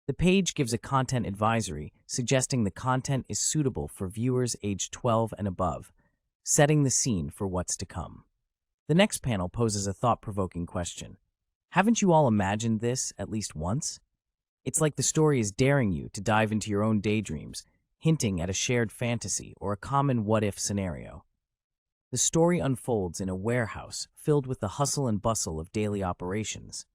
The page gives a content advisory suggesting the content is suitable for viewers aged 12 and above, setting the scene for what's to come. The next panel poses a thought-provoking question. Haven't you all imagined this at least once? It's like the story is daring you to dive into your own daydreams, hinting at a shared fantasy or a common what-if scenario. The story unfolds in a warehouse filled with the hustle and bustle of daily operations.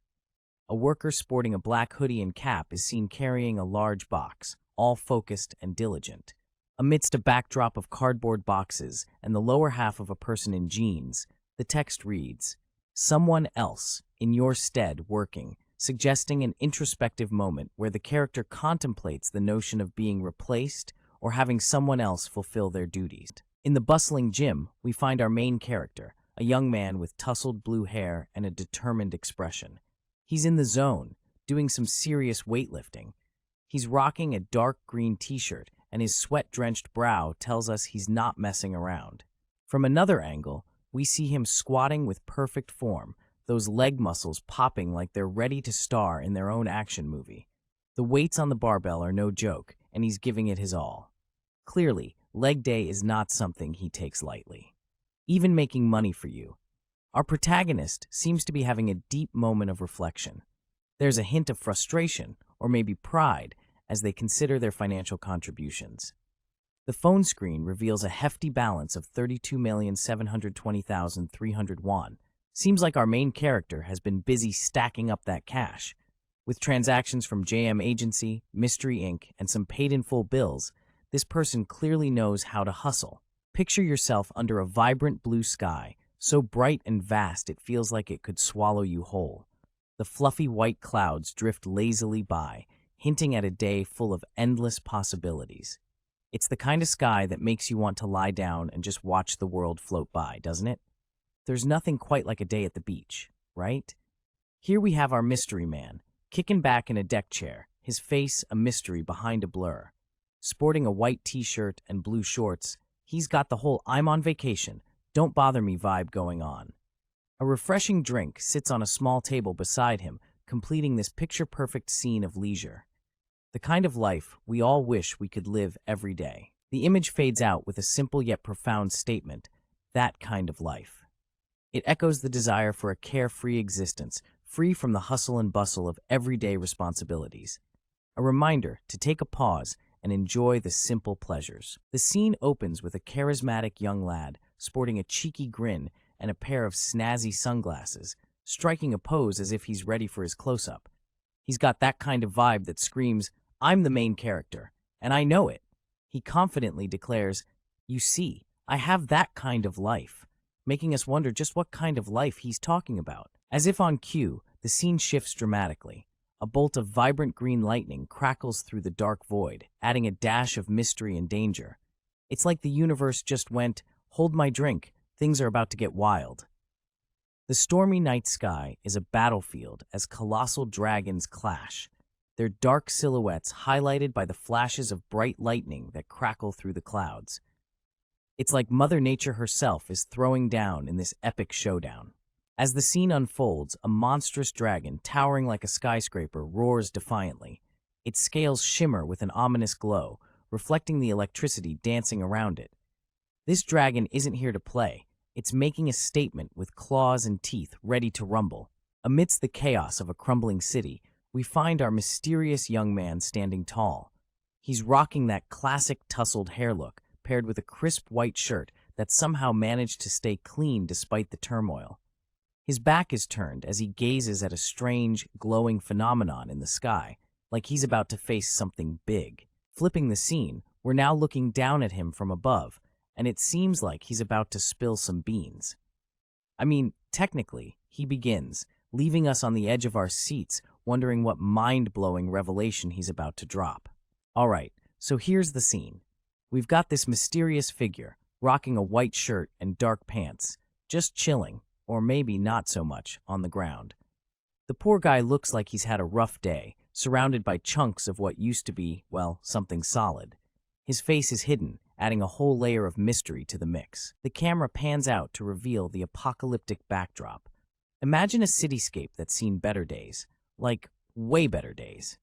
A worker sporting a black hoodie and cap is seen carrying a large box, all focused and diligent. Amidst a backdrop of cardboard boxes and the lower half of a person in jeans, the text reads, "Someone else, in your stead, working," suggesting an introspective moment where the character contemplates the notion of being replaced or having someone else fulfill their duties. In the bustling gym, we find our main character, a young man with tousled blue hair and a determined expression. He's in the zone, doing some serious weightlifting. He's rocking a dark green t-shirt, and his sweat-drenched brow tells us he's not messing around. From another angle, we see him squatting with perfect form, those leg muscles popping like they're ready to star in their own action movie. The weights on the barbell are no joke, and he's giving it his all. Clearly, leg day is not something he takes lightly. Even making money for you. Our protagonist seems to be having a deep moment of reflection. There's a hint of frustration, or maybe pride, as they consider their financial contributions. The phone screen reveals a hefty balance of 32,720,300 won. Seems like our main character has been busy stacking up that cash. With transactions from JM Agency, Mystery Inc., and some paid-in-full bills, this person clearly knows how to hustle. Picture yourself under a vibrant blue sky, so bright and vast it feels like it could swallow you whole. The fluffy white clouds drift lazily by, hinting at a day full of endless possibilities. It's the kind of sky that makes you want to lie down and just watch the world float by, doesn't it? There's nothing quite like a day at the beach, right? Here we have our mystery man, kicking back in a deck chair, his face a mystery behind a blur. Sporting a white t-shirt and blue shorts, he's got the whole "I'm on vacation, don't bother me" vibe going on. A refreshing drink sits on a small table beside him, completing this picture-perfect scene of leisure. The kind of life we all wish we could live every day. The image fades out with a simple yet profound statement, that kind of life. It echoes the desire for a carefree existence, free from the hustle and bustle of everyday responsibilities. A reminder to take a pause and enjoy the simple pleasures. The scene opens with a charismatic young lad, sporting a cheeky grin and a pair of snazzy sunglasses, striking a pose as if he's ready for his close-up. He's got that kind of vibe that screams, "I'm the main character, and I know it." He confidently declares, "You see, I have that kind of life," making us wonder just what kind of life he's talking about. As if on cue, the scene shifts dramatically. A bolt of vibrant green lightning crackles through the dark void, adding a dash of mystery and danger. It's like the universe just went, "Hold my drink, things are about to get wild." The stormy night sky is a battlefield as colossal dragons clash, their dark silhouettes highlighted by the flashes of bright lightning that crackle through the clouds. It's like Mother Nature herself is throwing down in this epic showdown. As the scene unfolds, a monstrous dragon, towering like a skyscraper, roars defiantly. Its scales shimmer with an ominous glow, reflecting the electricity dancing around it. This dragon isn't here to play. It's making a statement with claws and teeth ready to rumble. Amidst the chaos of a crumbling city, we find our mysterious young man standing tall. He's rocking that classic tousled hair look, paired with a crisp white shirt that somehow managed to stay clean despite the turmoil. His back is turned as he gazes at a strange, glowing phenomenon in the sky, like he's about to face something big. Flipping the scene, we're now looking down at him from above, and it seems like he's about to spill some beans. I mean, technically, he begins, leaving us on the edge of our seats, wondering what mind-blowing revelation he's about to drop. Alright, so here's the scene. We've got this mysterious figure, rocking a white shirt and dark pants, just chilling, or maybe not so much, on the ground. The poor guy looks like he's had a rough day, surrounded by chunks of what used to be, well, something solid. His face is hidden, adding a whole layer of mystery to the mix. The camera pans out to reveal the apocalyptic backdrop. Imagine a cityscape that's seen better days, like way better days.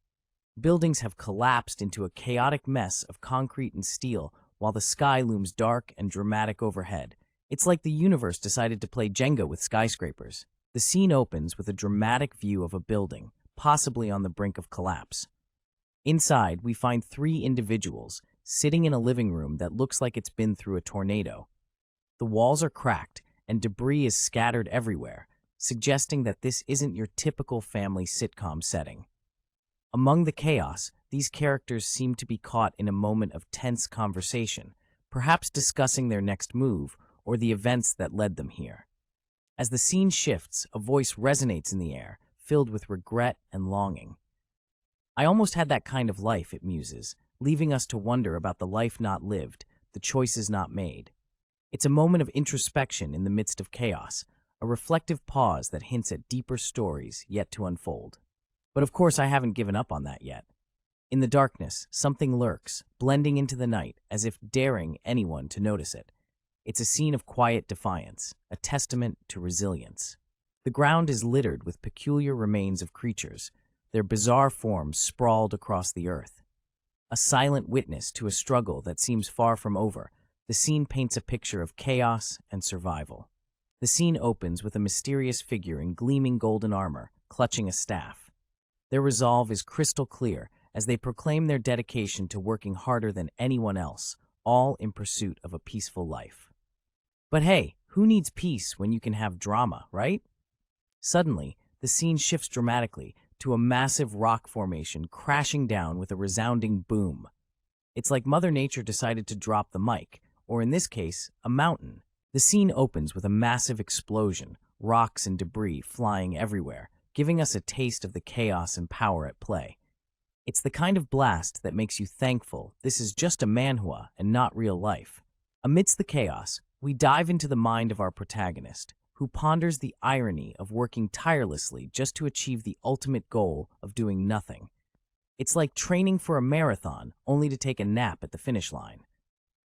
Buildings have collapsed into a chaotic mess of concrete and steel, while the sky looms dark and dramatic overhead. It's like the universe decided to play Jenga with skyscrapers. The scene opens with a dramatic view of a building, possibly on the brink of collapse. Inside, we find three individuals sitting in a living room that looks like it's been through a tornado. The walls are cracked, and debris is scattered everywhere, suggesting that this isn't your typical family sitcom setting. Among the chaos, these characters seem to be caught in a moment of tense conversation, perhaps discussing their next move or the events that led them here. As the scene shifts, a voice resonates in the air, filled with regret and longing. I almost had that kind of life, it muses, leaving us to wonder about the life not lived, the choices not made. It's a moment of introspection in the midst of chaos, a reflective pause that hints at deeper stories yet to unfold. But of course, I haven't given up on that yet. In the darkness, something lurks, blending into the night as if daring anyone to notice it. It's a scene of quiet defiance, a testament to resilience. The ground is littered with peculiar remains of creatures, their bizarre forms sprawled across the earth. A silent witness to a struggle that seems far from over, the scene paints a picture of chaos and survival. The scene opens with a mysterious figure in gleaming golden armor, clutching a staff. Their resolve is crystal clear as they proclaim their dedication to working harder than anyone else, all in pursuit of a peaceful life. But hey, who needs peace when you can have drama, right? Suddenly, the scene shifts dramatically to a massive rock formation crashing down with a resounding boom. It's like Mother Nature decided to drop the mic, or in this case, a mountain. The scene opens with a massive explosion, rocks and debris flying everywhere, giving us a taste of the chaos and power at play. It's the kind of blast that makes you thankful this is just a manhwa and not real life. Amidst the chaos, we dive into the mind of our protagonist, who ponders the irony of working tirelessly just to achieve the ultimate goal of doing nothing. It's like training for a marathon only to take a nap at the finish line.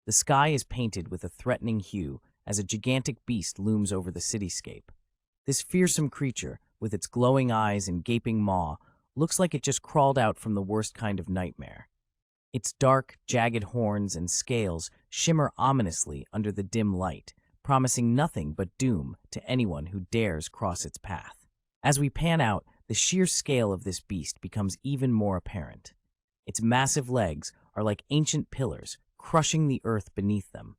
The sky is painted with a threatening hue as a gigantic beast looms over the cityscape. This fearsome creature, with its glowing eyes and gaping maw, looks like it just crawled out from the worst kind of nightmare. Its dark, jagged horns and scales shimmer ominously under the dim light, promising nothing but doom to anyone who dares cross its path. As we pan out, the sheer scale of this beast becomes even more apparent. Its massive legs are like ancient pillars, crushing the earth beneath them.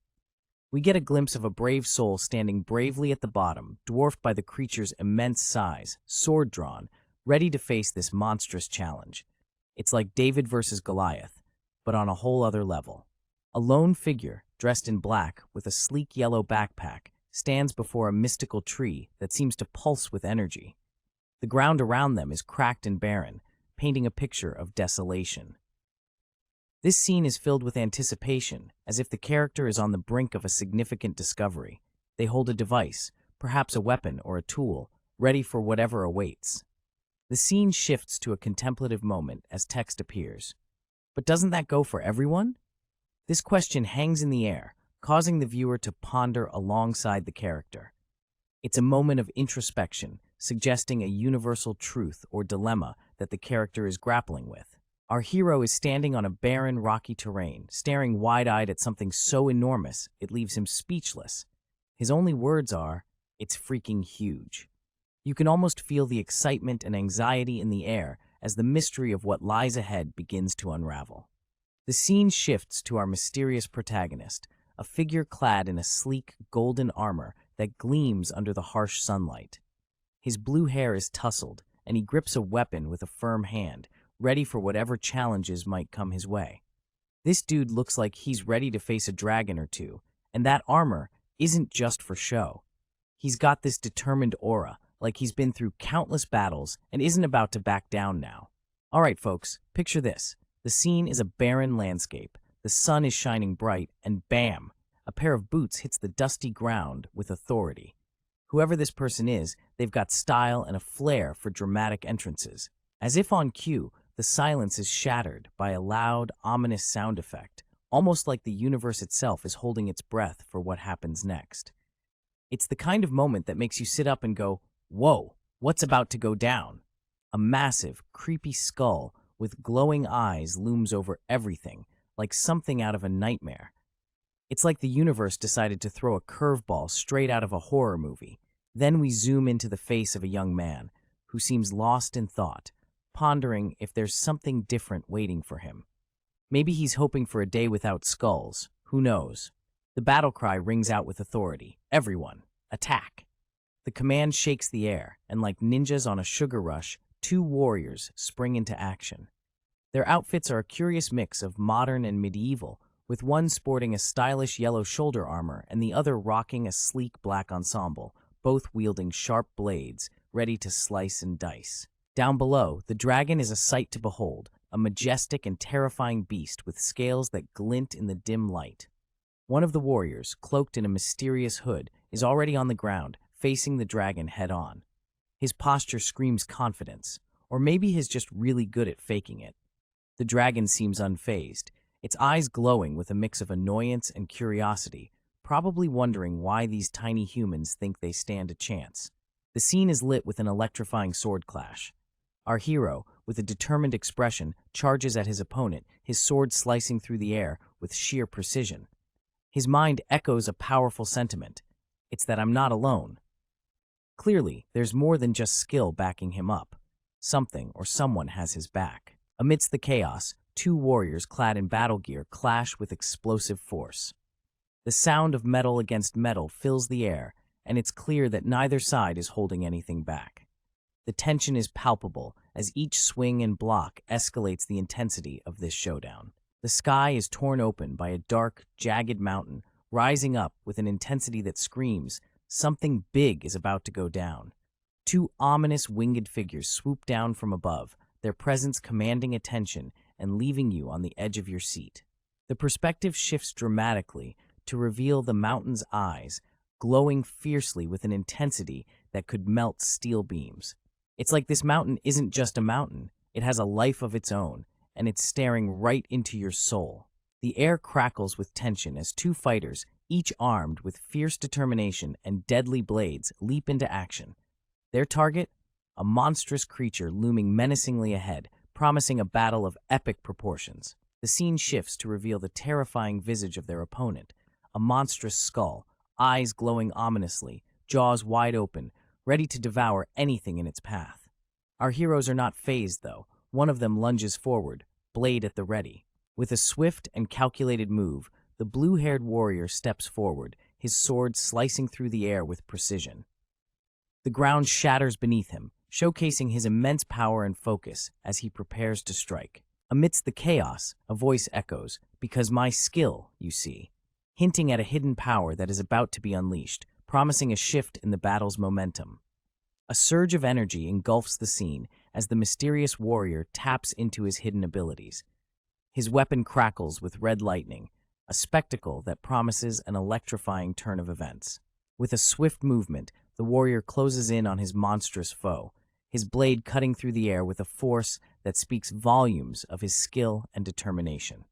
We get a glimpse of a brave soul standing bravely at the bottom, dwarfed by the creature's immense size, sword drawn, ready to face this monstrous challenge. It's like David versus Goliath, but on a whole other level. A lone figure, dressed in black with a sleek yellow backpack, stands before a mystical tree that seems to pulse with energy. The ground around them is cracked and barren, painting a picture of desolation. This scene is filled with anticipation, as if the character is on the brink of a significant discovery. They hold a device, perhaps a weapon or a tool, ready for whatever awaits. The scene shifts to a contemplative moment as text appears. But doesn't that go for everyone? This question hangs in the air, causing the viewer to ponder alongside the character. It's a moment of introspection, suggesting a universal truth or dilemma that the character is grappling with. Our hero is standing on a barren, rocky terrain, staring wide-eyed at something so enormous it leaves him speechless. His only words are, "It's freaking huge." You can almost feel the excitement and anxiety in the air as the mystery of what lies ahead begins to unravel. The scene shifts to our mysterious protagonist, a figure clad in a sleek, golden armor that gleams under the harsh sunlight. His blue hair is tousled, and he grips a weapon with a firm hand, ready for whatever challenges might come his way. This dude looks like he's ready to face a dragon or two, and that armor isn't just for show. He's got this determined aura, like he's been through countless battles and isn't about to back down now. All right, folks, picture this. The scene is a barren landscape, the sun is shining bright, and bam! A pair of boots hits the dusty ground with authority. Whoever this person is, they've got style and a flair for dramatic entrances. As if on cue, the silence is shattered by a loud, ominous sound effect, almost like the universe itself is holding its breath for what happens next. It's the kind of moment that makes you sit up and go, "Whoa, what's about to go down?" A massive, creepy skull with glowing eyes looms over everything, like something out of a nightmare. It's like the universe decided to throw a curveball straight out of a horror movie. Then we zoom into the face of a young man who seems lost in thought, pondering if there's something different waiting for him. Maybe he's hoping for a day without skulls. Who knows? The battle cry rings out with authority. Everyone, attack! The command shakes the air, and like ninjas on a sugar rush, two warriors spring into action. Their outfits are a curious mix of modern and medieval, with one sporting a stylish yellow shoulder armor and the other rocking a sleek black ensemble, both wielding sharp blades, ready to slice and dice. Down below, the dragon is a sight to behold, a majestic and terrifying beast with scales that glint in the dim light. One of the warriors, cloaked in a mysterious hood, is already on the ground, facing the dragon head-on. His posture screams confidence, or maybe he's just really good at faking it. The dragon seems unfazed, its eyes glowing with a mix of annoyance and curiosity, probably wondering why these tiny humans think they stand a chance. The scene is lit with an electrifying sword clash. Our hero, with a determined expression, charges at his opponent, his sword slicing through the air with sheer precision. His mind echoes a powerful sentiment. It's that I'm not alone. Clearly, there's more than just skill backing him up. Something or someone has his back. Amidst the chaos, two warriors clad in battle gear clash with explosive force. The sound of metal against metal fills the air, and it's clear that neither side is holding anything back. The tension is palpable as each swing and block escalates the intensity of this showdown. The sky is torn open by a dark, jagged mountain, rising up with an intensity that screams, something big is about to go down. Two ominous winged figures swoop down from above, their presence commanding attention and leaving you on the edge of your seat. The perspective shifts dramatically to reveal the mountain's eyes, glowing fiercely with an intensity that could melt steel beams. It's like this mountain isn't just a mountain, it has a life of its own, and it's staring right into your soul. The air crackles with tension as two fighters, each armed with fierce determination and deadly blades, leap into action. Their target? A monstrous creature looming menacingly ahead, promising a battle of epic proportions. The scene shifts to reveal the terrifying visage of their opponent, a monstrous skull, eyes glowing ominously, jaws wide open, ready to devour anything in its path. Our heroes are not fazed, though. One of them lunges forward, blade at the ready. With a swift and calculated move, the blue-haired warrior steps forward, his sword slicing through the air with precision. The ground shatters beneath him, showcasing his immense power and focus as he prepares to strike. Amidst the chaos, a voice echoes, "Because my skill, you see," hinting at a hidden power that is about to be unleashed, promising a shift in the battle's momentum. A surge of energy engulfs the scene as the mysterious warrior taps into his hidden abilities. His weapon crackles with red lightning, a spectacle that promises an electrifying turn of events. With a swift movement, the warrior closes in on his monstrous foe, his blade cutting through the air with a force that speaks volumes of his skill and determination.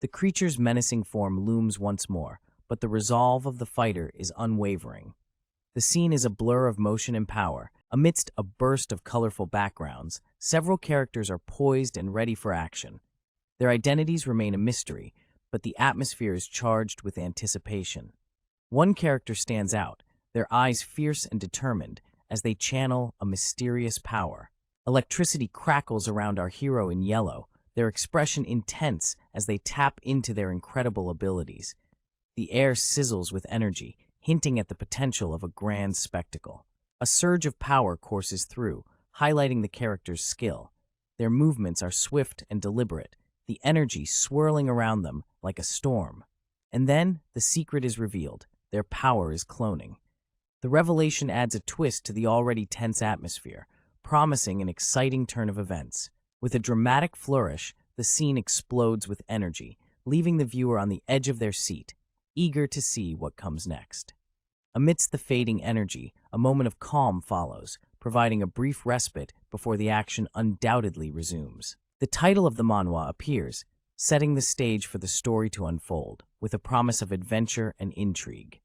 The creature's menacing form looms once more, but the resolve of the fighter is unwavering. The scene is a blur of motion and power. Amidst a burst of colorful backgrounds, several characters are poised and ready for action. Their identities remain a mystery, but the atmosphere is charged with anticipation. One character stands out, their eyes fierce and determined as they channel a mysterious power. Electricity crackles around our hero in yellow, their expression intense as they tap into their incredible abilities. The air sizzles with energy, hinting at the potential of a grand spectacle. A surge of power courses through, highlighting the character's skill. Their movements are swift and deliberate, the energy swirling around them like a storm. And then, the secret is revealed. Their power is cloning. The revelation adds a twist to the already tense atmosphere, promising an exciting turn of events. With a dramatic flourish, the scene explodes with energy, leaving the viewer on the edge of their seat, eager to see what comes next. Amidst the fading energy, a moment of calm follows, providing a brief respite before the action undoubtedly resumes. The title of the manhwa appears, setting the stage for the story to unfold, with a promise of adventure and intrigue.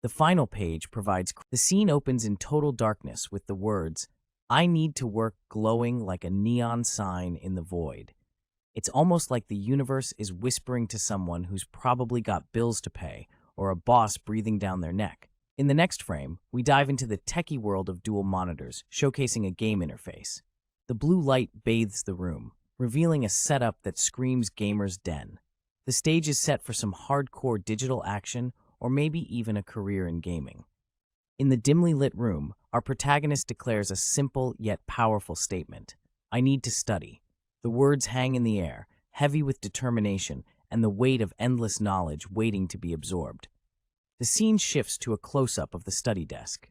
The final page provides. The scene opens in total darkness with the words, I need to work glowing like a neon sign in the void. It's almost like the universe is whispering to someone who's probably got bills to pay or a boss breathing down their neck. In the next frame, we dive into the techie world of dual monitors, showcasing a game interface. The blue light bathes the room, revealing a setup that screams gamer's den. The stage is set for some hardcore digital action or maybe even a career in gaming. In the dimly lit room, our protagonist declares a simple yet powerful statement. I need to study. The words hang in the air, heavy with determination and the weight of endless knowledge waiting to be absorbed. The scene shifts to a close-up of the study desk.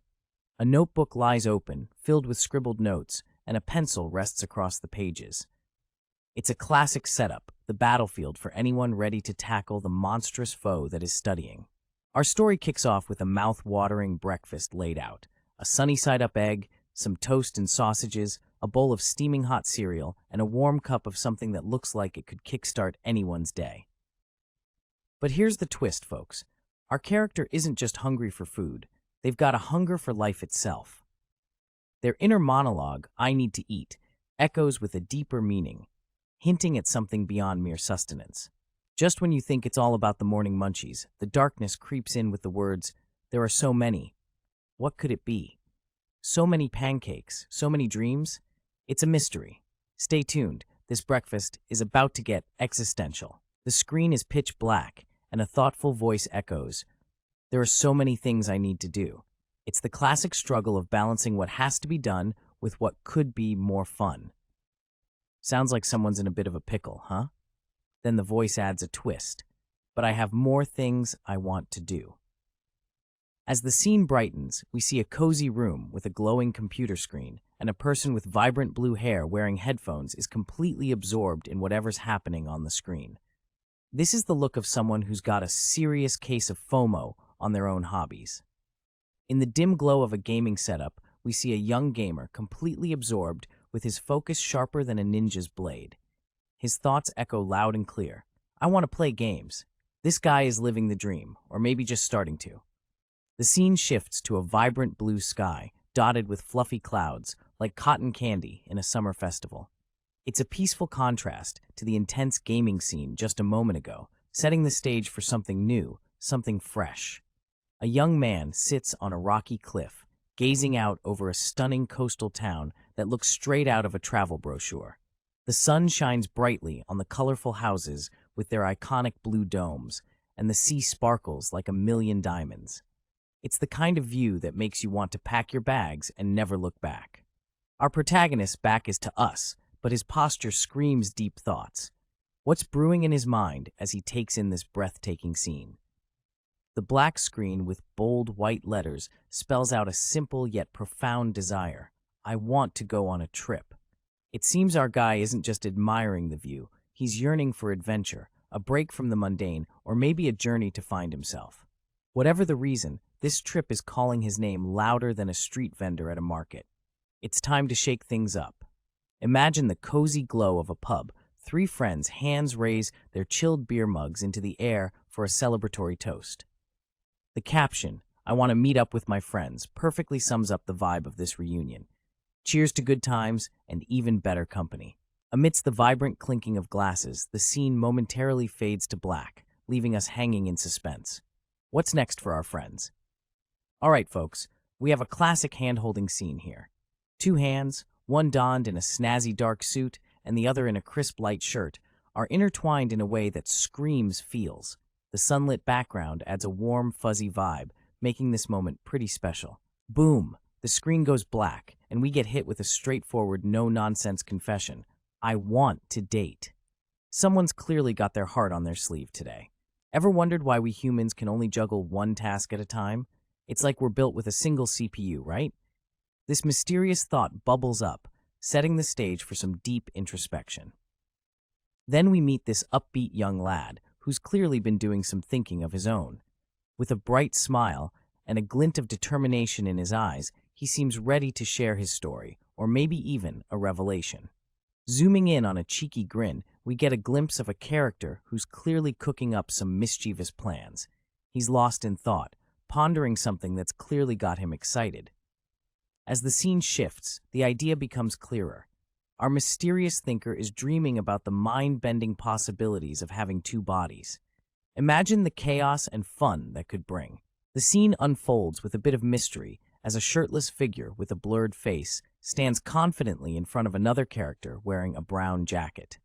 A notebook lies open, filled with scribbled notes, and a pencil rests across the pages. It's a classic setup, the battlefield for anyone ready to tackle the monstrous foe that is studying. Our story kicks off with a mouth-watering breakfast laid out. A sunny-side-up egg, some toast and sausages, a bowl of steaming hot cereal, and a warm cup of something that looks like it could kickstart anyone's day. But here's the twist, folks. Our character isn't just hungry for food. They've got a hunger for life itself. Their inner monologue, I need to eat, echoes with a deeper meaning, hinting at something beyond mere sustenance. Just when you think it's all about the morning munchies, the darkness creeps in with the words, there are so many. What could it be? So many pancakes, so many dreams? It's a mystery. Stay tuned. This breakfast is about to get existential. The screen is pitch black, and a thoughtful voice echoes, there are so many things I need to do. It's the classic struggle of balancing what has to be done with what could be more fun. Sounds like someone's in a bit of a pickle, huh? Then the voice adds a twist. But I have more things I want to do. As the scene brightens, we see a cozy room with a glowing computer screen, and a person with vibrant blue hair wearing headphones is completely absorbed in whatever's happening on the screen. This is the look of someone who's got a serious case of FOMO on their own hobbies. In the dim glow of a gaming setup, we see a young gamer completely absorbed with his focus sharper than a ninja's blade. His thoughts echo loud and clear. I want to play games. This guy is living the dream, or maybe just starting to. The scene shifts to a vibrant blue sky, dotted with fluffy clouds, like cotton candy in a summer festival. It's a peaceful contrast to the intense gaming scene just a moment ago, setting the stage for something new, something fresh. A young man sits on a rocky cliff, gazing out over a stunning coastal town that looks straight out of a travel brochure. The sun shines brightly on the colorful houses with their iconic blue domes, and the sea sparkles like a million diamonds. It's the kind of view that makes you want to pack your bags and never look back. Our protagonist's back is to us, but his posture screams deep thoughts. What's brewing in his mind as he takes in this breathtaking scene? The black screen with bold white letters spells out a simple yet profound desire. I want to go on a trip. It seems our guy isn't just admiring the view, he's yearning for adventure, a break from the mundane, or maybe a journey to find himself. Whatever the reason, this trip is calling his name louder than a street vendor at a market. It's time to shake things up. Imagine the cozy glow of a pub. Three friends, hands raise their chilled beer mugs into the air for a celebratory toast. The caption, I want to meet up with my friends, perfectly sums up the vibe of this reunion. Cheers to good times and even better company. Amidst the vibrant clinking of glasses, the scene momentarily fades to black, leaving us hanging in suspense. What's next for our friends? All right, folks, we have a classic hand-holding scene here. Two hands, one donned in a snazzy dark suit and the other in a crisp light shirt, are intertwined in a way that screams feels. The sunlit background adds a warm, fuzzy vibe, making this moment pretty special. Boom! The screen goes black, and we get hit with a straightforward, no-nonsense confession. I want to date. Someone's clearly got their heart on their sleeve today. Ever wondered why we humans can only juggle one task at a time? It's like we're built with a single CPU, right? This mysterious thought bubbles up, setting the stage for some deep introspection. Then we meet this upbeat young lad, who's clearly been doing some thinking of his own. With a bright smile and a glint of determination in his eyes, he seems ready to share his story, or maybe even a revelation. Zooming in on a cheeky grin, we get a glimpse of a character who's clearly cooking up some mischievous plans. He's lost in thought, pondering something that's clearly got him excited. As the scene shifts, the idea becomes clearer. Our mysterious thinker is dreaming about the mind-bending possibilities of having two bodies. Imagine the chaos and fun that could bring. The scene unfolds with a bit of mystery as a shirtless figure with a blurred face stands confidently in front of another character wearing a brown jacket.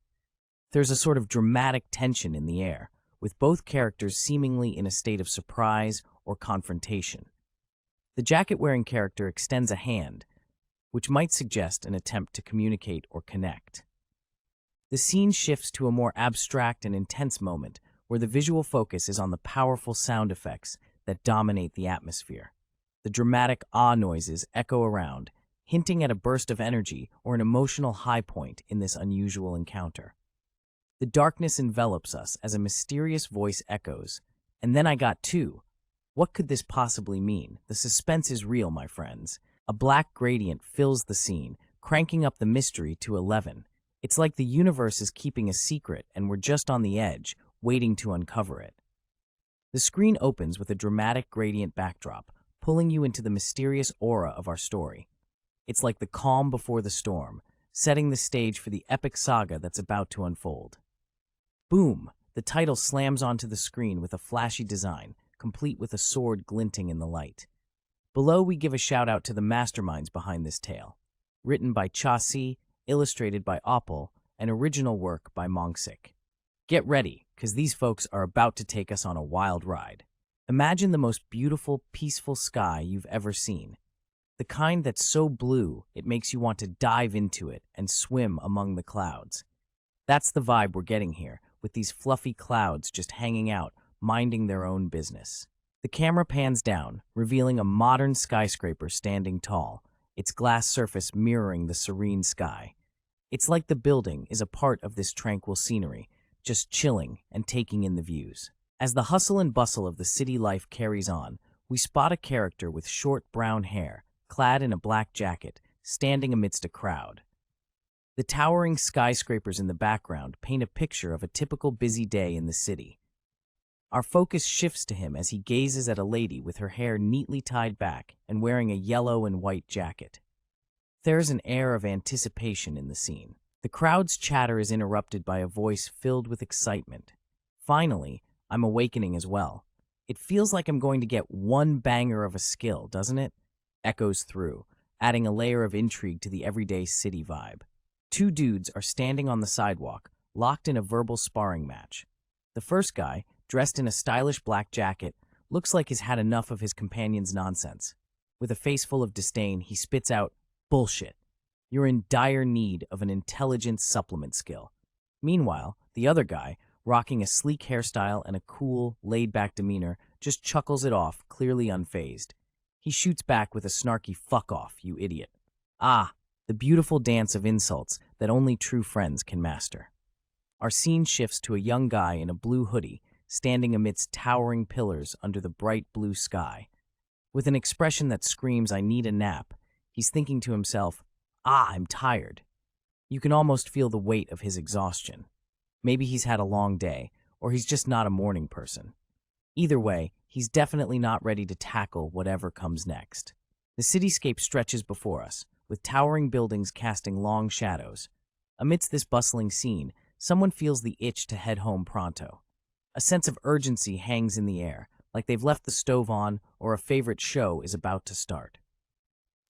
There's a sort of dramatic tension in the air, with both characters seemingly in a state of surprise or confrontation. The jacket-wearing character extends a hand, which might suggest an attempt to communicate or connect. The scene shifts to a more abstract and intense moment where the visual focus is on the powerful sound effects that dominate the atmosphere. The dramatic ah noises echo around, hinting at a burst of energy or an emotional high point in this unusual encounter. The darkness envelops us as a mysterious voice echoes, "And then I got two." What could this possibly mean? The suspense is real, my friends. A black gradient fills the scene, cranking up the mystery to 11. It's like the universe is keeping a secret and we're just on the edge, waiting to uncover it. The screen opens with a dramatic gradient backdrop, pulling you into the mysterious aura of our story. It's like the calm before the storm, setting the stage for the epic saga that's about to unfold. Boom! The title slams onto the screen with a flashy design, complete with a sword glinting in the light. Below, we give a shout-out to the masterminds behind this tale. Written by Cha-Si, illustrated by Opal, and original work by Mongsik. Get ready, because these folks are about to take us on a wild ride. Imagine the most beautiful, peaceful sky you've ever seen. The kind that's so blue, it makes you want to dive into it and swim among the clouds. That's the vibe we're getting here, with these fluffy clouds just hanging out, minding their own business. The camera pans down, revealing a modern skyscraper standing tall, its glass surface mirroring the serene sky. It's like the building is a part of this tranquil scenery, just chilling and taking in the views. As the hustle and bustle of the city life carries on, we spot a character with short brown hair, clad in a black jacket, standing amidst a crowd. The towering skyscrapers in the background paint a picture of a typical busy day in the city. Our focus shifts to him as he gazes at a lady with her hair neatly tied back and wearing a yellow and white jacket. There's an air of anticipation in the scene. The crowd's chatter is interrupted by a voice filled with excitement. Finally, I'm awakening as well. It feels like I'm going to get one banger of a skill, doesn't it? Echoes through, adding a layer of intrigue to the everyday city vibe. Two dudes are standing on the sidewalk, locked in a verbal sparring match. The first guy, dressed in a stylish black jacket, looks like he's had enough of his companion's nonsense. With a face full of disdain, he spits out, "Bullshit. You're in dire need of an intelligence supplement skill." Meanwhile, the other guy, rocking a sleek hairstyle and a cool, laid-back demeanor, just chuckles it off, clearly unfazed. He shoots back with a snarky "fuck off, you idiot." Ah, the beautiful dance of insults that only true friends can master. Our scene shifts to a young guy in a blue hoodie, standing amidst towering pillars under the bright blue sky. With an expression that screams, "I need a nap," he's thinking to himself, I'm tired." You can almost feel the weight of his exhaustion. Maybe he's had a long day, or he's just not a morning person. Either way, he's definitely not ready to tackle whatever comes next. The cityscape stretches before us, with towering buildings casting long shadows. Amidst this bustling scene, someone feels the itch to head home pronto. A sense of urgency hangs in the air, like they've left the stove on or a favorite show is about to start.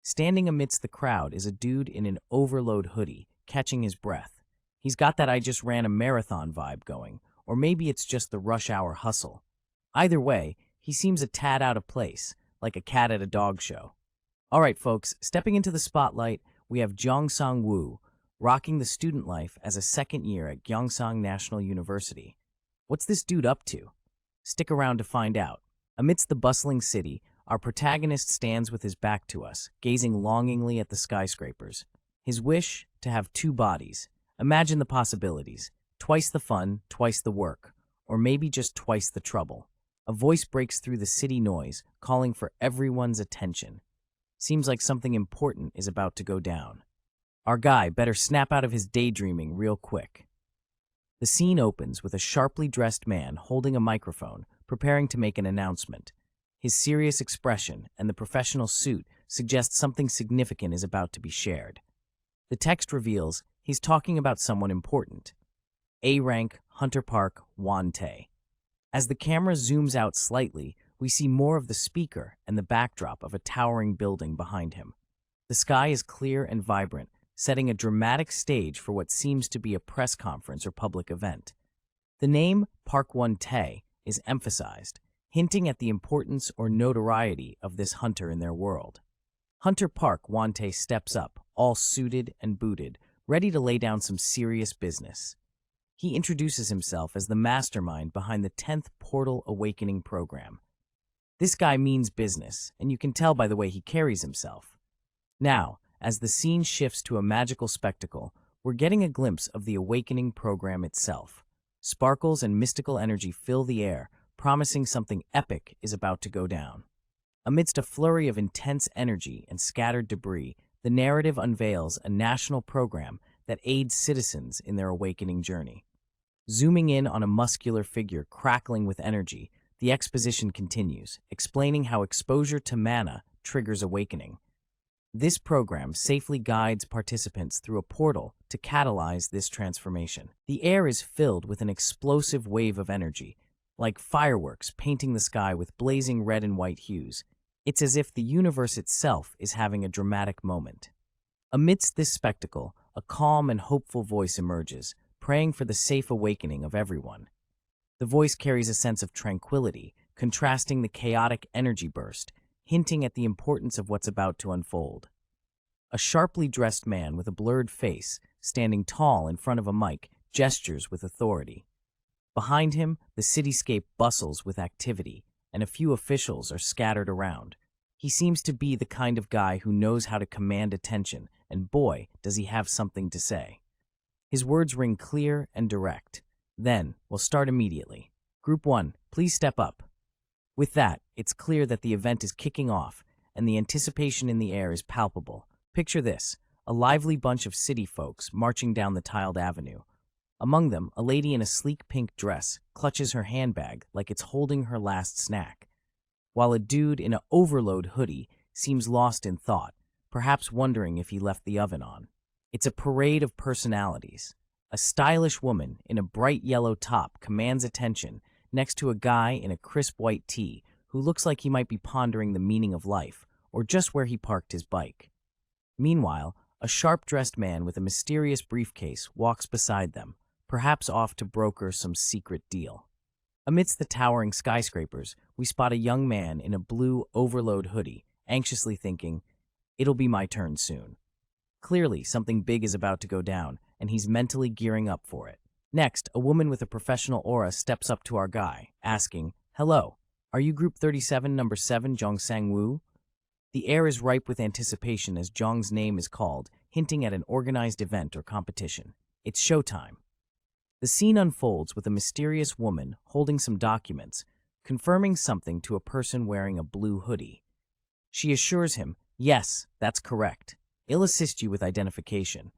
Standing amidst the crowd is a dude in an overload hoodie, catching his breath. He's got that "I just ran a marathon" vibe going, or maybe it's just the rush hour hustle. Either way, he seems a tad out of place, like a cat at a dog show. All right, folks, stepping into the spotlight, we have Gyeongsang Woo, rocking the student life as a second year at Gyeongsang National University. What's this dude up to? Stick around to find out. Amidst the bustling city, our protagonist stands with his back to us, gazing longingly at the skyscrapers. His wish? To have two bodies. Imagine the possibilities. Twice the fun, twice the work, or maybe just twice the trouble. A voice breaks through the city noise, calling for everyone's attention. Seems like something important is about to go down. Our guy better snap out of his daydreaming real quick. The scene opens with a sharply dressed man holding a microphone, preparing to make an announcement. His serious expression and the professional suit suggests something significant is about to be shared. The text reveals he's talking about someone important. A-rank Hunter Park Wante. As the camera zooms out slightly, we see more of the speaker and the backdrop of a towering building behind him. The sky is clear and vibrant, setting a dramatic stage for what seems to be a press conference or public event. The name Park Wante is emphasized, hinting at the importance or notoriety of this hunter in their world. Hunter Park Wante steps up, all suited and booted, ready to lay down some serious business. He introduces himself as the mastermind behind the 10th Portal Awakening program. This guy means business, and you can tell by the way he carries himself. Now, as the scene shifts to a magical spectacle, we're getting a glimpse of the Awakening program itself. Sparkles and mystical energy fill the air, promising something epic is about to go down. Amidst a flurry of intense energy and scattered debris, the narrative unveils a national program that aids citizens in their awakening journey. Zooming in on a muscular figure crackling with energy, the exposition continues, explaining how exposure to mana triggers awakening. This program safely guides participants through a portal to catalyze this transformation. The air is filled with an explosive wave of energy, like fireworks painting the sky with blazing red and white hues. It's as if the universe itself is having a dramatic moment. Amidst this spectacle, a calm and hopeful voice emerges, praying for the safe awakening of everyone. The voice carries a sense of tranquility, contrasting the chaotic energy burst, hinting at the importance of what's about to unfold. A sharply dressed man with a blurred face, standing tall in front of a mic, gestures with authority. Behind him, the cityscape bustles with activity, and a few officials are scattered around. He seems to be the kind of guy who knows how to command attention, and boy, does he have something to say. His words ring clear and direct. Then, we'll start immediately. Group 1, please step up. With that, it's clear that the event is kicking off, and the anticipation in the air is palpable. Picture this, a lively bunch of city folks marching down the tiled avenue. Among them, a lady in a sleek pink dress clutches her handbag like it's holding her last snack, while a dude in an overload hoodie seems lost in thought, perhaps wondering if he left the oven on. It's a parade of personalities. A stylish woman in a bright yellow top commands attention next to a guy in a crisp white tee who looks like he might be pondering the meaning of life or just where he parked his bike. Meanwhile, a sharp-dressed man with a mysterious briefcase walks beside them, perhaps off to broker some secret deal. Amidst the towering skyscrapers, we spot a young man in a blue overload hoodie, anxiously thinking, "It'll be my turn soon." Clearly, something big is about to go down, and he's mentally gearing up for it. Next, a woman with a professional aura steps up to our guy, asking, "Hello, are you Group 37, Number 7, Jong Sang-woo?" The air is ripe with anticipation as Jong's name is called, hinting at an organized event or competition. It's showtime. The scene unfolds with a mysterious woman holding some documents, confirming something to a person wearing a blue hoodie. She assures him, "Yes, that's correct. I'll assist you with identification."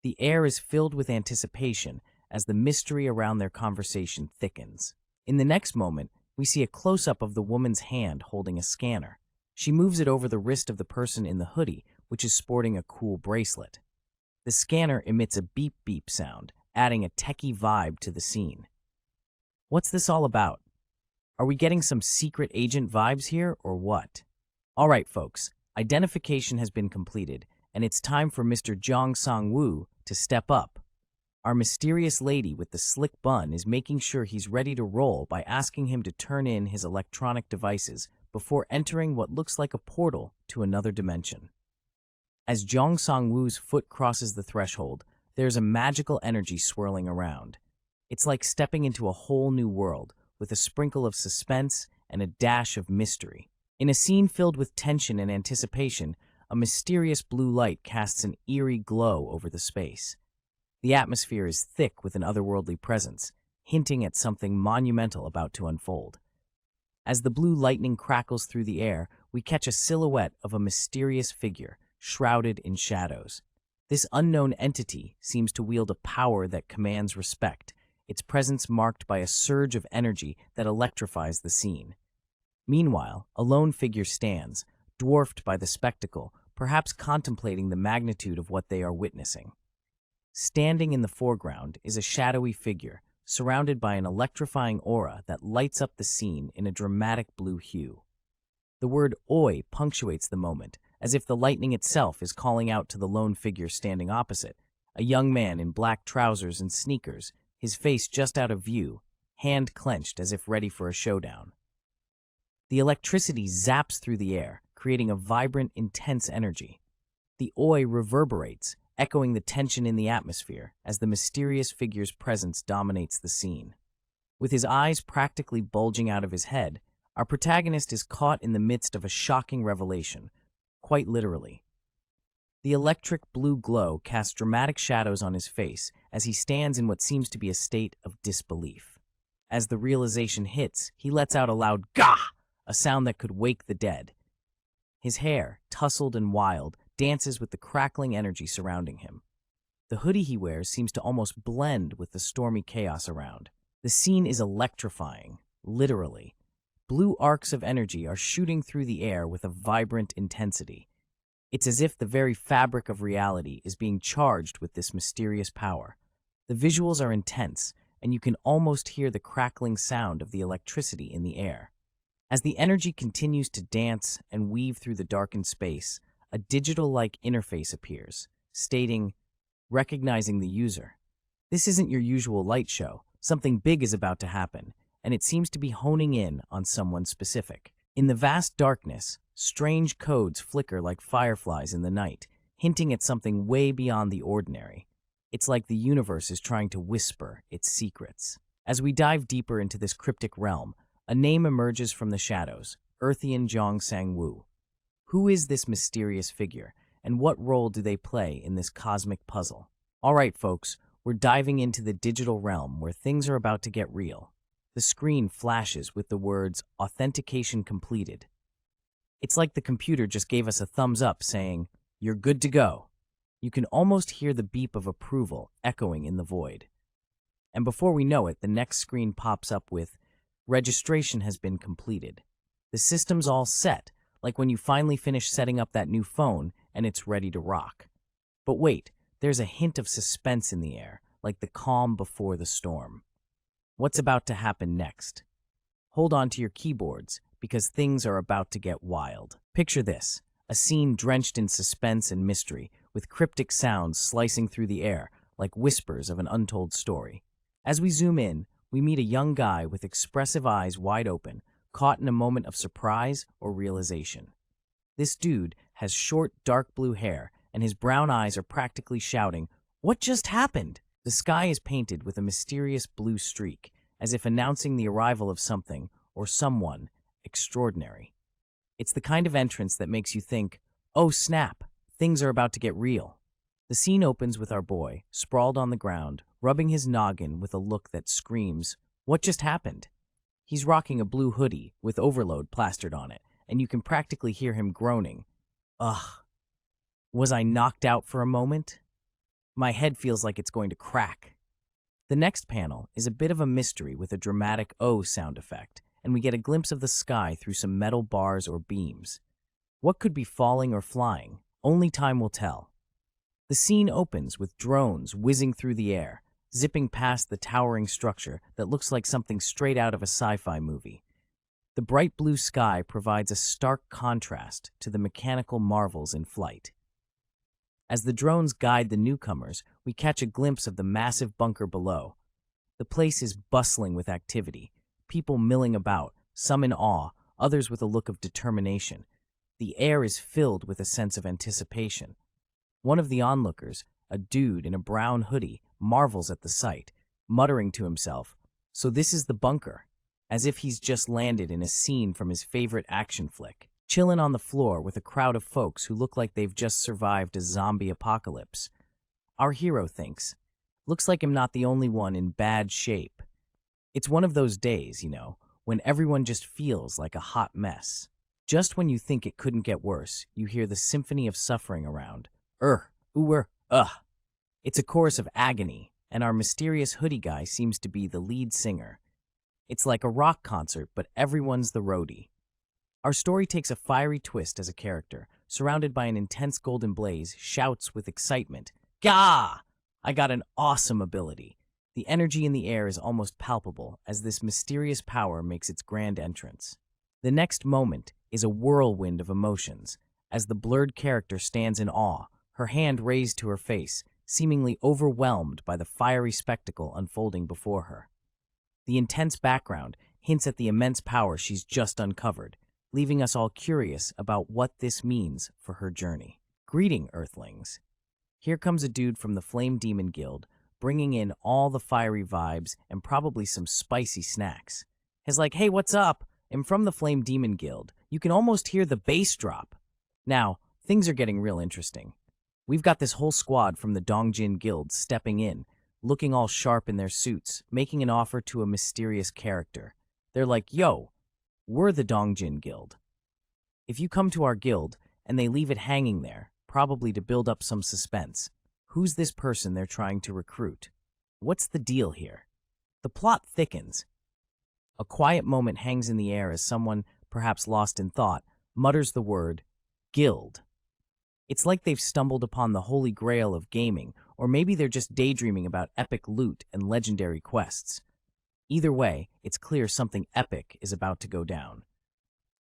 The air is filled with anticipation as the mystery around their conversation thickens. In the next moment, we see a close-up of the woman's hand holding a scanner. She moves it over the wrist of the person in the hoodie, which is sporting a cool bracelet. The scanner emits a beep-beep sound, adding a techie vibe to the scene. What's this all about? Are we getting some secret agent vibes here, or what? All right, folks, identification has been completed, and it's time for Mr. Jong Sang-woo to step up. Our mysterious lady with the slick bun is making sure he's ready to roll by asking him to turn in his electronic devices before entering what looks like a portal to another dimension. As Jong Sang-woo's foot crosses the threshold, there's a magical energy swirling around. It's like stepping into a whole new world, with a sprinkle of suspense and a dash of mystery. In a scene filled with tension and anticipation, a mysterious blue light casts an eerie glow over the space. The atmosphere is thick with an otherworldly presence, hinting at something monumental about to unfold. As the blue lightning crackles through the air, we catch a silhouette of a mysterious figure, shrouded in shadows. This unknown entity seems to wield a power that commands respect, its presence marked by a surge of energy that electrifies the scene. Meanwhile, a lone figure stands, dwarfed by the spectacle, perhaps contemplating the magnitude of what they are witnessing. Standing in the foreground is a shadowy figure, surrounded by an electrifying aura that lights up the scene in a dramatic blue hue. The word "oi" punctuates the moment, as if the lightning itself is calling out to the lone figure standing opposite, a young man in black trousers and sneakers, his face just out of view, hand clenched as if ready for a showdown. The electricity zaps through the air, creating a vibrant, intense energy. The oi reverberates, echoing the tension in the atmosphere as the mysterious figure's presence dominates the scene. With his eyes practically bulging out of his head, our protagonist is caught in the midst of a shocking revelation, quite literally. The electric blue glow casts dramatic shadows on his face as he stands in what seems to be a state of disbelief. As the realization hits, he lets out a loud "Gah!", a sound that could wake the dead. His hair, tousled and wild, dances with the crackling energy surrounding him. The hoodie he wears seems to almost blend with the stormy chaos around. The scene is electrifying, literally. Blue arcs of energy are shooting through the air with a vibrant intensity. It's as if the very fabric of reality is being charged with this mysterious power. The visuals are intense, and you can almost hear the crackling sound of the electricity in the air. As the energy continues to dance and weave through the darkened space, a digital-like interface appears, stating, recognizing the user. This isn't your usual light show. Something big is about to happen, and it seems to be honing in on someone specific. In the vast darkness, strange codes flicker like fireflies in the night, hinting at something way beyond the ordinary. It's like the universe is trying to whisper its secrets. As we dive deeper into this cryptic realm, a name emerges from the shadows, Earthian Zhong Sang-woo. Who is this mysterious figure, and what role do they play in this cosmic puzzle? All right, folks, we're diving into the digital realm where things are about to get real. The screen flashes with the words, "Authentication completed." It's like the computer just gave us a thumbs up saying, "You're good to go." You can almost hear the beep of approval echoing in the void. And before we know it, the next screen pops up with, "Registration has been completed." The system's all set, like when you finally finish setting up that new phone and it's ready to rock. But wait, there's a hint of suspense in the air, like the calm before the storm. What's about to happen next? Hold on to your keyboards, because things are about to get wild. Picture this, a scene drenched in suspense and mystery, with cryptic sounds slicing through the air like whispers of an untold story. As we zoom in, we meet a young guy with expressive eyes wide open, caught in a moment of surprise or realization. This dude has short, dark blue hair, and his brown eyes are practically shouting, "What just happened?" The sky is painted with a mysterious blue streak, as if announcing the arrival of something, or someone, extraordinary. It's the kind of entrance that makes you think, "Oh snap, things are about to get real." The scene opens with our boy, sprawled on the ground, rubbing his noggin with a look that screams, "What just happened?" He's rocking a blue hoodie with overload plastered on it, and you can practically hear him groaning. Ugh. Was I knocked out for a moment? My head feels like it's going to crack. The next panel is a bit of a mystery with a dramatic "oh" sound effect, and we get a glimpse of the sky through some metal bars or beams. What could be falling or flying? Only time will tell. The scene opens with drones whizzing through the air, zipping past the towering structure that looks like something straight out of a sci-fi movie. The bright blue sky provides a stark contrast to the mechanical marvels in flight. As the drones guide the newcomers, we catch a glimpse of the massive bunker below. The place is bustling with activity, people milling about, some in awe, others with a look of determination. The air is filled with a sense of anticipation. One of the onlookers, a dude in a brown hoodie, marvels at the sight, muttering to himself, "So this is the bunker," as if he's just landed in a scene from his favorite action flick. Chillin' on the floor with a crowd of folks who look like they've just survived a zombie apocalypse. Our hero thinks, "Looks like I'm not the only one in bad shape." It's one of those days, when everyone just feels like a hot mess. Just when you think it couldn't get worse, you hear the symphony of suffering around. Ugh. It's a chorus of agony, and our mysterious hoodie guy seems to be the lead singer. It's like a rock concert, but everyone's the roadie. Our story takes a fiery twist as a character, surrounded by an intense golden blaze, shouts with excitement, "Gah! I got an awesome ability." The energy in the air is almost palpable as this mysterious power makes its grand entrance. The next moment is a whirlwind of emotions as the blurred character stands in awe, her hand raised to her face, seemingly overwhelmed by the fiery spectacle unfolding before her. The intense background hints at the immense power she's just uncovered, leaving us all curious about what this means for her journey. Greeting, Earthlings. Here comes a dude from the Flame Demon Guild, bringing in all the fiery vibes and probably some spicy snacks. He's like, "Hey, what's up? I'm from the Flame Demon Guild. You can almost hear the bass drop." Now, things are getting real interesting. We've got this whole squad from the Dongjin Guild stepping in, looking all sharp in their suits, making an offer to a mysterious character. They're like, "Yo, we're the Dongjin Guild. If you come to our guild," and they leave it hanging there, probably to build up some suspense. Who's this person they're trying to recruit? What's the deal here? The plot thickens. A quiet moment hangs in the air as someone, perhaps lost in thought, mutters the word, "Guild." It's like they've stumbled upon the holy grail of gaming, or maybe they're just daydreaming about epic loot and legendary quests. Either way, it's clear something epic is about to go down.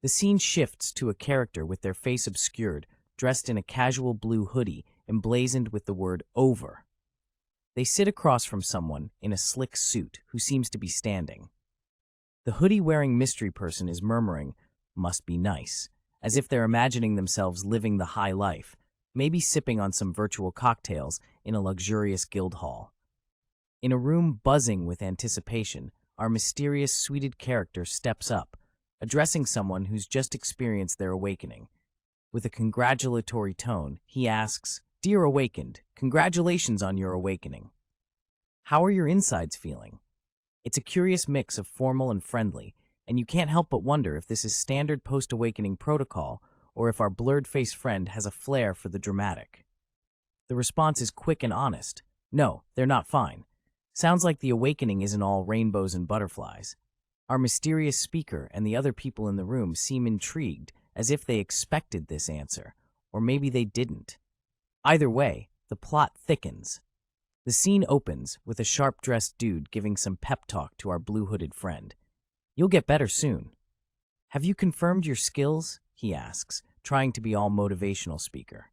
The scene shifts to a character with their face obscured, dressed in a casual blue hoodie emblazoned with the word "over." They sit across from someone in a slick suit who seems to be standing. The hoodie-wearing mystery person is murmuring, "Must be nice," as if they're imagining themselves living the high life, maybe sipping on some virtual cocktails in a luxurious guild hall. In a room buzzing with anticipation, our mysterious, suited character steps up, addressing someone who's just experienced their awakening. With a congratulatory tone, he asks, "Dear Awakened, congratulations on your awakening. How are your insides feeling?" It's a curious mix of formal and friendly, and you can't help but wonder if this is standard post-awakening protocol or if our blurred-faced friend has a flair for the dramatic. The response is quick and honest. No, they're not fine. Sounds like the awakening isn't all rainbows and butterflies. Our mysterious speaker and the other people in the room seem intrigued, as if they expected this answer, or maybe they didn't. Either way, the plot thickens. The scene opens with a sharp-dressed dude giving some pep talk to our blue-hooded friend. "You'll get better soon." "Have you confirmed your skills?" he asks, trying to be all motivational speaker.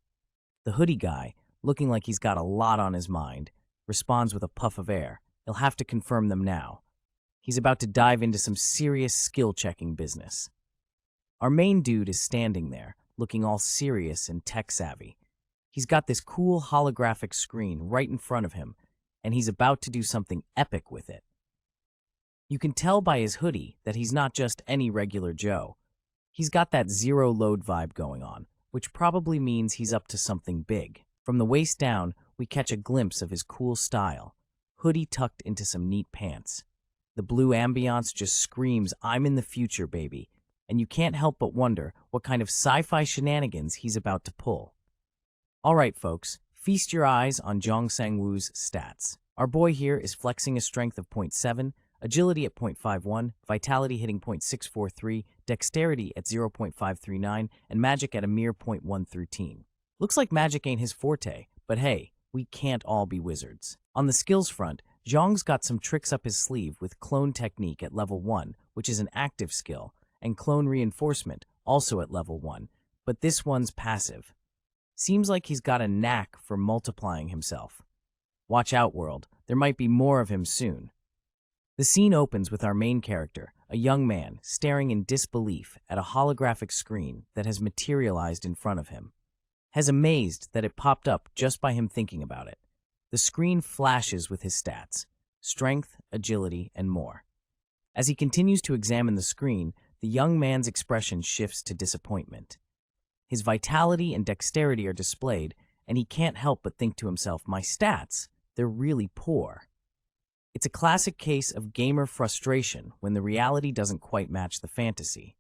The hoodie guy, looking like he's got a lot on his mind, responds with a puff of air. "He'll have to confirm them now." He's about to dive into some serious skill-checking business. Our main dude is standing there, looking all serious and tech-savvy. He's got this cool holographic screen right in front of him, and he's about to do something epic with it. You can tell by his hoodie that he's not just any regular Joe. He's got that zero-load vibe going on, which probably means he's up to something big. From the waist down, we catch a glimpse of his cool style, hoodie tucked into some neat pants. The blue ambiance just screams, "I'm in the future, baby," and you can't help but wonder what kind of sci-fi shenanigans he's about to pull. All right, folks, feast your eyes on Jong Sang-woo's stats. Our boy here is flexing a strength of 0.7, agility at 0.51, vitality hitting 0.643, dexterity at 0.539, and magic at a mere 0.113. Looks like magic ain't his forte, but hey, we can't all be wizards. On the skills front, Zhong's got some tricks up his sleeve with Clone Technique at level 1, which is an active skill, and Clone Reinforcement, also at level 1, but this one's passive. Seems like he's got a knack for multiplying himself. Watch out, world, there might be more of him soon. The scene opens with our main character, a young man, staring in disbelief at a holographic screen that has materialized in front of him. He's amazed that it popped up just by him thinking about it. The screen flashes with his stats, strength, agility, and more. As he continues to examine the screen, the young man's expression shifts to disappointment. His vitality and dexterity are displayed, and he can't help but think to himself, "My stats, they're really poor." It's a classic case of gamer frustration when the reality doesn't quite match the fantasy.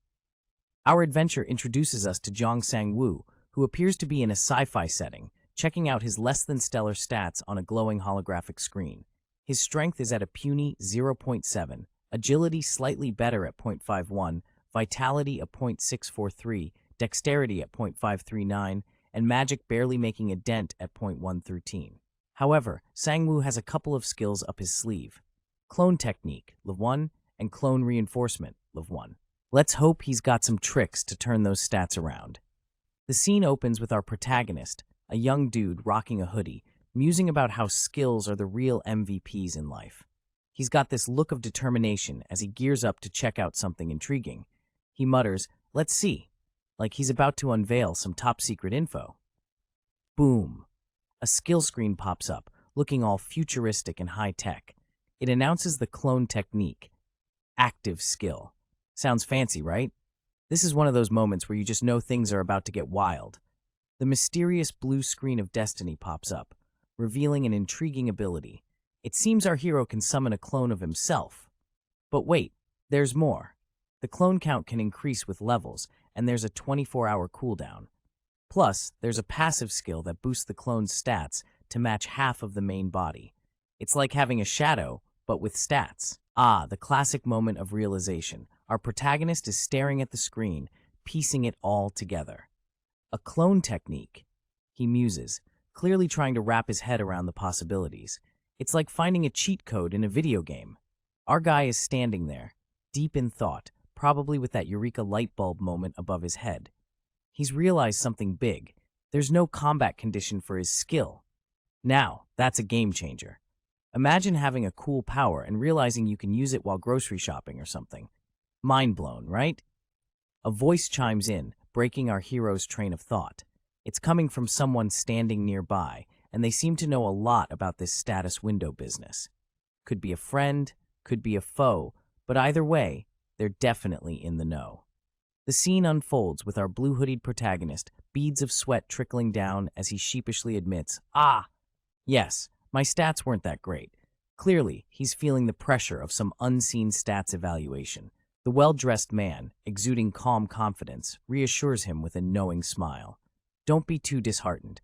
Our adventure introduces us to Jong Sang-woo, who appears to be in a sci-fi setting, checking out his less-than-stellar stats on a glowing holographic screen. His strength is at a puny 0.7, agility slightly better at 0.51, vitality at 0.643, dexterity at 0.539, and magic barely making a dent at 0.113. However, Sangwoo has a couple of skills up his sleeve. Clone Technique, Level 1, and Clone Reinforcement, Level 1. Let's hope he's got some tricks to turn those stats around. The scene opens with our protagonist, a young dude rocking a hoodie, musing about how skills are the real MVPs in life. He's got this look of determination as he gears up to check out something intriguing. He mutters, "Let's see," like he's about to unveil some top-secret info. Boom. A skill screen pops up, looking all futuristic and high-tech. It announces the Clone Technique. Active skill. Sounds fancy, right? This is one of those moments where you just know things are about to get wild. The mysterious blue screen of destiny pops up, revealing an intriguing ability. It seems our hero can summon a clone of himself. But wait, there's more. The clone count can increase with levels, and there's a 24-hour cooldown. Plus, there's a passive skill that boosts the clone's stats to match half of the main body. It's like having a shadow, but with stats. Ah, the classic moment of realization. Our protagonist is staring at the screen, piecing it all together. A clone technique, he muses, clearly trying to wrap his head around the possibilities. It's like finding a cheat code in a video game. Our guy is standing there, deep in thought, probably with that eureka light bulb moment above his head. He's realized something big. There's no combat condition for his skill. Now, that's a game changer. Imagine having a cool power and realizing you can use it while grocery shopping or something. Mind blown, right? A voice chimes in, breaking our hero's train of thought. It's coming from someone standing nearby, and they seem to know a lot about this status window business. Could be a friend, could be a foe, but either way, they're definitely in the know. The scene unfolds with our blue-hoodied protagonist, beads of sweat trickling down as he sheepishly admits, yes, my stats weren't that great. Clearly, he's feeling the pressure of some unseen stats evaluation. The well-dressed man, exuding calm confidence, reassures him with a knowing smile. Don't be too disheartened.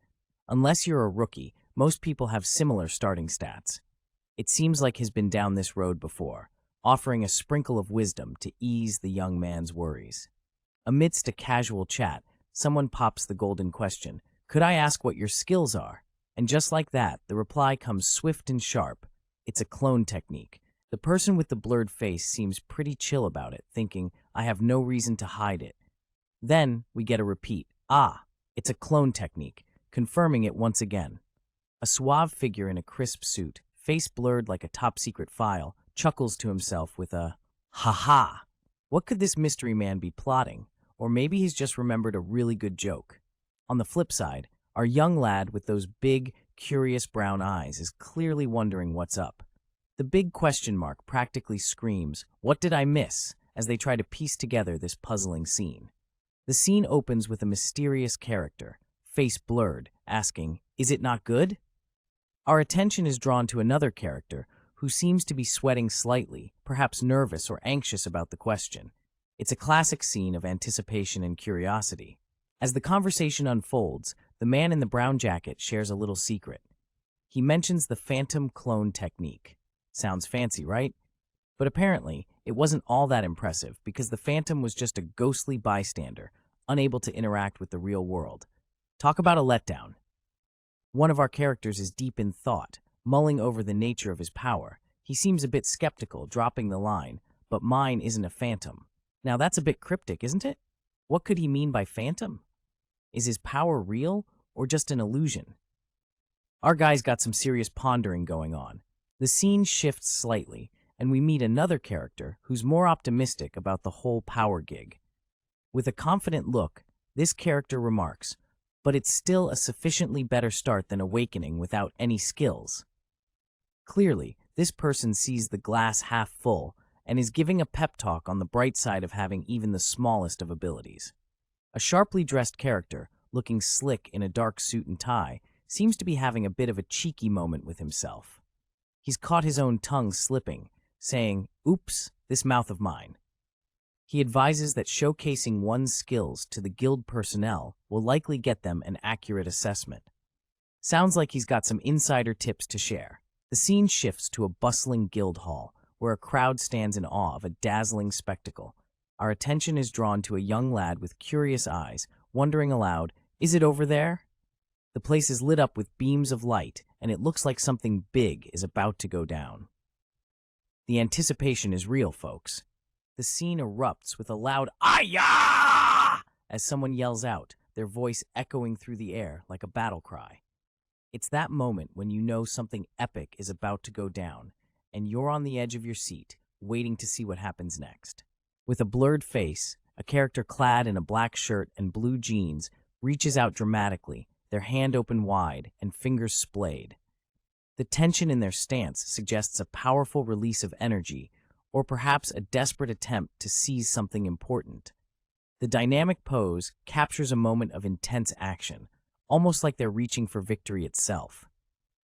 Unless you're a rookie, most people have similar starting stats. It seems like he's been down this road before, offering a sprinkle of wisdom to ease the young man's worries. Amidst a casual chat, someone pops the golden question, "Could I ask what your skills are?" And just like that, the reply comes swift and sharp. It's a clone technique. The person with the blurred face seems pretty chill about it, thinking, "I have no reason to hide it." Then we get a repeat. It's a clone technique, confirming it once again. A suave figure in a crisp suit, face blurred like a top-secret file, chuckles to himself with a, "Ha-ha." What could this mystery man be plotting? Or maybe he's just remembered a really good joke. On the flip side, our young lad with those big, curious brown eyes is clearly wondering what's up. The big question mark practically screams, "What did I miss?" as they try to piece together this puzzling scene. The scene opens with a mysterious character, face blurred, asking, "Is it not good?" Our attention is drawn to another character who seems to be sweating slightly, perhaps nervous or anxious about the question. It's a classic scene of anticipation and curiosity. As the conversation unfolds, the man in the brown jacket shares a little secret. He mentions the phantom clone technique. Sounds fancy, right? But apparently, it wasn't all that impressive because the phantom was just a ghostly bystander, unable to interact with the real world. Talk about a letdown. One of our characters is deep in thought, mulling over the nature of his power. He seems a bit skeptical, dropping the line, "But mine isn't a phantom." Now that's a bit cryptic, isn't it? What could he mean by phantom? Is his power real or just an illusion? Our guy's got some serious pondering going on. The scene shifts slightly, and we meet another character who's more optimistic about the whole power gig. With a confident look, this character remarks, "But it's still a sufficiently better start than awakening without any skills." Clearly, this person sees the glass half full and is giving a pep talk on the bright side of having even the smallest of abilities. A sharply dressed character, looking slick in a dark suit and tie, seems to be having a bit of a cheeky moment with himself. He's caught his own tongue slipping, saying, "Oops, this mouth of mine." He advises that showcasing one's skills to the guild personnel will likely get them an accurate assessment. Sounds like he's got some insider tips to share. The scene shifts to a bustling guild hall, where a crowd stands in awe of a dazzling spectacle. our attention is drawn to a young lad with curious eyes, wondering aloud, "Is it over there?" The place is lit up with beams of light, and it looks like something big is about to go down. The anticipation is real, folks. The scene erupts with a loud "Ayah!" as someone yells out, their voice echoing through the air like a battle cry. It's that moment when you know something epic is about to go down, and you're on the edge of your seat, waiting to see what happens next. With a blurred face, a character clad in a black shirt and blue jeans reaches out dramatically, their hand open wide and fingers splayed. The tension in their stance suggests a powerful release of energy, or perhaps a desperate attempt to seize something important. The dynamic pose captures a moment of intense action, almost like they're reaching for victory itself.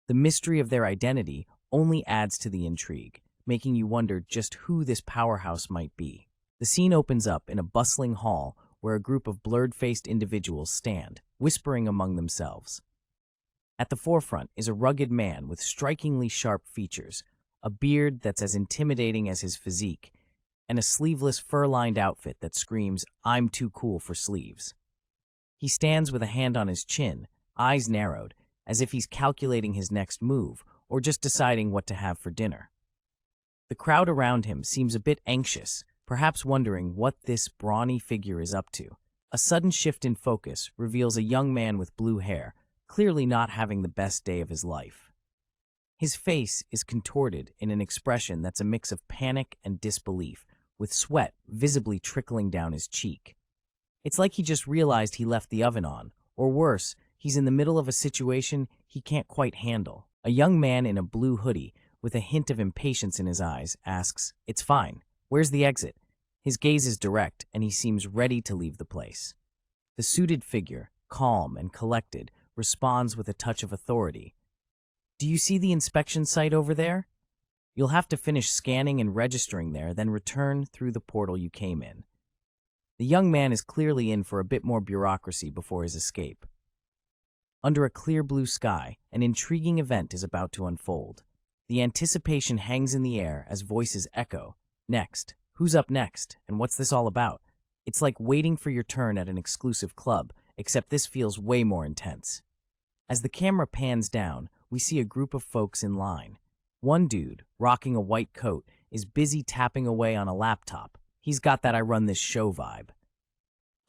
The mystery of their identity only adds to the intrigue, making you wonder just who this powerhouse might be. The scene opens up in a bustling hall where a group of blurred-faced individuals stand, whispering among themselves. At the forefront is a rugged man with strikingly sharp features, a beard that's as intimidating as his physique, and a sleeveless fur-lined outfit that screams, "I'm too cool for sleeves." He stands with a hand on his chin, eyes narrowed, as if he's calculating his next move or just deciding what to have for dinner. The crowd around him seems a bit anxious, perhaps wondering what this brawny figure is up to. A sudden shift in focus reveals a young man with blue hair, clearly not having the best day of his life. His face is contorted in an expression that's a mix of panic and disbelief, with sweat visibly trickling down his cheek. It's like he just realized he left the oven on, or worse, he's in the middle of a situation he can't quite handle. A young man in a blue hoodie, with a hint of impatience in his eyes, asks, "It's fine. Where's the exit?" His gaze is direct, and he seems ready to leave the place. The suited figure, calm and collected, responds with a touch of authority. "Do you see the inspection site over there? You'll have to finish scanning and registering there, then return through the portal you came in." The young man is clearly in for a bit more bureaucracy before his escape. Under a clear blue sky, an intriguing event is about to unfold. The anticipation hangs in the air as voices echo. Next. Who's up next? And what's this all about? It's like waiting for your turn at an exclusive club, except this feels way more intense. As the camera pans down, we see a group of folks in line. One dude, rocking a white coat, is busy tapping away on a laptop. He's got that "I run this show" vibe.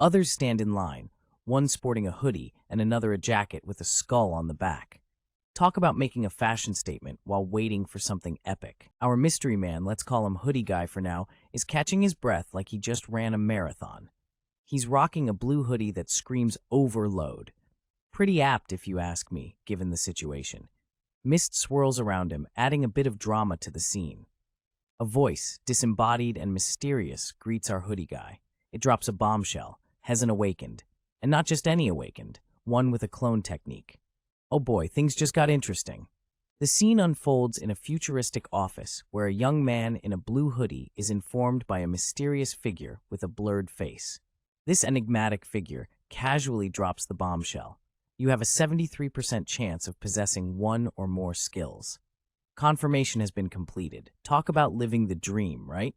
Others stand in line, one sporting a hoodie and another a jacket with a skull on the back. Talk about making a fashion statement while waiting for something epic. Our mystery man, let's call him Hoodie Guy for now, is catching his breath like he just ran a marathon. He's rocking a blue hoodie that screams "overload." Pretty apt, if you ask me, given the situation. Mist swirls around him, adding a bit of drama to the scene. A voice, disembodied and mysterious, greets our Hoodie Guy. It drops a bombshell, has an awakened. And not just any awakened, one with a clone technique. Oh boy, things just got interesting. The scene unfolds in a futuristic office where a young man in a blue hoodie is informed by a mysterious figure with a blurred face. This enigmatic figure casually drops the bombshell. You have a 73% chance of possessing one or more skills. Confirmation has been completed. Talk about living the dream, right?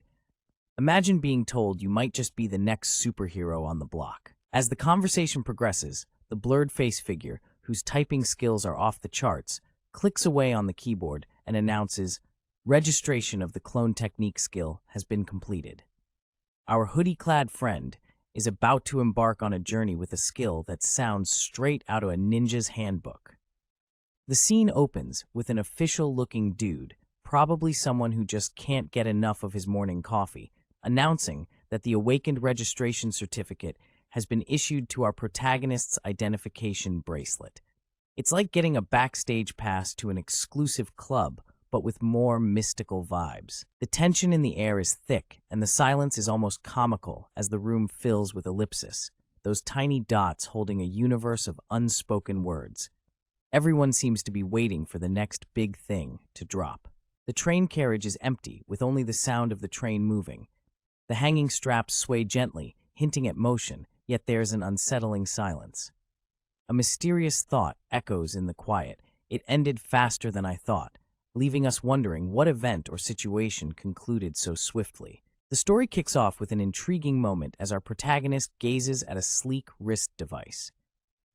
Imagine being told you might just be the next superhero on the block. As the conversation progresses, the blurred face figure, whose typing skills are off the charts, clicks away on the keyboard and announces, "Registration of the clone technique skill has been completed." Our hoodie-clad friend is about to embark on a journey with a skill that sounds straight out of a ninja's handbook. The scene opens with an official-looking dude, probably someone who just can't get enough of his morning coffee, announcing that the awakened registration certificate has been issued to our protagonist's identification bracelet. It's like getting a backstage pass to an exclusive club, but with more mystical vibes. The tension in the air is thick, and the silence is almost comical as the room fills with ellipsis, those tiny dots holding a universe of unspoken words. Everyone seems to be waiting for the next big thing to drop. The train carriage is empty, with only the sound of the train moving. The hanging straps sway gently, hinting at motion, yet there's an unsettling silence. A mysterious thought echoes in the quiet. It ended faster than I thought, leaving us wondering what event or situation concluded so swiftly. The story kicks off with an intriguing moment as our protagonist gazes at a sleek wrist device.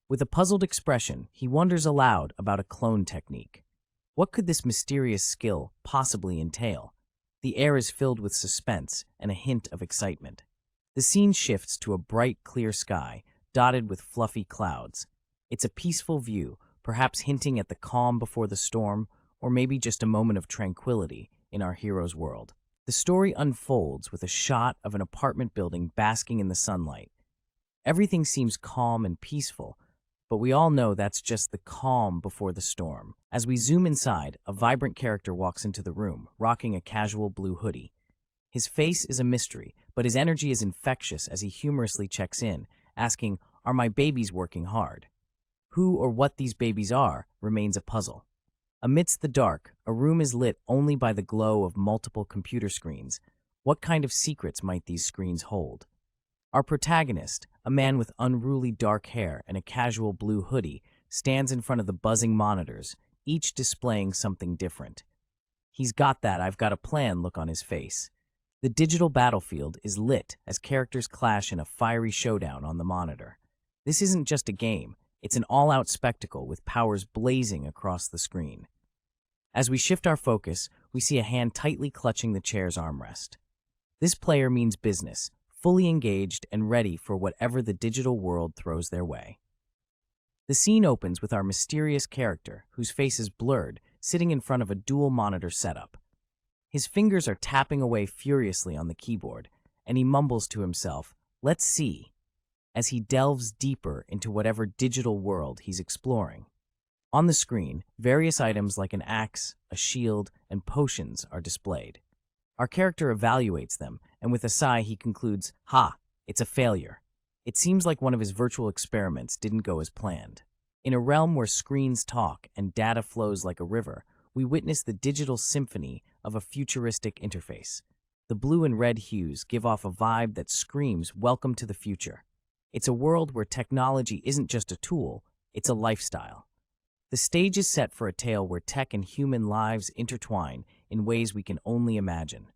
With a puzzled expression, he wonders aloud about a clone technique. What could this mysterious skill possibly entail? The air is filled with suspense and a hint of excitement. The scene shifts to a bright, clear sky, dotted with fluffy clouds. It's a peaceful view, perhaps hinting at the calm before the storm, or maybe just a moment of tranquility in our hero's world. The story unfolds with a shot of an apartment building basking in the sunlight. Everything seems calm and peaceful, but we all know that's just the calm before the storm. As we zoom inside, a vibrant character walks into the room, rocking a casual blue hoodie. His face is a mystery, but his energy is infectious as he humorously checks in, asking, "Are my babies working hard?" Who or what these babies are remains a puzzle. Amidst the dark, a room is lit only by the glow of multiple computer screens. What kind of secrets might these screens hold? Our protagonist, a man with unruly dark hair and a casual blue hoodie, stands in front of the buzzing monitors, each displaying something different. He's got that "I've got a plan" look on his face. The digital battlefield is lit as characters clash in a fiery showdown on the monitor. This isn't just a game, it's an all-out spectacle with powers blazing across the screen. As we shift our focus, we see a hand tightly clutching the chair's armrest. This player means business, fully engaged and ready for whatever the digital world throws their way. The scene opens with our mysterious character, whose face is blurred, sitting in front of a dual monitor setup. His fingers are tapping away furiously on the keyboard, and he mumbles to himself, "Let's see," as he delves deeper into whatever digital world he's exploring. On the screen, various items like an axe, a shield, and potions are displayed. Our character evaluates them, and with a sigh he concludes, "Ha, it's a failure." It seems like one of his virtual experiments didn't go as planned. In a realm where screens talk and data flows like a river, we witness the digital symphony of a futuristic interface. The blue and red hues give off a vibe that screams, "Welcome to the future." It's a world where technology isn't just a tool, it's a lifestyle. The stage is set for a tale where tech and human lives intertwine in ways we can only imagine.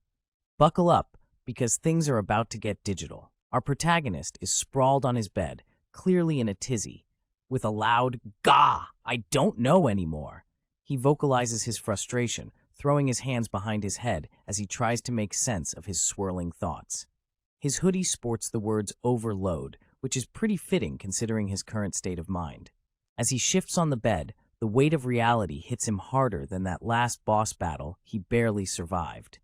Buckle up, because things are about to get digital. Our protagonist is sprawled on his bed, clearly in a tizzy. With a loud, "Gah, I don't know anymore," he vocalizes his frustration, throwing his hands behind his head as he tries to make sense of his swirling thoughts. His hoodie sports the words "overload," which is pretty fitting considering his current state of mind. As he shifts on the bed, the weight of reality hits him harder than that last boss battle he barely survived.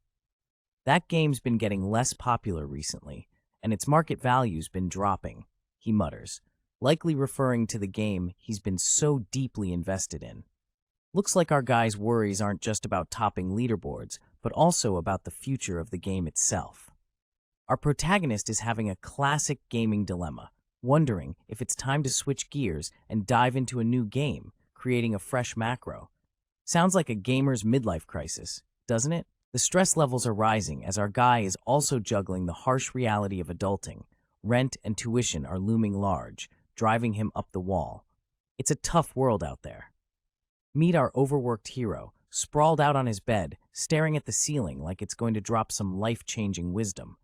That game's been getting less popular recently, and its market value's been dropping, he mutters, likely referring to the game he's been so deeply invested in. Looks like our guy's worries aren't just about topping leaderboards, but also about the future of the game itself. Our protagonist is having a classic gaming dilemma, wondering if it's time to switch gears and dive into a new game, creating a fresh macro. Sounds like a gamer's midlife crisis, doesn't it? The stress levels are rising as our guy is also juggling the harsh reality of adulting. Rent and tuition are looming large, driving him up the wall. It's a tough world out there. Meet our overworked hero, sprawled out on his bed, staring at the ceiling like it's going to drop some life-changing wisdom.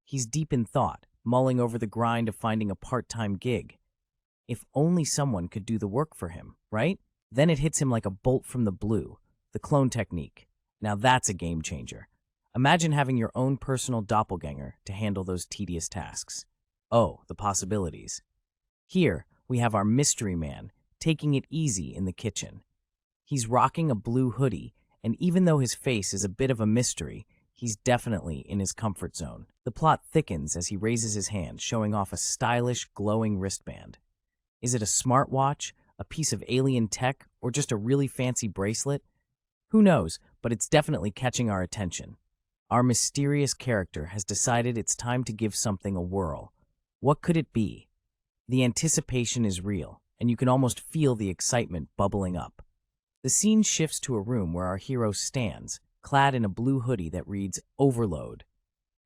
He's deep in thought, mulling over the grind of finding a part-time gig. If only someone could do the work for him, right? Then it hits him like a bolt from the blue, the clone technique. Now that's a game changer. Imagine having your own personal doppelganger to handle those tedious tasks. Oh, the possibilities. Here, we have our mystery man, taking it easy in the kitchen. He's rocking a blue hoodie, and even though his face is a bit of a mystery, he's definitely in his comfort zone. The plot thickens as he raises his hand, showing off a stylish, glowing wristband. Is it a smartwatch, a piece of alien tech, or just a really fancy bracelet? Who knows, but it's definitely catching our attention. Our mysterious character has decided it's time to give something a whirl. What could it be? The anticipation is real, and you can almost feel the excitement bubbling up. The scene shifts to a room where our hero stands, clad in a blue hoodie that reads "Overload."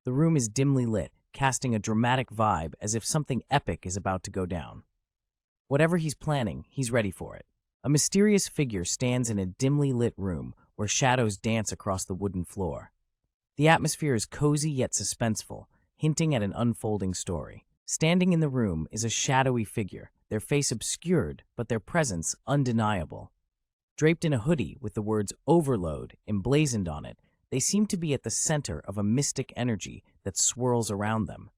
The room is dimly lit, casting a dramatic vibe as if something epic is about to go down. Whatever he's planning, he's ready for it. A mysterious figure stands in a dimly lit room where shadows dance across the wooden floor. The atmosphere is cozy yet suspenseful, hinting at an unfolding story. Standing in the room is a shadowy figure, their face obscured, but their presence undeniable. Draped in a hoodie with the words "Overload" emblazoned on it, they seem to be at the center of a mystic energy that swirls around them.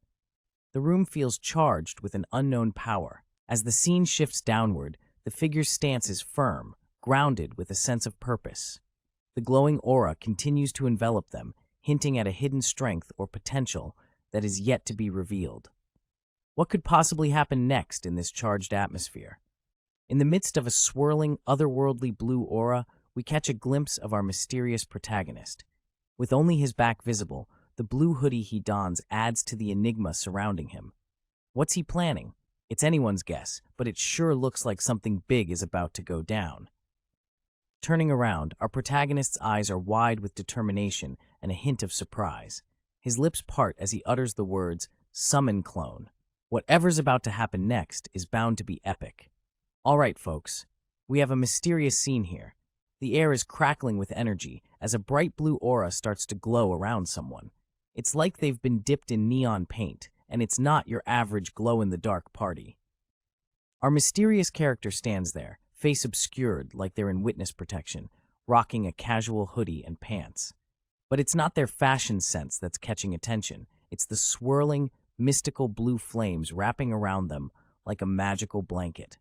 The room feels charged with an unknown power. As the scene shifts downward, the figure's stance is firm, grounded with a sense of purpose. The glowing aura continues to envelop them, hinting at a hidden strength or potential that is yet to be revealed. What could possibly happen next in this charged atmosphere? In the midst of a swirling, otherworldly blue aura, we catch a glimpse of our mysterious protagonist. With only his back visible, the blue hoodie he dons adds to the enigma surrounding him. What's he planning? It's anyone's guess, but it sure looks like something big is about to go down. Turning around, our protagonist's eyes are wide with determination and a hint of surprise. His lips part as he utters the words, "Summon clone." Whatever's about to happen next is bound to be epic. All right, folks, we have a mysterious scene here. The air is crackling with energy as a bright blue aura starts to glow around someone. It's like they've been dipped in neon paint, and it's not your average glow-in-the-dark party. Our mysterious character stands there, face obscured like they're in witness protection, rocking a casual hoodie and pants. But it's not their fashion sense that's catching attention. It's the swirling, mystical blue flames wrapping around them like a magical blanket.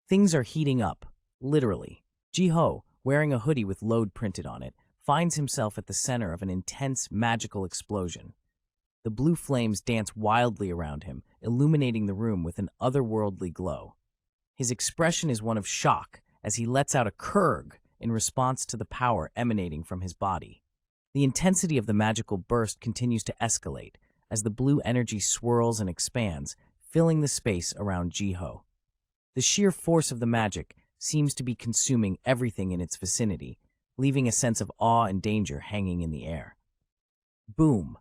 Things are heating up, literally. Jiho, wearing a hoodie with "load" printed on it, finds himself at the center of an intense, magical explosion. The blue flames dance wildly around him, illuminating the room with an otherworldly glow. His expression is one of shock as he lets out a "kurg" in response to the power emanating from his body. The intensity of the magical burst continues to escalate as the blue energy swirls and expands, filling the space around Jiho. The sheer force of the magic seems to be consuming everything in its vicinity, leaving a sense of awe and danger hanging in the air. Boom!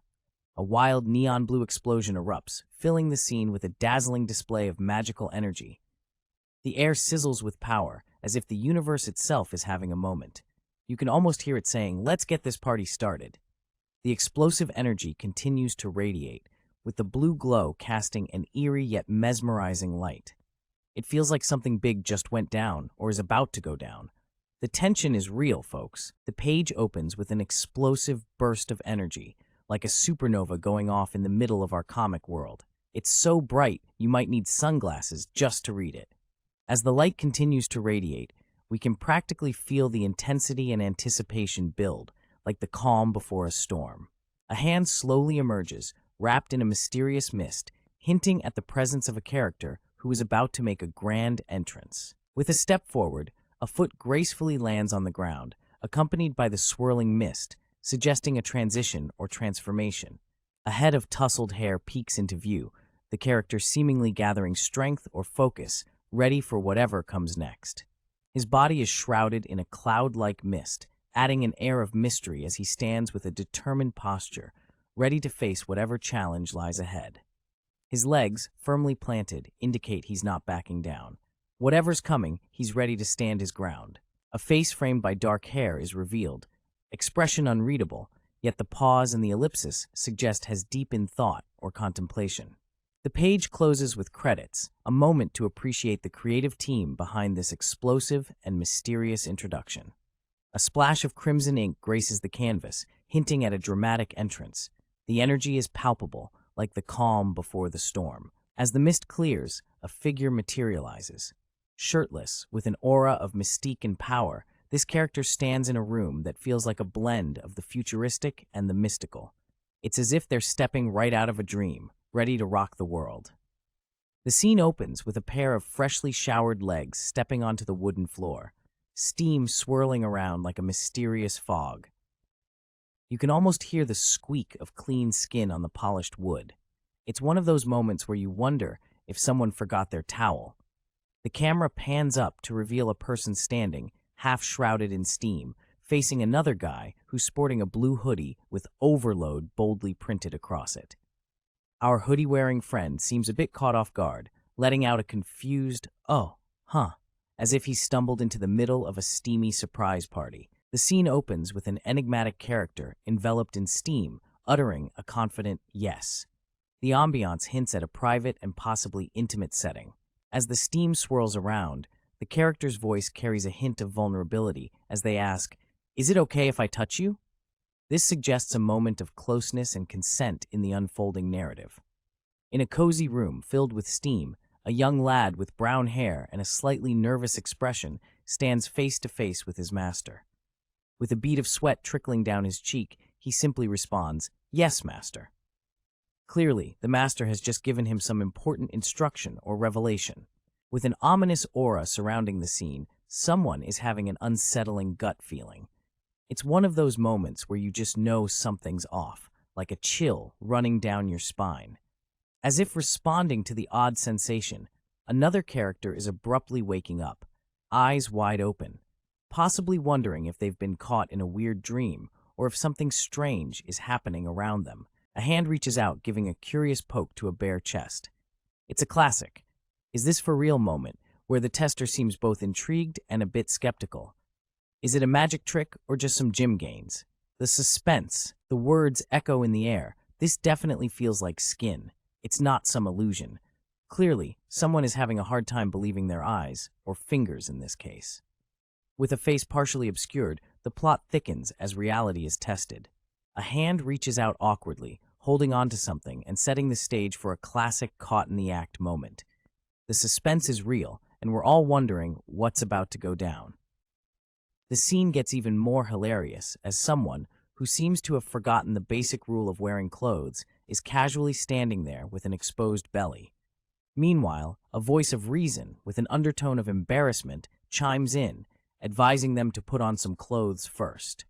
A wild neon blue explosion erupts, filling the scene with a dazzling display of magical energy. The air sizzles with power, as if the universe itself is having a moment. You can almost hear it saying, "Let's get this party started." The explosive energy continues to radiate, with the blue glow casting an eerie yet mesmerizing light. It feels like something big just went down, or is about to go down. The tension is real, folks. The page opens with an explosive burst of energy, like a supernova going off in the middle of our comic world. It's so bright, you might need sunglasses just to read it. As the light continues to radiate, we can practically feel the intensity and anticipation build, like the calm before a storm. A hand slowly emerges, wrapped in a mysterious mist, hinting at the presence of a character who is about to make a grand entrance. With a step forward, a foot gracefully lands on the ground, accompanied by the swirling mist, suggesting a transition or transformation. A head of tousled hair peeks into view, the character seemingly gathering strength or focus, ready for whatever comes next. His body is shrouded in a cloud-like mist, adding an air of mystery as he stands with a determined posture, ready to face whatever challenge lies ahead. His legs, firmly planted, indicate he's not backing down. Whatever's coming, he's ready to stand his ground. A face framed by dark hair is revealed, expression unreadable, yet the pause and the ellipsis suggest has deep in thought or contemplation. The page closes with credits, a moment to appreciate the creative team behind this explosive and mysterious introduction. A splash of crimson ink graces the canvas, hinting at a dramatic entrance. The energy is palpable, like the calm before the storm. As the mist clears, a figure materializes. Shirtless, with an aura of mystique and power, this character stands in a room that feels like a blend of the futuristic and the mystical. It's as if they're stepping right out of a dream, ready to rock the world. The scene opens with a pair of freshly showered legs stepping onto the wooden floor, steam swirling around like a mysterious fog. You can almost hear the squeak of clean skin on the polished wood. It's one of those moments where you wonder if someone forgot their towel. The camera pans up to reveal a person standing, half shrouded in steam, facing another guy who's sporting a blue hoodie with "Overload" boldly printed across it. Our hoodie-wearing friend seems a bit caught off guard, letting out a confused, "Oh, huh," as if he stumbled into the middle of a steamy surprise party. The scene opens with an enigmatic character enveloped in steam, uttering a confident yes. The ambiance hints at a private and possibly intimate setting. As the steam swirls around, the character's voice carries a hint of vulnerability as they ask, "Is it okay if I touch you?" This suggests a moment of closeness and consent in the unfolding narrative. In a cozy room filled with steam, a young lad with brown hair and a slightly nervous expression stands face to face with his master. With a bead of sweat trickling down his cheek, he simply responds, "Yes, master." Clearly, the master has just given him some important instruction or revelation. With an ominous aura surrounding the scene, someone is having an unsettling gut feeling. It's one of those moments where you just know something's off, like a chill running down your spine. As if responding to the odd sensation, another character is abruptly waking up, eyes wide open, possibly wondering if they've been caught in a weird dream or if something strange is happening around them. A hand reaches out, giving a curious poke to a bare chest. It's a classic "is this for real" moment, where the tester seems both intrigued and a bit skeptical. Is it a magic trick or just some gym gains? The suspense, the words echo in the air. This definitely feels like skin. It's not some illusion. Clearly, someone is having a hard time believing their eyes, or fingers in this case. With a face partially obscured, the plot thickens as reality is tested. A hand reaches out awkwardly, holding on to something and setting the stage for a classic caught-in-the-act moment. The suspense is real, and we're all wondering what's about to go down. The scene gets even more hilarious as someone, who seems to have forgotten the basic rule of wearing clothes, is casually standing there with an exposed belly. Meanwhile, a voice of reason, with an undertone of embarrassment, chimes in, advising them to put on some clothes first.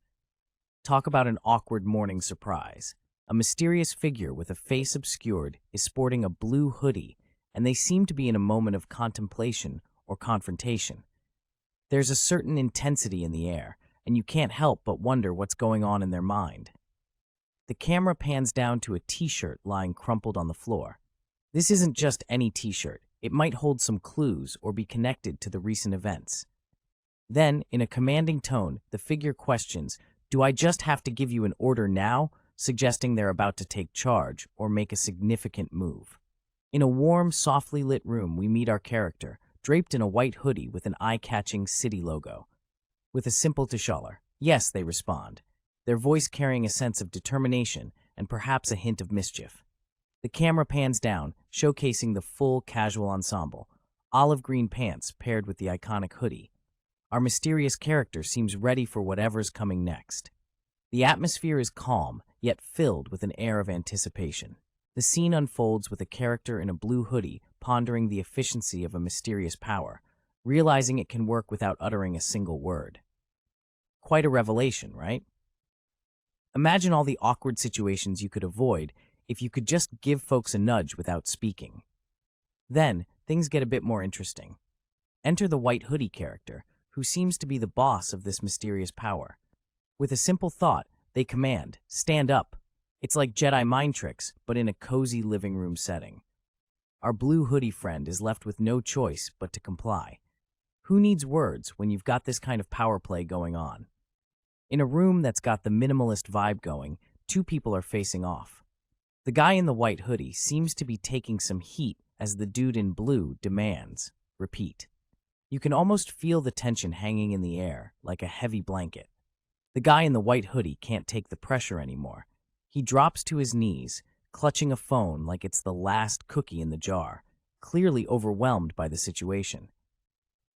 Talk about an awkward morning surprise. A mysterious figure with a face obscured is sporting a blue hoodie, and they seem to be in a moment of contemplation or confrontation. There's a certain intensity in the air, and you can't help but wonder what's going on in their mind. The camera pans down to a t-shirt lying crumpled on the floor. This isn't just any t-shirt. It might hold some clues or be connected to the recent events. Then, in a commanding tone, the figure questions, "Do I just have to give you an order now?" suggesting they're about to take charge or make a significant move. In a warm, softly lit room, we meet our character, draped in a white hoodie with an eye-catching city logo. With a simple tishaler, "Yes," they respond, their voice carrying a sense of determination and perhaps a hint of mischief. The camera pans down, showcasing the full casual ensemble, olive green pants paired with the iconic hoodie. Our mysterious character seems ready for whatever's coming next. The atmosphere is calm, yet filled with an air of anticipation. The scene unfolds with a character in a blue hoodie pondering the efficiency of a mysterious power, realizing it can work without uttering a single word. Quite a revelation, right? Imagine all the awkward situations you could avoid if you could just give folks a nudge without speaking. Then, things get a bit more interesting. Enter the white hoodie character, who seems to be the boss of this mysterious power. With a simple thought, they command, "Stand up." It's like Jedi mind tricks, but in a cozy living room setting. Our blue hoodie friend is left with no choice but to comply. Who needs words when you've got this kind of power play going on? In a room that's got the minimalist vibe going, two people are facing off. The guy in the white hoodie seems to be taking some heat as the dude in blue demands, "Repeat." You can almost feel the tension hanging in the air, like a heavy blanket. The guy in the white hoodie can't take the pressure anymore. He drops to his knees, clutching a phone like it's the last cookie in the jar, clearly overwhelmed by the situation.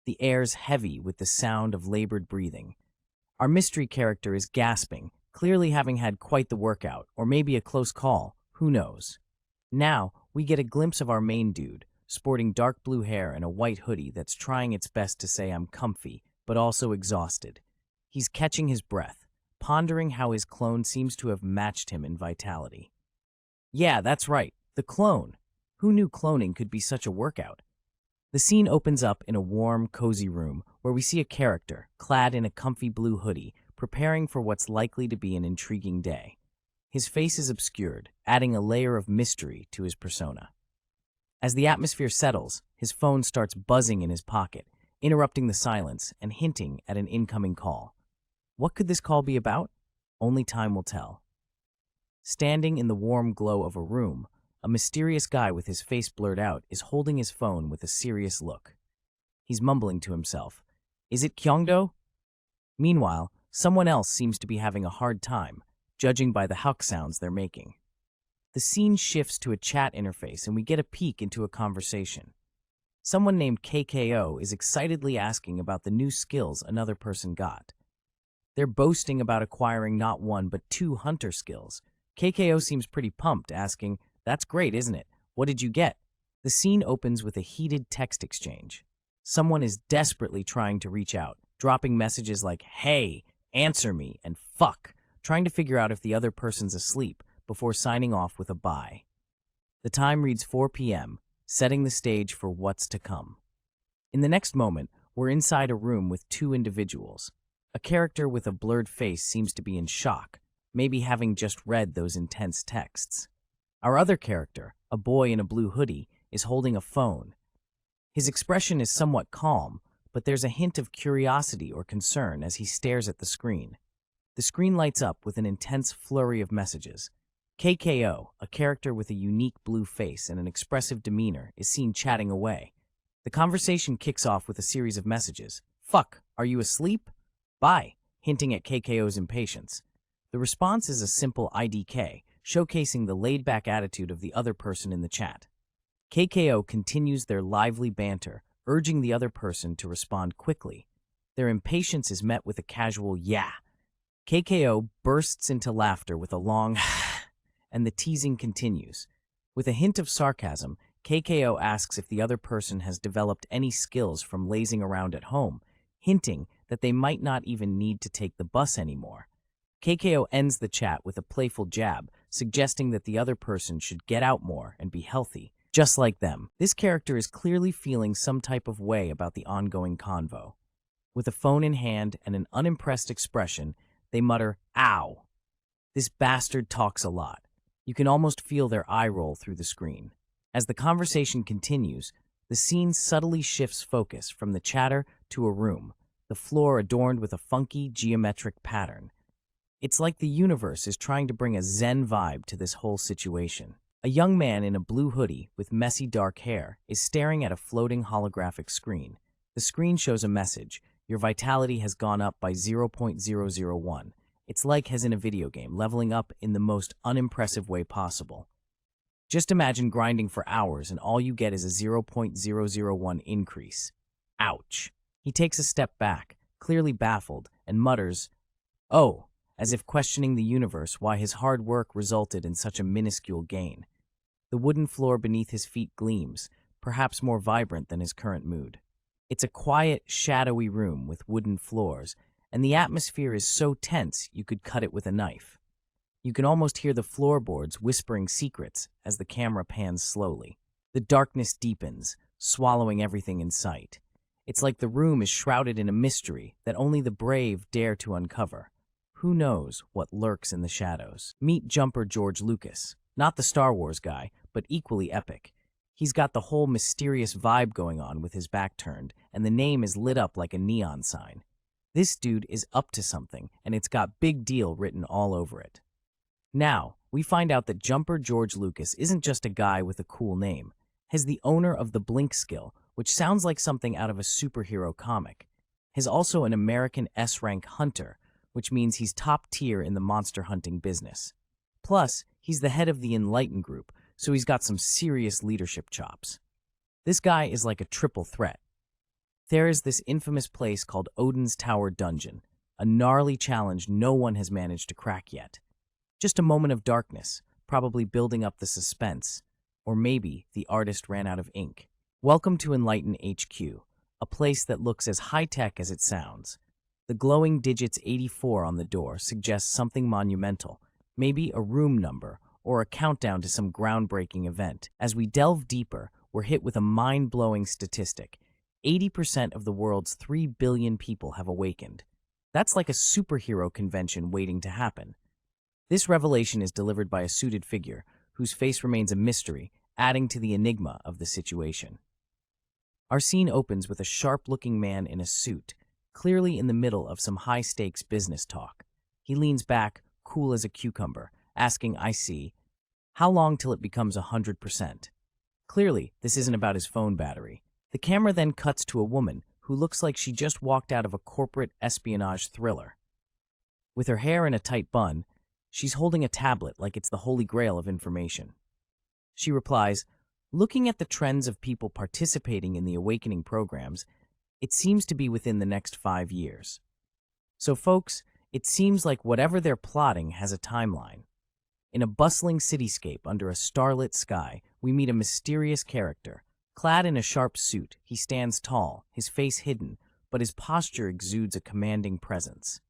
The air's heavy with the sound of labored breathing. Our mystery character is gasping, clearly having had quite the workout, or maybe a close call, who knows. Now, we get a glimpse of our main dude, sporting dark blue hair and a white hoodie that's trying its best to say I'm comfy, but also exhausted. He's catching his breath, pondering how his clone seems to have matched him in vitality. Yeah, that's right, the clone. Who knew cloning could be such a workout? The scene opens up in a warm, cozy room where we see a character, clad in a comfy blue hoodie, preparing for what's likely to be an intriguing day. His face is obscured, adding a layer of mystery to his persona. As the atmosphere settles, his phone starts buzzing in his pocket, interrupting the silence and hinting at an incoming call. What could this call be about? Only time will tell. Standing in the warm glow of a room, a mysterious guy with his face blurred out is holding his phone with a serious look. He's mumbling to himself. Is it Kyongdo? Meanwhile, someone else seems to be having a hard time, judging by the hawk sounds they're making. The scene shifts to a chat interface and we get a peek into a conversation. Someone named KKO is excitedly asking about the new skills another person got. They're boasting about acquiring not one but 2 hunter skills. KKO seems pretty pumped, asking, "That's great, isn't it? What did you get?" The scene opens with a heated text exchange. Someone is desperately trying to reach out, dropping messages like, "Hey, answer me," and "fuck," trying to figure out if the other person's asleep before signing off with a bye. The time reads 4 p.m., setting the stage for what's to come. In the next moment, we're inside a room with 2 individuals. A character with a blurred face seems to be in shock, maybe having just read those intense texts. Our other character, a boy in a blue hoodie, is holding a phone. His expression is somewhat calm, but there's a hint of curiosity or concern as he stares at the screen. The screen lights up with an intense flurry of messages. KKO, a character with a unique blue face and an expressive demeanor, is seen chatting away. The conversation kicks off with a series of messages. "Fuck, are you asleep?" "Bye," hinting at KKO's impatience. The response is a simple IDK, showcasing the laid-back attitude of the other person in the chat. KKO continues their lively banter, urging the other person to respond quickly. Their impatience is met with a casual "yeah." KKO bursts into laughter with a long and the teasing continues. With a hint of sarcasm, KKO asks if the other person has developed any skills from lazing around at home, hinting that they might not even need to take the bus anymore. KKO ends the chat with a playful jab, suggesting that the other person should get out more and be healthy, just like them. This character is clearly feeling some type of way about the ongoing convo. With a phone in hand and an unimpressed expression, they mutter, "Ow." This bastard talks a lot. You can almost feel their eye roll through the screen. As the conversation continues, the scene subtly shifts focus from the chatter to a room, the floor adorned with a funky geometric pattern. It's like the universe is trying to bring a Zen vibe to this whole situation. A young man in a blue hoodie with messy dark hair is staring at a floating holographic screen. The screen shows a message: "Your vitality has gone up by 0.001. It's like as in a video game, leveling up in the most unimpressive way possible." Just imagine grinding for hours and all you get is a 0.001 increase. Ouch. He takes a step back, clearly baffled, and mutters, "Oh," as if questioning the universe why his hard work resulted in such a minuscule gain. The wooden floor beneath his feet gleams, perhaps more vibrant than his current mood. It's a quiet, shadowy room with wooden floors, and the atmosphere is so tense you could cut it with a knife. You can almost hear the floorboards whispering secrets as the camera pans slowly. The darkness deepens, swallowing everything in sight. It's like the room is shrouded in a mystery that only the brave dare to uncover. Who knows what lurks in the shadows? Meet Jumper George Lucas, not the Star Wars guy, but equally epic. He's got the whole mysterious vibe going on with his back turned, and the name is lit up like a neon sign. This dude is up to something, and it's got "big deal" written all over it. Now, we find out that Jumper George Lucas isn't just a guy with a cool name. He's the owner of the Blink skill, which sounds like something out of a superhero comic. He's also an American S-rank hunter, which means he's top tier in the monster hunting business. Plus, he's the head of the Enlighten group, so he's got some serious leadership chops. This guy is like a triple threat. There is this infamous place called Odin's Tower Dungeon, a gnarly challenge no one has managed to crack yet. Just a moment of darkness, probably building up the suspense, or maybe the artist ran out of ink. Welcome to Enlighten HQ, a place that looks as high-tech as it sounds. The glowing digits 84 on the door suggests something monumental, maybe a room number or a countdown to some groundbreaking event. As we delve deeper, we're hit with a mind-blowing statistic. 80% of the world's 3 billion people have awakened. That's like a superhero convention waiting to happen. This revelation is delivered by a suited figure, whose face remains a mystery, adding to the enigma of the situation. Our scene opens with a sharp-looking man in a suit, clearly in the middle of some high-stakes business talk. He leans back, cool as a cucumber, asking, "I see. How long till it becomes 100%?" Clearly, this isn't about his phone battery. The camera then cuts to a woman who looks like she just walked out of a corporate espionage thriller. With her hair in a tight bun, she's holding a tablet like it's the holy grail of information. She replies, "Looking at the trends of people participating in the awakening programs, it seems to be within the next 5 years. So folks, it seems like whatever they're plotting has a timeline." In a bustling cityscape under a starlit sky, we meet a mysterious character. Clad in a sharp suit, he stands tall, his face hidden, but his posture exudes a commanding presence.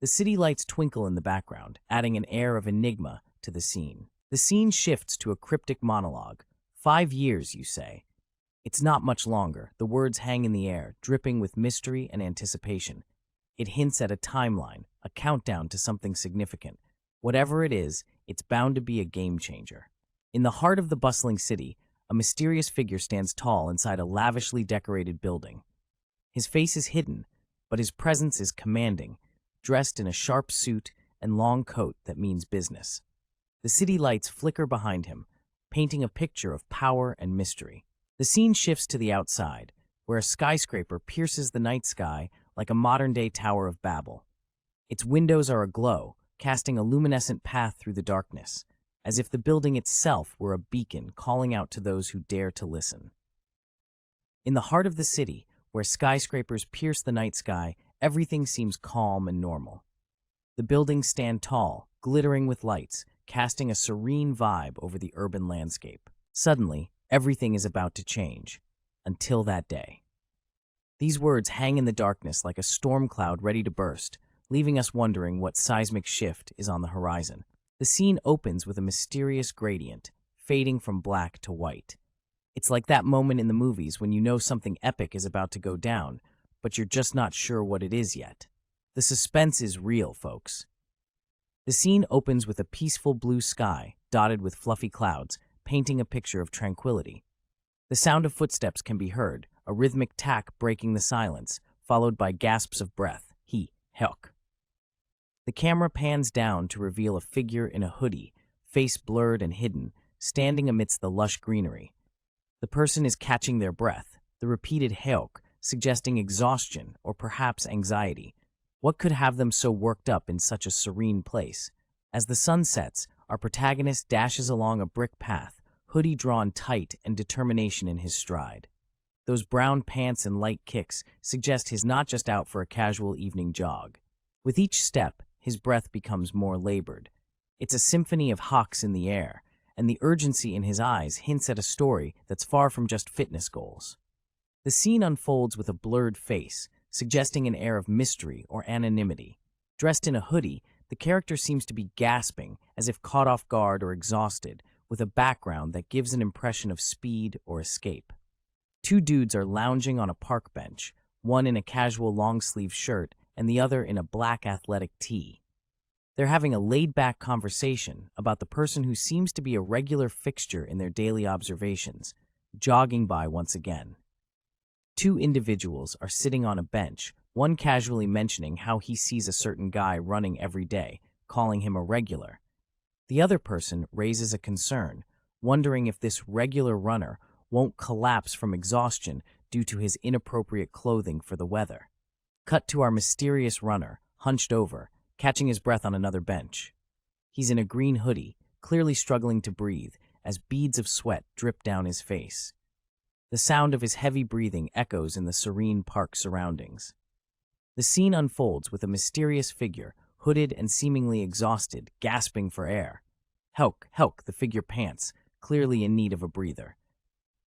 The city lights twinkle in the background, adding an air of enigma to the scene. The scene shifts to a cryptic monologue. 5 years, you say? It's not much longer. The words hang in the air, dripping with mystery and anticipation. It hints at a timeline, a countdown to something significant. Whatever it is, it's bound to be a game changer. In the heart of the bustling city, a mysterious figure stands tall inside a lavishly decorated building. His face is hidden, but his presence is commanding, dressed in a sharp suit and long coat that means business. The city lights flicker behind him, painting a picture of power and mystery. The scene shifts to the outside, where a skyscraper pierces the night sky like a modern-day Tower of Babel. Its windows are aglow, casting a luminescent path through the darkness, as if the building itself were a beacon calling out to those who dare to listen. In the heart of the city, where skyscrapers pierce the night sky, everything seems calm and normal. The buildings stand tall, glittering with lights, casting a serene vibe over the urban landscape. Suddenly, everything is about to change. Until that day. These words hang in the darkness like a storm cloud ready to burst, leaving us wondering what seismic shift is on the horizon. The scene opens with a mysterious gradient, fading from black to white. It's like that moment in the movies when you know something epic is about to go down, but you're just not sure what it is yet. The suspense is real, folks. The scene opens with a peaceful blue sky, dotted with fluffy clouds, painting a picture of tranquility. The sound of footsteps can be heard, a rhythmic tack breaking the silence, followed by gasps of breath. Helk. The camera pans down to reveal a figure in a hoodie, face blurred and hidden, standing amidst the lush greenery. The person is catching their breath, the repeated helk suggesting exhaustion or perhaps anxiety. What could have them so worked up in such a serene place? As the sun sets, our protagonist dashes along a brick path, hoodie drawn tight and determination in his stride. Those brown pants and light kicks suggest he's not just out for a casual evening jog. With each step, his breath becomes more labored. It's a symphony of hawks in the air, and the urgency in his eyes hints at a story that's far from just fitness goals. The scene unfolds with a blurred face, suggesting an air of mystery or anonymity. Dressed in a hoodie, the character seems to be gasping, as if caught off guard or exhausted, with a background that gives an impression of speed or escape. 2 dudes are lounging on a park bench, one in a casual long-sleeve shirt and the other in a black athletic tee. They're having a laid-back conversation about the person who seems to be a regular fixture in their daily observations, jogging by once again. 2 individuals are sitting on a bench, one casually mentioning how he sees a certain guy running every day, calling him a regular. The other person raises a concern, wondering if this regular runner won't collapse from exhaustion due to his inappropriate clothing for the weather. Cut to our mysterious runner, hunched over, catching his breath on another bench. He's in a green hoodie, clearly struggling to breathe, as beads of sweat drip down his face. The sound of his heavy breathing echoes in the serene park surroundings. The scene unfolds with a mysterious figure, hooded and seemingly exhausted, gasping for air. Helk, the figure pants, clearly in need of a breather.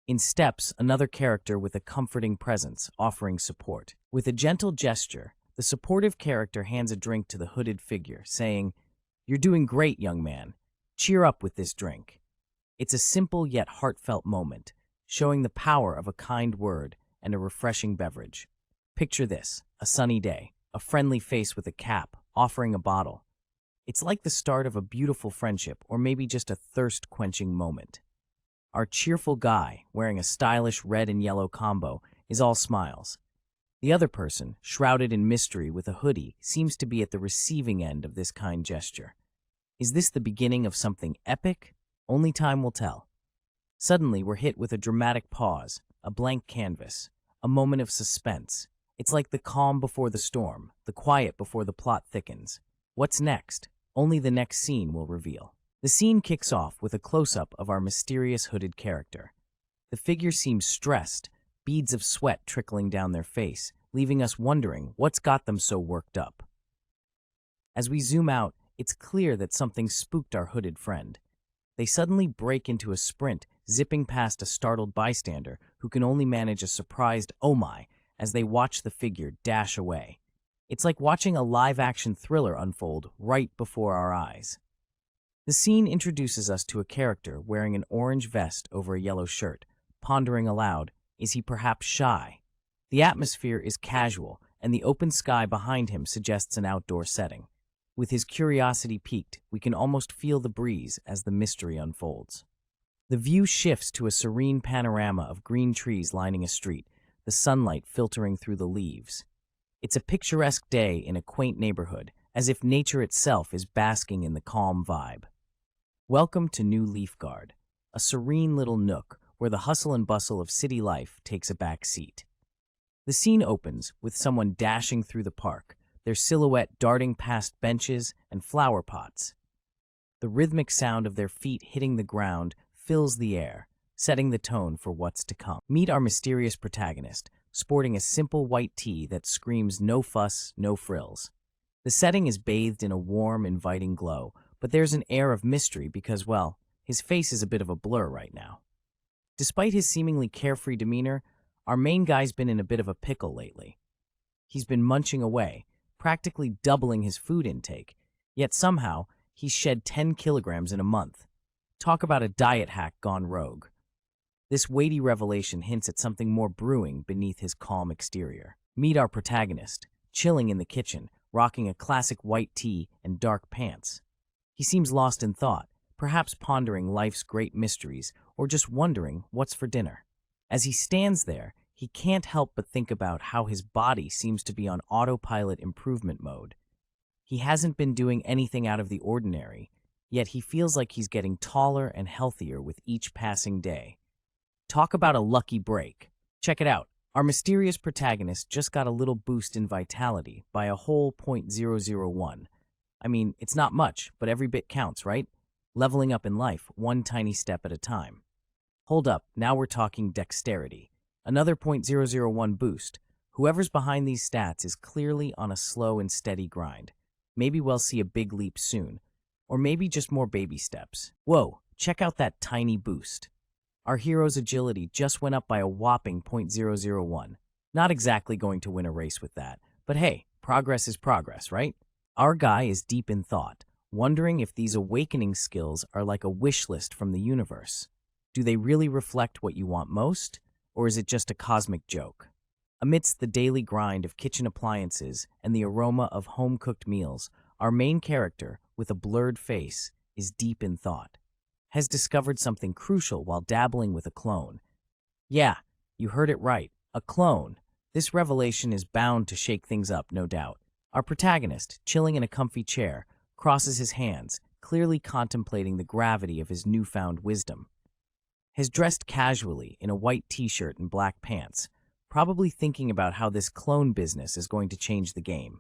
In steps another character with a comforting presence, offering support. With a gentle gesture, the supportive character hands a drink to the hooded figure, saying, "You're doing great, young man. Cheer up with this drink." It's a simple yet heartfelt moment, showing the power of a kind word and a refreshing beverage. Picture this, a sunny day, a friendly face with a cap, offering a bottle. It's like the start of a beautiful friendship or maybe just a thirst-quenching moment. Our cheerful guy, wearing a stylish red and yellow combo, is all smiles. The other person, shrouded in mystery with a hoodie, seems to be at the receiving end of this kind gesture. Is this the beginning of something epic? Only time will tell. Suddenly, we're hit with a dramatic pause, a blank canvas, a moment of suspense. It's like the calm before the storm, the quiet before the plot thickens. What's next? Only the next scene will reveal. The scene kicks off with a close-up of our mysterious hooded character. The figure seems stressed, beads of sweat trickling down their face, leaving us wondering what's got them so worked up. As we zoom out, it's clear that something spooked our hooded friend. They suddenly break into a sprint, zipping past a startled bystander who can only manage a surprised "oh my" as they watch the figure dash away. It's like watching a live-action thriller unfold right before our eyes. The scene introduces us to a character wearing an orange vest over a yellow shirt, pondering aloud, is he perhaps shy? The atmosphere is casual, and the open sky behind him suggests an outdoor setting. With his curiosity piqued, we can almost feel the breeze as the mystery unfolds. The view shifts to a serene panorama of green trees lining a street, the sunlight filtering through the leaves. It's a picturesque day in a quaint neighborhood, as if nature itself is basking in the calm vibe. Welcome to New Leaf Guard, a serene little nook where the hustle and bustle of city life takes a back seat. The scene opens with someone dashing through the park, their silhouette darting past benches and flower pots. The rhythmic sound of their feet hitting the ground fills the air, setting the tone for what's to come. Meet our mysterious protagonist, sporting a simple white tee that screams no fuss, no frills. The setting is bathed in a warm, inviting glow, but there's an air of mystery because, well, his face is a bit of a blur right now. Despite his seemingly carefree demeanor, our main guy's been in a bit of a pickle lately. He's been munching away, practically doubling his food intake, yet somehow he's shed 10 kilograms in a month. Talk about a diet hack gone rogue. This weighty revelation hints at something more brewing beneath his calm exterior. Meet our protagonist, chilling in the kitchen, rocking a classic white tee and dark pants. He seems lost in thought, perhaps pondering life's great mysteries or just wondering what's for dinner. As he stands there, he can't help but think about how his body seems to be on autopilot improvement mode. He hasn't been doing anything out of the ordinary, yet he feels like he's getting taller and healthier with each passing day. Talk about a lucky break. Check it out. Our mysterious protagonist just got a little boost in vitality by a whole 0.001. I mean, it's not much, but every bit counts, right? Leveling up in life, one tiny step at a time. Hold up, now we're talking dexterity. Another 0.001 boost. Whoever's behind these stats is clearly on a slow and steady grind. Maybe we'll see a big leap soon. Or maybe just more baby steps. Whoa, check out that tiny boost. Our hero's agility just went up by a whopping 0.001. Not exactly going to win a race with that, but hey, progress is progress, right? Our guy is deep in thought, wondering if these awakening skills are like a wish list from the universe. Do they really reflect what you want most, or is it just a cosmic joke? Amidst the daily grind of kitchen appliances and the aroma of home-cooked meals, our main character, with a blurred face, is deep in thought. Has discovered something crucial while dabbling with a clone. Yeah, you heard it right, a clone. This revelation is bound to shake things up, no doubt. Our protagonist, chilling in a comfy chair, crosses his hands, clearly contemplating the gravity of his newfound wisdom. Has dressed casually in a white t-shirt and black pants, probably thinking about how this clone business is going to change the game.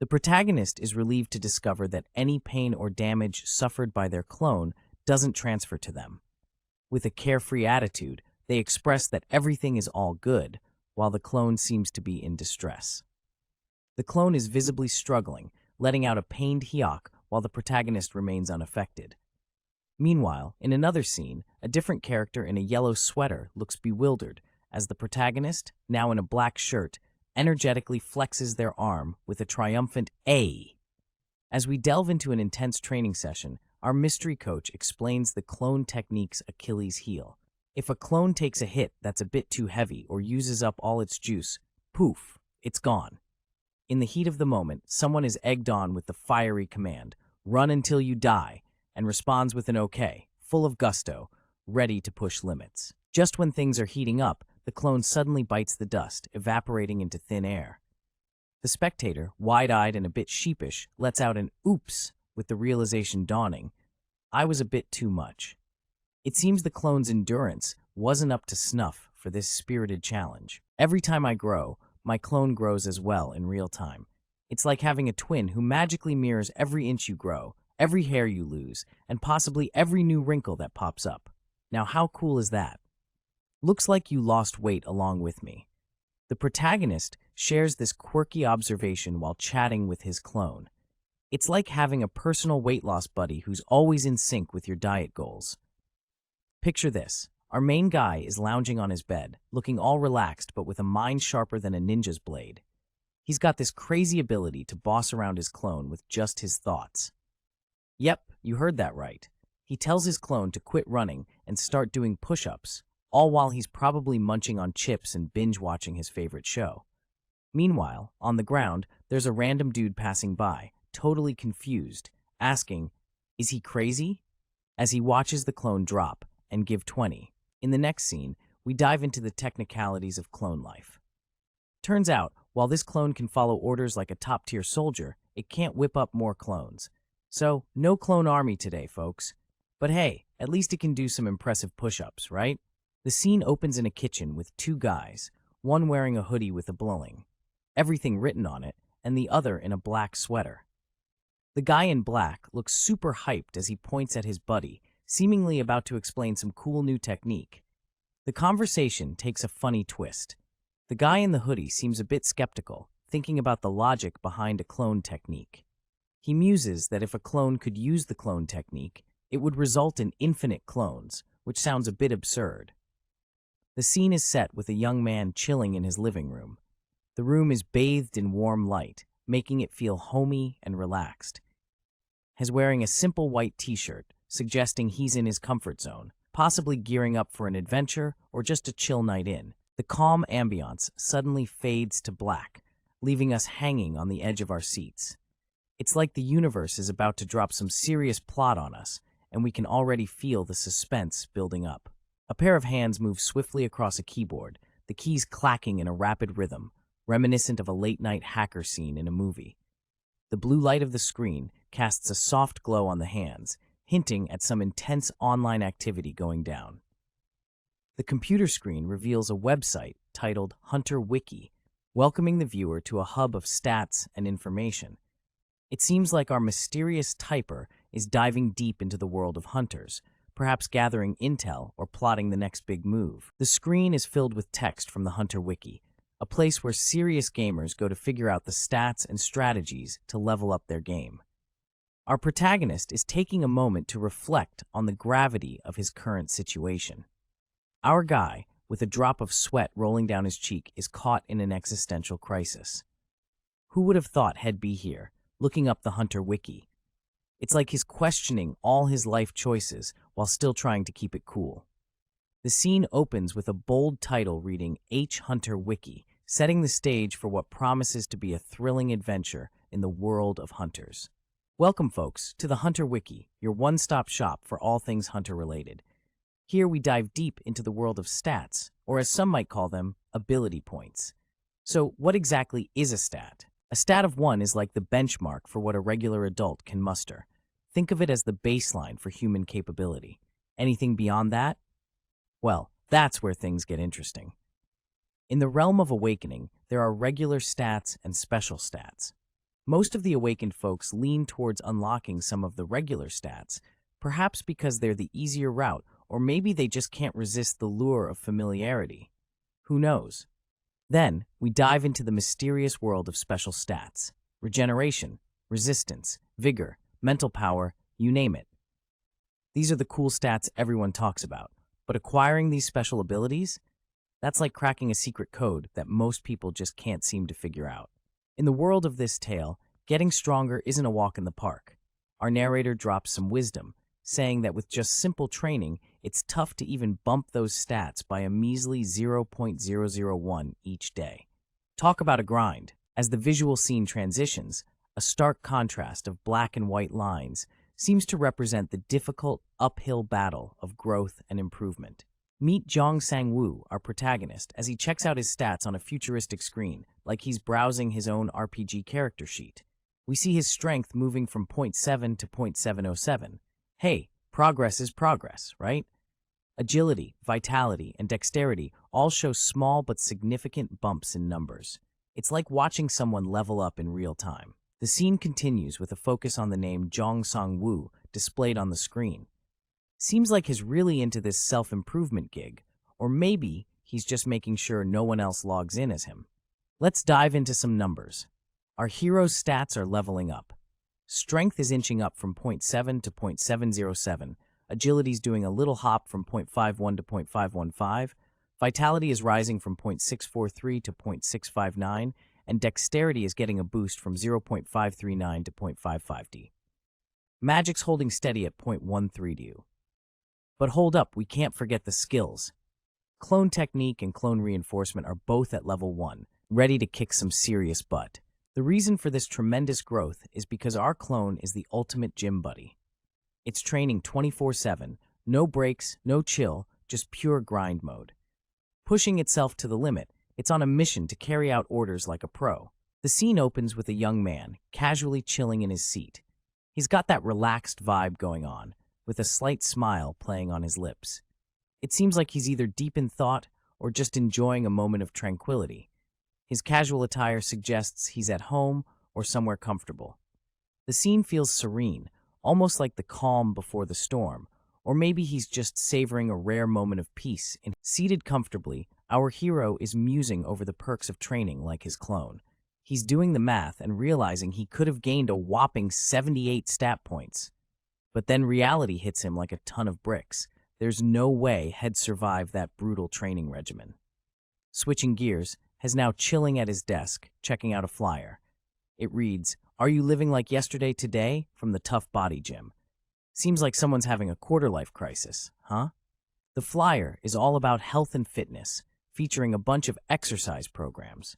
The protagonist is relieved to discover that any pain or damage suffered by their clone doesn't transfer to them. With a carefree attitude, they express that everything is all good, while the clone seems to be in distress. The clone is visibly struggling, letting out a pained hioc while the protagonist remains unaffected. Meanwhile, in another scene, a different character in a yellow sweater looks bewildered as the protagonist, now in a black shirt, energetically flexes their arm with a triumphant "A." As we delve into an intense training session, our mystery coach explains the clone technique's Achilles heel. If a clone takes a hit that's a bit too heavy or uses up all its juice, poof, it's gone. In the heat of the moment, someone is egged on with the fiery command, "Run until you die," and responds with an okay, full of gusto, ready to push limits. Just when things are heating up, the clone suddenly bites the dust, evaporating into thin air. The spectator, wide-eyed and a bit sheepish, lets out an oops with the realization dawning. I was a bit too much. It seems the clone's endurance wasn't up to snuff for this spirited challenge. Every time I grow, my clone grows as well in real time. It's like having a twin who magically mirrors every inch you grow, every hair you lose, and possibly every new wrinkle that pops up. Now, how cool is that? Looks like you lost weight along with me. The protagonist shares this quirky observation while chatting with his clone. It's like having a personal weight loss buddy who's always in sync with your diet goals. Picture this. Our main guy is lounging on his bed, looking all relaxed but with a mind sharper than a ninja's blade. He's got this crazy ability to boss around his clone with just his thoughts. Yep, you heard that right. He tells his clone to quit running and start doing push-ups, all while he's probably munching on chips and binge-watching his favorite show. Meanwhile, on the ground, there's a random dude passing by, totally confused, asking, "Is he crazy?" as he watches the clone drop and give 20. In the next scene, we dive into the technicalities of clone life. Turns out, while this clone can follow orders like a top-tier soldier, it can't whip up more clones. So, no clone army today, folks. But hey, at least it can do some impressive push-ups, right? The scene opens in a kitchen with two guys, one wearing a hoodie with a blowing, everything written on it, and the other in a black sweater. The guy in black looks super hyped as he points at his buddy, seemingly about to explain some cool new technique. The conversation takes a funny twist. The guy in the hoodie seems a bit skeptical, thinking about the logic behind a clone technique. He muses that if a clone could use the clone technique, it would result in infinite clones, which sounds a bit absurd. The scene is set with a young man chilling in his living room. The room is bathed in warm light, making it feel homey and relaxed. He's wearing a simple white t-shirt, suggesting he's in his comfort zone, possibly gearing up for an adventure or just a chill night in. The calm ambiance suddenly fades to black, leaving us hanging on the edge of our seats. It's like the universe is about to drop some serious plot on us, and we can already feel the suspense building up. A pair of hands move swiftly across a keyboard, the keys clacking in a rapid rhythm, reminiscent of a late-night hacker scene in a movie. The blue light of the screen casts a soft glow on the hands, hinting at some intense online activity going down. The computer screen reveals a website titled Hunter Wiki, welcoming the viewer to a hub of stats and information. It seems like our mysterious typer is diving deep into the world of hunters, perhaps gathering intel or plotting the next big move. The screen is filled with text from the Hunter Wiki, a place where serious gamers go to figure out the stats and strategies to level up their game. Our protagonist is taking a moment to reflect on the gravity of his current situation. Our guy, with a drop of sweat rolling down his cheek, is caught in an existential crisis. Who would have thought he'd be here, looking up the Hunter Wiki? It's like he's questioning all his life choices while still trying to keep it cool. The scene opens with a bold title reading H Hunter Wiki, setting the stage for what promises to be a thrilling adventure in the world of hunters. Welcome, folks, to the Hunter Wiki, your one-stop shop for all things hunter-related. Here we dive deep into the world of stats, or as some might call them, ability points. So what exactly is a stat? A stat of 1 is like the benchmark for what a regular adult can muster. Think of it as the baseline for human capability. Anything beyond that? Well, that's where things get interesting. In the realm of awakening, there are regular stats and special stats. Most of the awakened folks lean towards unlocking some of the regular stats, perhaps because they're the easier route, or maybe they just can't resist the lure of familiarity. Who knows? Then, we dive into the mysterious world of special stats. Regeneration, resistance, vigor, mental power, you name it. These are the cool stats everyone talks about, but acquiring these special abilities? That's like cracking a secret code that most people just can't seem to figure out. In the world of this tale, getting stronger isn't a walk in the park. Our narrator drops some wisdom, saying that with just simple training, it's tough to even bump those stats by a measly 0.001 each day. Talk about a grind. As the visual scene transitions, a stark contrast of black and white lines seems to represent the difficult uphill battle of growth and improvement. Meet Jong Sang-woo, our protagonist, as he checks out his stats on a futuristic screen, like he's browsing his own RPG character sheet. We see his strength moving from point 0.7 to point 0.707. Hey, progress is progress, right? Agility, vitality, and dexterity all show small but significant bumps in numbers. It's like watching someone level up in real time. The scene continues with a focus on the name Jong Sang-woo displayed on the screen. Seems like he's really into this self-improvement gig, or maybe he's just making sure no one else logs in as him. Let's dive into some numbers. Our hero's stats are leveling up. Strength is inching up from 0.7 to 0.707. Agility's doing a little hop from 0.51 to 0.515. Vitality is rising from 0.643 to 0.659. And dexterity is getting a boost from 0.539 to 0.55D. Magic's holding steady at 0.13D. But hold up, we can't forget the skills. Clone Technique and Clone Reinforcement are both at level 1, ready to kick some serious butt. The reason for this tremendous growth is because our clone is the ultimate gym buddy. It's training 24/7, no breaks, no chill, just pure grind mode. Pushing itself to the limit, it's on a mission to carry out orders like a pro. The scene opens with a young man, casually chilling in his seat. He's got that relaxed vibe going on, with a slight smile playing on his lips. It seems like he's either deep in thought or just enjoying a moment of tranquility. His casual attire suggests he's at home or somewhere comfortable. The scene feels serene, almost like the calm before the storm, or maybe he's just savoring a rare moment of peace. Seated comfortably, our hero is musing over the perks of training like his clone. He's doing the math and realizing he could have gained a whopping 78 stat points. But then reality hits him like a ton of bricks. There's no way he'd survive that brutal training regimen. Switching gears, he's now chilling at his desk, checking out a flyer. It reads, "Are you living like yesterday today?" from the Tough Body Gym. Seems like someone's having a quarter-life crisis, huh? The flyer is all about health and fitness, featuring a bunch of exercise programs.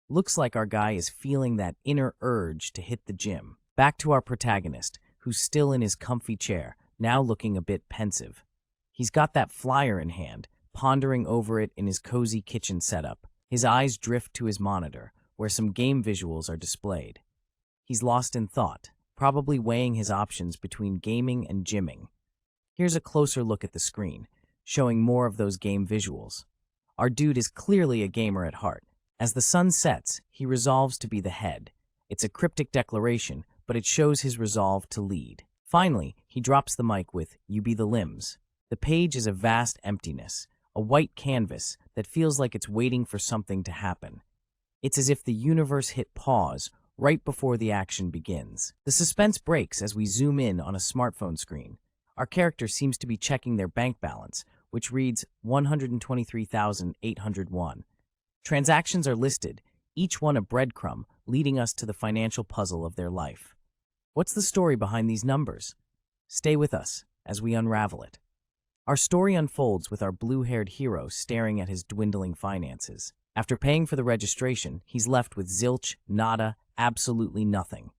Looks like our guy is feeling that inner urge to hit the gym. Back to our protagonist, who's still in his comfy chair, now looking a bit pensive. He's got that flyer in hand, pondering over it in his cozy kitchen setup. His eyes drift to his monitor, where some game visuals are displayed. He's lost in thought, probably weighing his options between gaming and gymming. Here's a closer look at the screen, showing more of those game visuals. Our dude is clearly a gamer at heart. As the sun sets, he resolves to be the head. It's a cryptic declaration, but it shows his resolve to lead. Finally, he drops the mic with, "You be the limbs." The page is a vast emptiness, a white canvas that feels like it's waiting for something to happen. It's as if the universe hit pause right before the action begins. The suspense breaks as we zoom in on a smartphone screen. Our character seems to be checking their bank balance, which reads 123,801. Transactions are listed, each one a breadcrumb, leading us to the financial puzzle of their life. What's the story behind these numbers? Stay with us as we unravel it. Our story unfolds with our blue-haired hero staring at his dwindling finances. After paying for the registration, he's left with zilch, nada, absolutely nothing.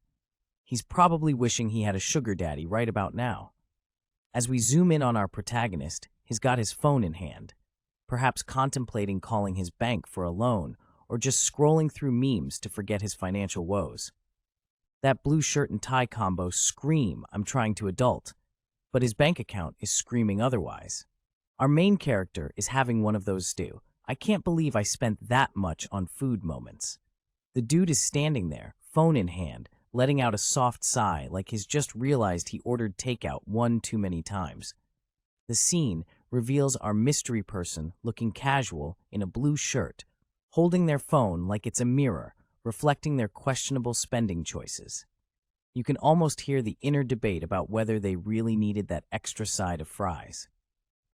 He's probably wishing he had a sugar daddy right about now. As we zoom in on our protagonist, he's got his phone in hand, perhaps contemplating calling his bank for a loan or just scrolling through memes to forget his financial woes. That blue shirt and tie combo scream, "I'm trying to adult," but his bank account is screaming otherwise. Our main character is having one of those "I can't believe I spent that much on food" moments. The dude is standing there, phone in hand, letting out a soft sigh like he's just realized he ordered takeout one too many times. The scene reveals our mystery person looking casual in a blue shirt, holding their phone like it's a mirror, reflecting their questionable spending choices. You can almost hear the inner debate about whether they really needed that extra side of fries.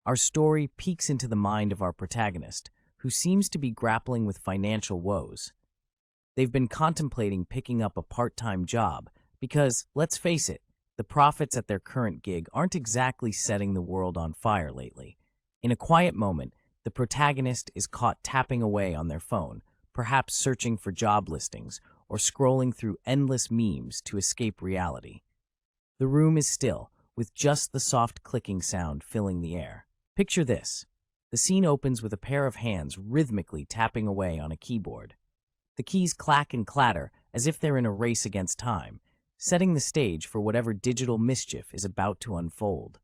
Our story peeks into the mind of our protagonist, who seems to be grappling with financial woes. They've been contemplating picking up a part-time job because, let's face it, the profits at their current gig aren't exactly setting the world on fire lately. In a quiet moment, the protagonist is caught tapping away on their phone, perhaps searching for job listings or scrolling through endless memes to escape reality. The room is still, with just the soft clicking sound filling the air. Picture this. The scene opens with a pair of hands rhythmically tapping away on a keyboard. The keys clack and clatter as if they're in a race against time, setting the stage for whatever digital mischief is about to unfold.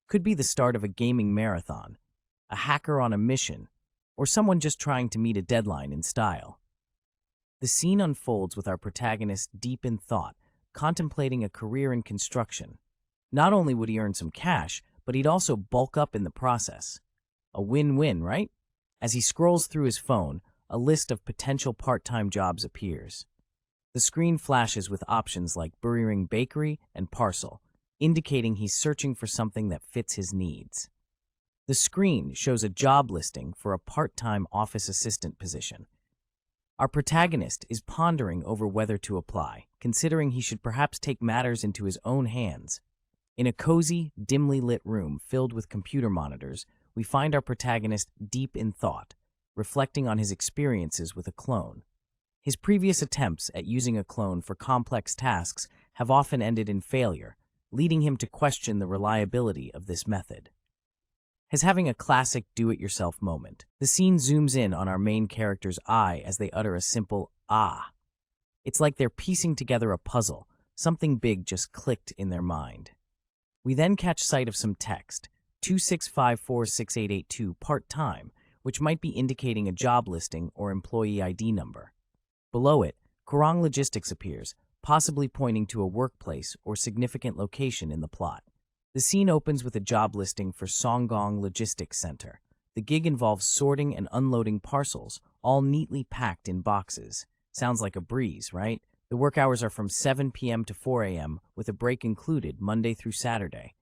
Could be the start of a gaming marathon, a hacker on a mission, or someone just trying to meet a deadline in style. The scene unfolds with our protagonist deep in thought, contemplating a career in construction. Not only would he earn some cash, but he'd also bulk up in the process. A win-win, right? As he scrolls through his phone, a list of potential part-time jobs appears. The screen flashes with options like Burgering Bakery and Parcel, indicating he's searching for something that fits his needs. The screen shows a job listing for a part-time office assistant position. Our protagonist is pondering over whether to apply, considering he should perhaps take matters into his own hands. In a cozy, dimly lit room filled with computer monitors, we find our protagonist deep in thought, reflecting on his experiences with a clone. His previous attempts at using a clone for complex tasks have often ended in failure, leading him to question the reliability of this method. As having a classic do-it-yourself moment, the scene zooms in on our main character's eye as they utter a simple "ah." It's like they're piecing together a puzzle, something big just clicked in their mind. We then catch sight of some text, 26546882 part-time, which might be indicating a job listing or employee ID number. Below it, Kurong Logistics appears, possibly pointing to a workplace or significant location in the plot. The scene opens with a job listing for Songgong Logistics Center. The gig involves sorting and unloading parcels, all neatly packed in boxes. Sounds like a breeze, right? The work hours are from 7 p.m. to 4 a.m., with a break included Monday through Saturday.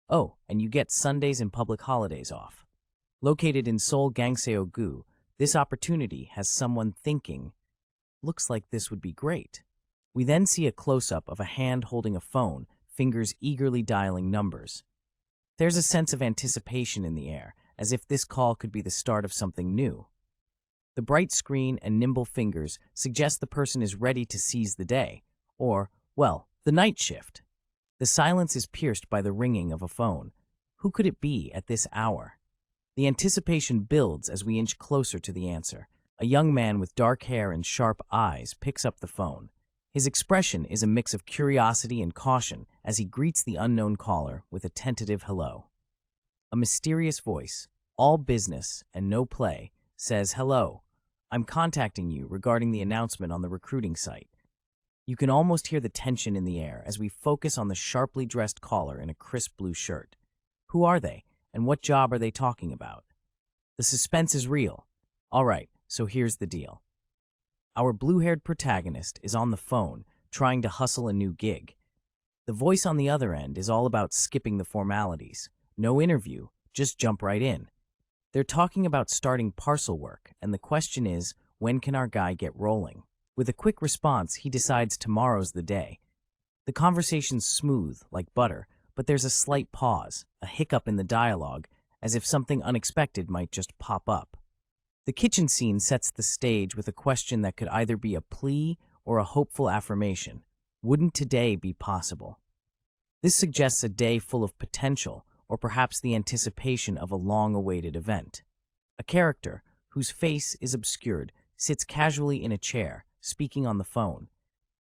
Oh, and you get Sundays and public holidays off. Located in Seoul Gangseo-gu, this opportunity has someone thinking, looks like this would be great. We then see a close-up of a hand holding a phone, fingers eagerly dialing numbers. There's a sense of anticipation in the air, as if this call could be the start of something new. The bright screen and nimble fingers suggest the person is ready to seize the day, or, well, the night shift. The silence is pierced by the ringing of a phone. Who could it be at this hour? The anticipation builds as we inch closer to the answer. A young man with dark hair and sharp eyes picks up the phone. His expression is a mix of curiosity and caution as he greets the unknown caller with a tentative hello. A mysterious voice, all business and no play, says, "Hello, I'm contacting you regarding the announcement on the recruiting site." You can almost hear the tension in the air as we focus on the sharply dressed caller in a crisp blue shirt. Who are they, and what job are they talking about? The suspense is real. All right, so here's the deal. Our blue-haired protagonist is on the phone, trying to hustle a new gig. The voice on the other end is all about skipping the formalities. No interview, just jump right in. They're talking about starting parcel work, and the question is, when can our guy get rolling? With a quick response, he decides tomorrow's the day. The conversation's smooth, like butter, but there's a slight pause, a hiccup in the dialogue, as if something unexpected might just pop up. The kitchen scene sets the stage with a question that could either be a plea or a hopeful affirmation. Wouldn't today be possible? This suggests a day full of potential, or perhaps the anticipation of a long-awaited event. A character, whose face is obscured, sits casually in a chair, speaking on the phone.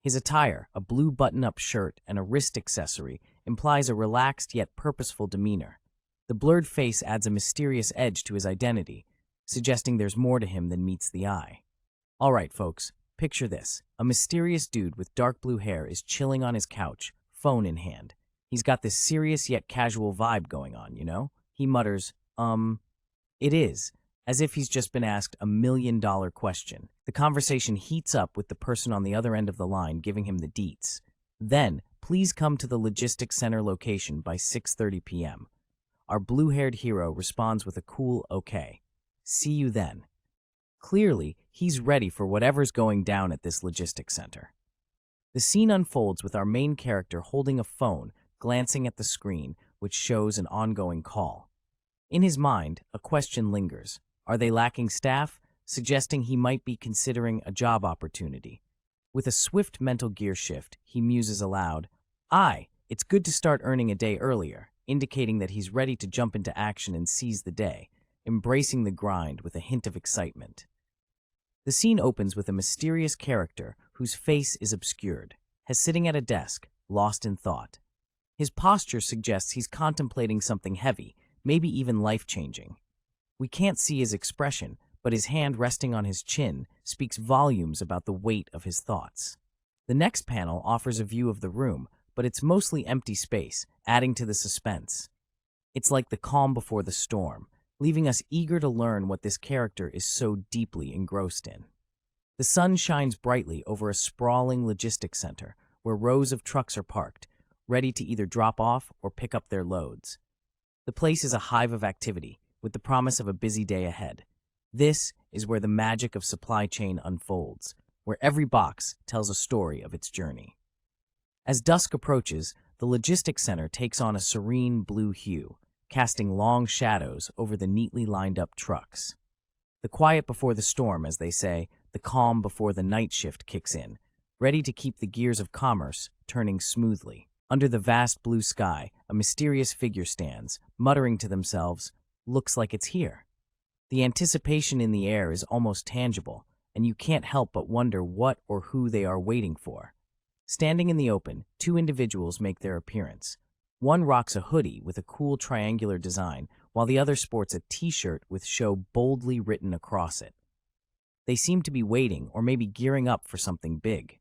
His attire, a blue button-up shirt and a wrist accessory, implies a relaxed yet purposeful demeanor. The blurred face adds a mysterious edge to his identity, suggesting there's more to him than meets the eye. All right, folks, picture this. A mysterious dude with dark blue hair is chilling on his couch, phone in hand. He's got this serious yet casual vibe going on, you know? He mutters, it is, as if he's just been asked $1 million question. The conversation heats up with the person on the other end of the line giving him the deets. Then, please come to the logistics center location by 6:30 p.m. Our blue-haired hero responds with a cool okay. See you then. Clearly, he's ready for whatever's going down at this logistics center. The scene unfolds with our main character holding a phone, glancing at the screen, which shows an ongoing call. In his mind, a question lingers. Are they lacking staff? Suggesting he might be considering a job opportunity. With a swift mental gear shift, he muses aloud, "Aye, it's good to start earning a day earlier," indicating that he's ready to jump into action and seize the day. embracing the grind with a hint of excitement. The scene opens with a mysterious character whose face is obscured, sitting at a desk, lost in thought. His posture suggests he's contemplating something heavy, maybe even life-changing. We can't see his expression, but his hand resting on his chin speaks volumes about the weight of his thoughts. The next panel offers a view of the room, but it's mostly empty space, adding to the suspense. It's like the calm before the storm, leaving us eager to learn what this character is so deeply engrossed in. The sun shines brightly over a sprawling logistics center where rows of trucks are parked, ready to either drop off or pick up their loads. The place is a hive of activity, with the promise of a busy day ahead. This is where the magic of supply chain unfolds, where every box tells a story of its journey. As dusk approaches, the logistics center takes on a serene blue hue, casting long shadows over the neatly lined-up trucks. The quiet before the storm, as they say, the calm before the night shift kicks in, ready to keep the gears of commerce turning smoothly. Under the vast blue sky, a mysterious figure stands, muttering to themselves, "Looks like it's here." The anticipation in the air is almost tangible, and you can't help but wonder what or who they are waiting for. Standing in the open, two individuals make their appearance. One rocks a hoodie with a cool triangular design, while the other sports a t-shirt with "Show" boldly written across it. They seem to be waiting or maybe gearing up for something big.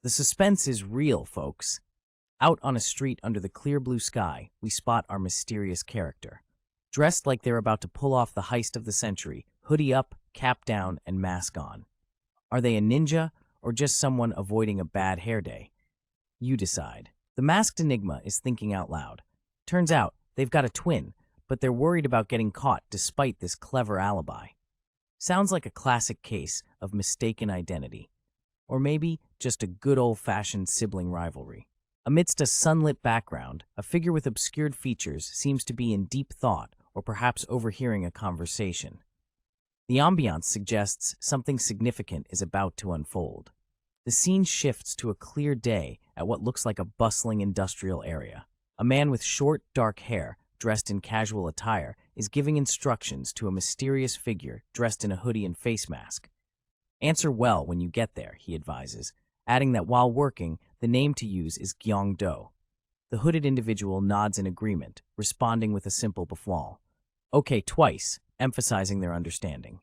The suspense is real, folks. Out on a street under the clear blue sky, we spot our mysterious character. Dressed like they're about to pull off the heist of the century, hoodie up, cap down, and mask on. Are they a ninja or just someone avoiding a bad hair day? You decide. The masked enigma is thinking out loud. Turns out, they've got a twin, but they're worried about getting caught despite this clever alibi. Sounds like a classic case of mistaken identity. Or maybe just a good old-fashioned sibling rivalry. Amidst a sunlit background, a figure with obscured features seems to be in deep thought or perhaps overhearing a conversation. The ambiance suggests something significant is about to unfold. The scene shifts to a clear day at what looks like a bustling industrial area. A man with short, dark hair, dressed in casual attire, is giving instructions to a mysterious figure dressed in a hoodie and face mask. "Answer well when you get there," he advises, adding that while working, the name to use is Gyeongdo. The hooded individual nods in agreement, responding with a simple bafwal. "Okay, twice," emphasizing their understanding.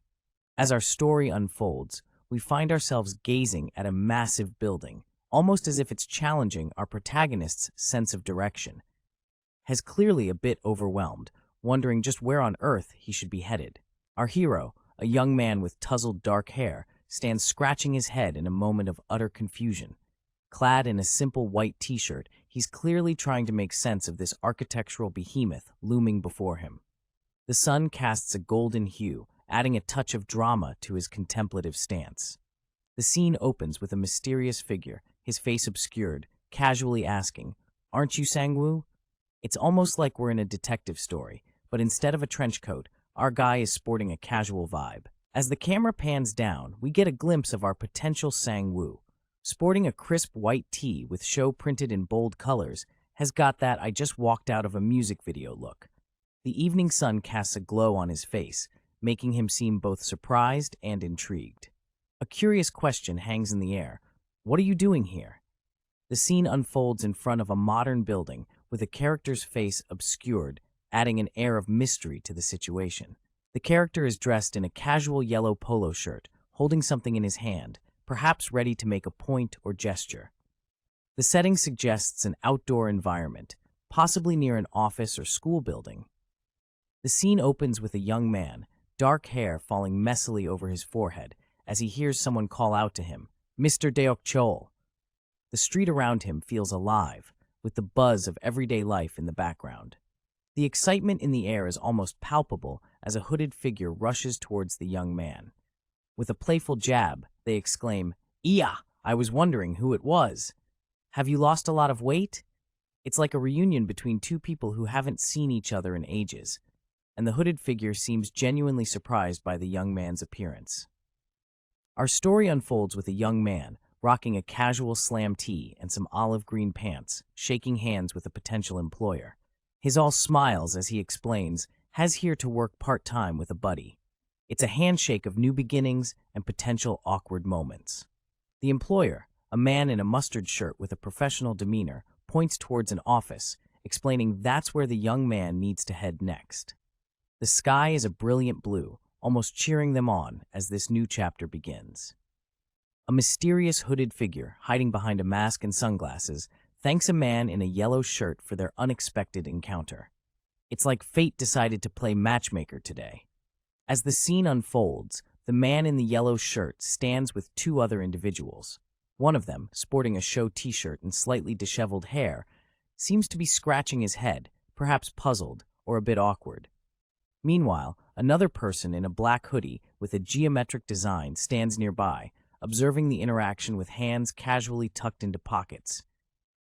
As our story unfolds, we find ourselves gazing at a massive building, almost as if it's challenging our protagonist's sense of direction. Has clearly a bit overwhelmed, wondering just where on earth he should be headed. Our hero, a young man with tousled dark hair, stands scratching his head in a moment of utter confusion. Clad in a simple white t-shirt, he's clearly trying to make sense of this architectural behemoth looming before him. The sun casts a golden hue, adding a touch of drama to his contemplative stance. The scene opens with a mysterious figure, his face obscured, casually asking, "Aren't you Sangwoo?" It's almost like we're in a detective story, but instead of a trench coat, our guy is sporting a casual vibe. As the camera pans down, we get a glimpse of our potential Sangwoo. Sporting a crisp white tee with "Show" printed in bold colors, has got that "I just walked out of a music video" look. The evening sun casts a glow on his face, making him seem both surprised and intrigued. A curious question hangs in the air. What are you doing here? The scene unfolds in front of a modern building with a character's face obscured, adding an air of mystery to the situation. The character is dressed in a casual yellow polo shirt, holding something in his hand, perhaps ready to make a point or gesture. The setting suggests an outdoor environment, possibly near an office or school building. The scene opens with a young man, dark hair falling messily over his forehead, as he hears someone call out to him, "Mr. Deok Chol." The street around him feels alive, with the buzz of everyday life in the background. The excitement in the air is almost palpable as a hooded figure rushes towards the young man. With a playful jab, they exclaim, "Iya, I was wondering who it was. Have you lost a lot of weight?" It's like a reunion between two people who haven't seen each other in ages, and the hooded figure seems genuinely surprised by the young man's appearance. Our story unfolds with a young man, rocking a casual slam tee and some olive green pants, shaking hands with a potential employer. He's all smiles as he explains, has here to work part-time with a buddy. It's a handshake of new beginnings and potential awkward moments. The employer, a man in a mustard shirt with a professional demeanor, points towards an office, explaining that's where the young man needs to head next. The sky is a brilliant blue, almost cheering them on as this new chapter begins. A mysterious hooded figure, hiding behind a mask and sunglasses, thanks a man in a yellow shirt for their unexpected encounter. It's like fate decided to play matchmaker today. As the scene unfolds, the man in the yellow shirt stands with two other individuals. One of them, sporting a show t-shirt and slightly disheveled hair, seems to be scratching his head, perhaps puzzled or a bit awkward. Meanwhile, another person in a black hoodie with a geometric design stands nearby, observing the interaction with hands casually tucked into pockets.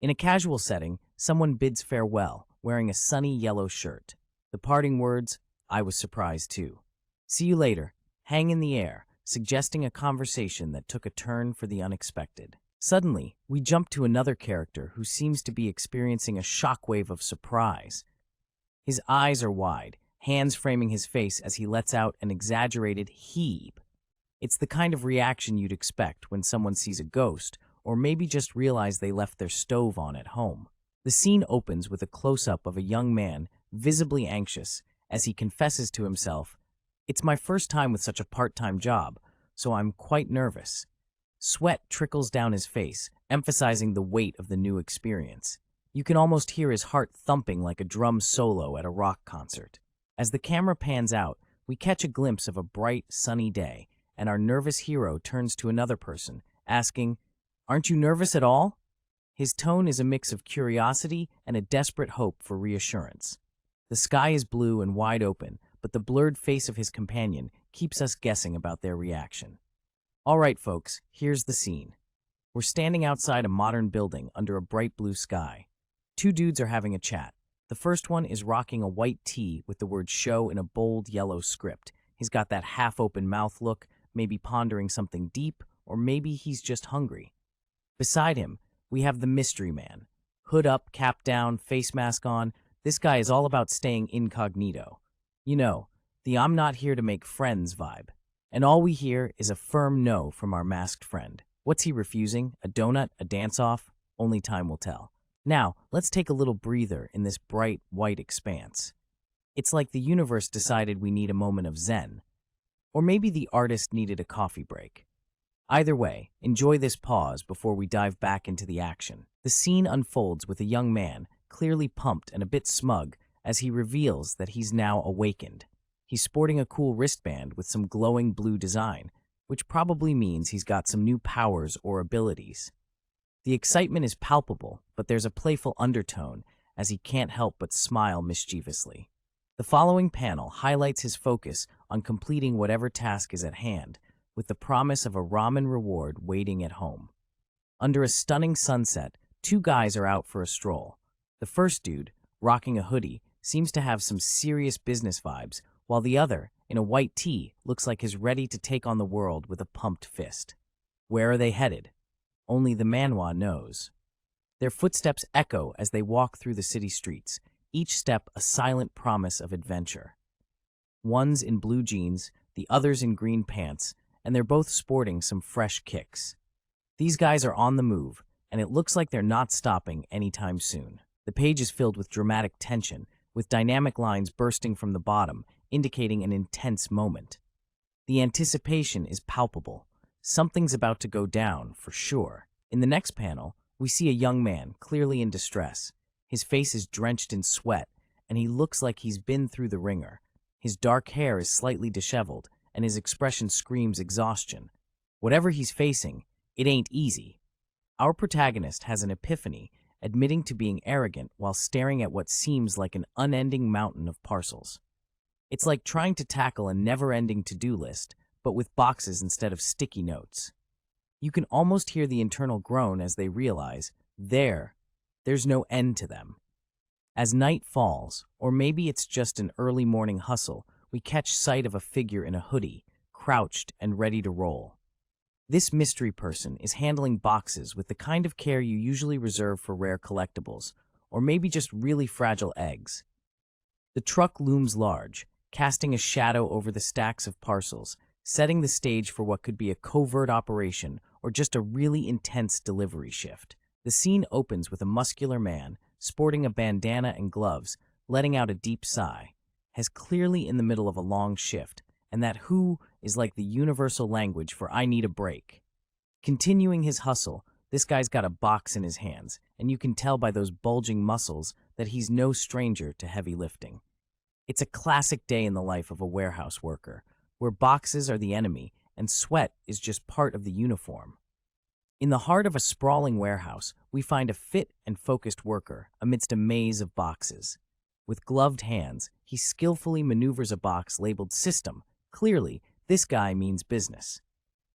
In a casual setting, someone bids farewell, wearing a sunny yellow shirt. The parting words, "I was surprised too. See you later," hang in the air, suggesting a conversation that took a turn for the unexpected. Suddenly, we jump to another character who seems to be experiencing a shockwave of surprise. His eyes are wide, hands framing his face as he lets out an exaggerated heave. It's the kind of reaction you'd expect when someone sees a ghost, or maybe just realize they left their stove on at home. The scene opens with a close-up of a young man, visibly anxious, as he confesses to himself, "It's my first time with such a part-time job, so I'm quite nervous." Sweat trickles down his face, emphasizing the weight of the new experience. You can almost hear his heart thumping like a drum solo at a rock concert. As the camera pans out, we catch a glimpse of a bright, sunny day, and our nervous hero turns to another person, asking, "Aren't you nervous at all?" His tone is a mix of curiosity and a desperate hope for reassurance. The sky is blue and wide open, but the blurred face of his companion keeps us guessing about their reaction. All right, folks, here's the scene. We're standing outside a modern building under a bright blue sky. Two dudes are having a chat. The first one is rocking a white tee with the word show in a bold yellow script. He's got that half-open mouth look, maybe pondering something deep, or maybe he's just hungry. Beside him, we have the mystery man. Hood up, cap down, face mask on. This guy is all about staying incognito. You know, the "I'm not here to make friends" vibe. And all we hear is a firm no from our masked friend. What's he refusing? A donut? A dance-off? Only time will tell. Now, let's take a little breather in this bright, white expanse. It's like the universe decided we need a moment of zen. Or maybe the artist needed a coffee break. Either way, enjoy this pause before we dive back into the action. The scene unfolds with a young man, clearly pumped and a bit smug, as he reveals that he's now awakened. He's sporting a cool wristband with some glowing blue design, which probably means he's got some new powers or abilities. The excitement is palpable, but there's a playful undertone as he can't help but smile mischievously. The following panel highlights his focus on completing whatever task is at hand, with the promise of a ramen reward waiting at home. Under a stunning sunset, two guys are out for a stroll. The first dude, rocking a hoodie, seems to have some serious business vibes, while the other, in a white tee, looks like he's ready to take on the world with a pumped fist. Where are they headed? Only the manhwa knows. Their footsteps echo as they walk through the city streets, each step a silent promise of adventure. One's in blue jeans, the other's in green pants, and they're both sporting some fresh kicks. These guys are on the move, and it looks like they're not stopping anytime soon. The page is filled with dramatic tension, with dynamic lines bursting from the bottom, indicating an intense moment. The anticipation is palpable. Something's about to go down, for sure. In the next panel, we see a young man, clearly in distress. His face is drenched in sweat, and he looks like he's been through the ringer. His dark hair is slightly disheveled, and his expression screams exhaustion. Whatever he's facing, it ain't easy. Our protagonist has an epiphany, admitting to being arrogant while staring at what seems like an unending mountain of parcels. It's like trying to tackle a never-ending to-do list, but with boxes instead of sticky notes. You can almost hear the internal groan as they realize, there's no end to them. As night falls, or maybe it's just an early morning hustle, we catch sight of a figure in a hoodie, crouched and ready to roll. This mystery person is handling boxes with the kind of care you usually reserve for rare collectibles, or maybe just really fragile eggs. The truck looms large, casting a shadow over the stacks of parcels, setting the stage for what could be a covert operation or just a really intense delivery shift. The scene opens with a muscular man, sporting a bandana and gloves, letting out a deep sigh, has clearly in the middle of a long shift, and that "who" is like the universal language for "I need a break." Continuing his hustle, this guy's got a box in his hands, and you can tell by those bulging muscles that he's no stranger to heavy lifting. It's a classic day in the life of a warehouse worker, where boxes are the enemy and sweat is just part of the uniform. In the heart of a sprawling warehouse, we find a fit and focused worker amidst a maze of boxes. With gloved hands, he skillfully maneuvers a box labeled System. Clearly, this guy means business.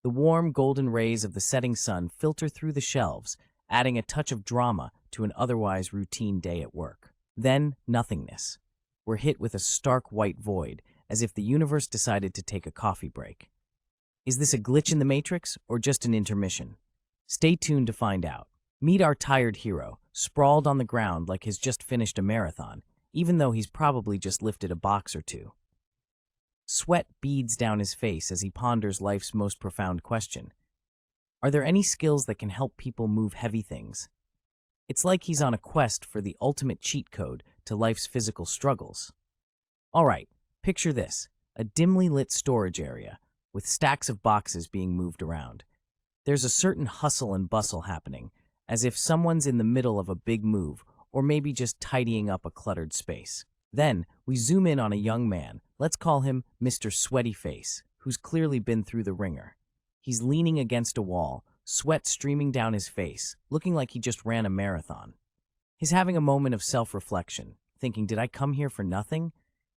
The warm, golden rays of the setting sun filter through the shelves, adding a touch of drama to an otherwise routine day at work. Then, nothingness. We're hit with a stark white void, as if the universe decided to take a coffee break. Is this a glitch in the Matrix, or just an intermission? Stay tuned to find out. Meet our tired hero, sprawled on the ground like he's just finished a marathon, even though he's probably just lifted a box or two. Sweat beads down his face as he ponders life's most profound question. Are there any skills that can help people move heavy things? It's like he's on a quest for the ultimate cheat code to life's physical struggles. All right, picture this, a dimly lit storage area with stacks of boxes being moved around. There's a certain hustle and bustle happening, as if someone's in the middle of a big move or maybe just tidying up a cluttered space. Then, we zoom in on a young man, let's call him Mr. Sweaty Face, who's clearly been through the ringer. He's leaning against a wall, sweat streaming down his face, looking like he just ran a marathon. He's having a moment of self-reflection, thinking, did I come here for nothing?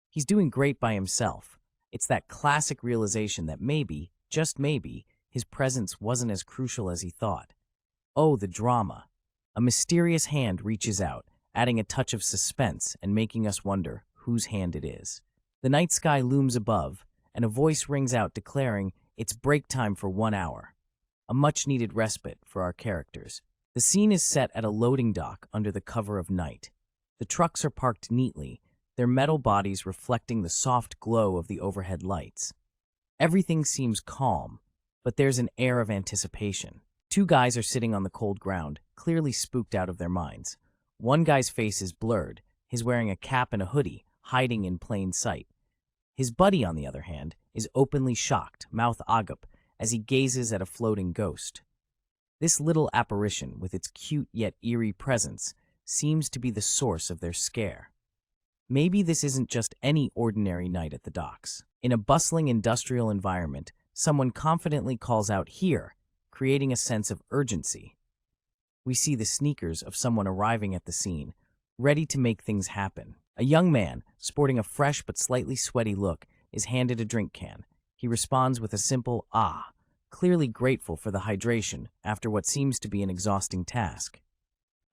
He's doing great by himself. It's that classic realization that maybe, just maybe, his presence wasn't as crucial as he thought. Oh, the drama. A mysterious hand reaches out, adding a touch of suspense and making us wonder whose hand it is. The night sky looms above, and a voice rings out declaring it's break time for 1 hour. A much-needed respite for our characters. The scene is set at a loading dock under the cover of night. The trucks are parked neatly, their metal bodies reflecting the soft glow of the overhead lights. Everything seems calm, but there's an air of anticipation. 2 guys are sitting on the cold ground, clearly spooked out of their minds. One guy's face is blurred, he's wearing a cap and a hoodie, hiding in plain sight. His buddy, on the other hand, is openly shocked, mouth agape, as he gazes at a floating ghost. This little apparition, with its cute yet eerie presence, seems to be the source of their scare. Maybe this isn't just any ordinary night at the docks. In a bustling industrial environment, someone confidently calls out "here," creating a sense of urgency. We see the sneakers of someone arriving at the scene, ready to make things happen. A young man, sporting a fresh but slightly sweaty look, is handed a drink can. He responds with a simple "ah," clearly grateful for the hydration after what seems to be an exhausting task.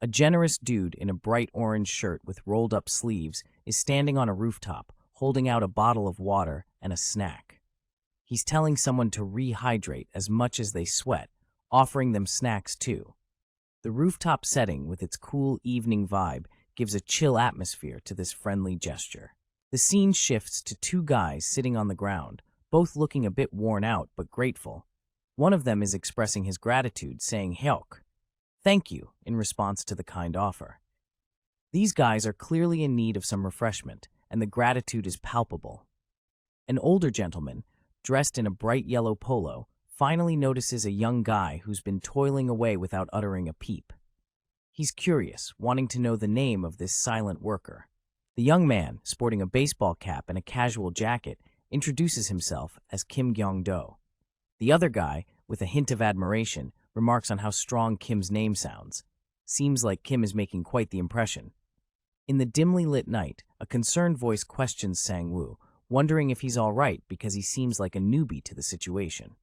A generous dude in a bright orange shirt with rolled-up sleeves is standing on a rooftop, holding out a bottle of water and a snack. He's telling someone to rehydrate as much as they sweat, offering them snacks too. The rooftop setting, with its cool evening vibe, gives a chill atmosphere to this friendly gesture. The scene shifts to 2 guys sitting on the ground, both looking a bit worn out but grateful. One of them is expressing his gratitude, saying "Heok," thank you, in response to the kind offer. These guys are clearly in need of some refreshment, and the gratitude is palpable. An older gentleman, dressed in a bright yellow polo, finally notices a young guy who's been toiling away without uttering a peep. He's curious, wanting to know the name of this silent worker. The young man, sporting a baseball cap and a casual jacket, introduces himself as Kim Gyong-do. The other guy, with a hint of admiration, remarks on how strong Kim's name sounds. Seems like Kim is making quite the impression. In the dimly lit night, a concerned voice questions Sang-woo, wondering if he's all right because he seems like a newbie to the situation.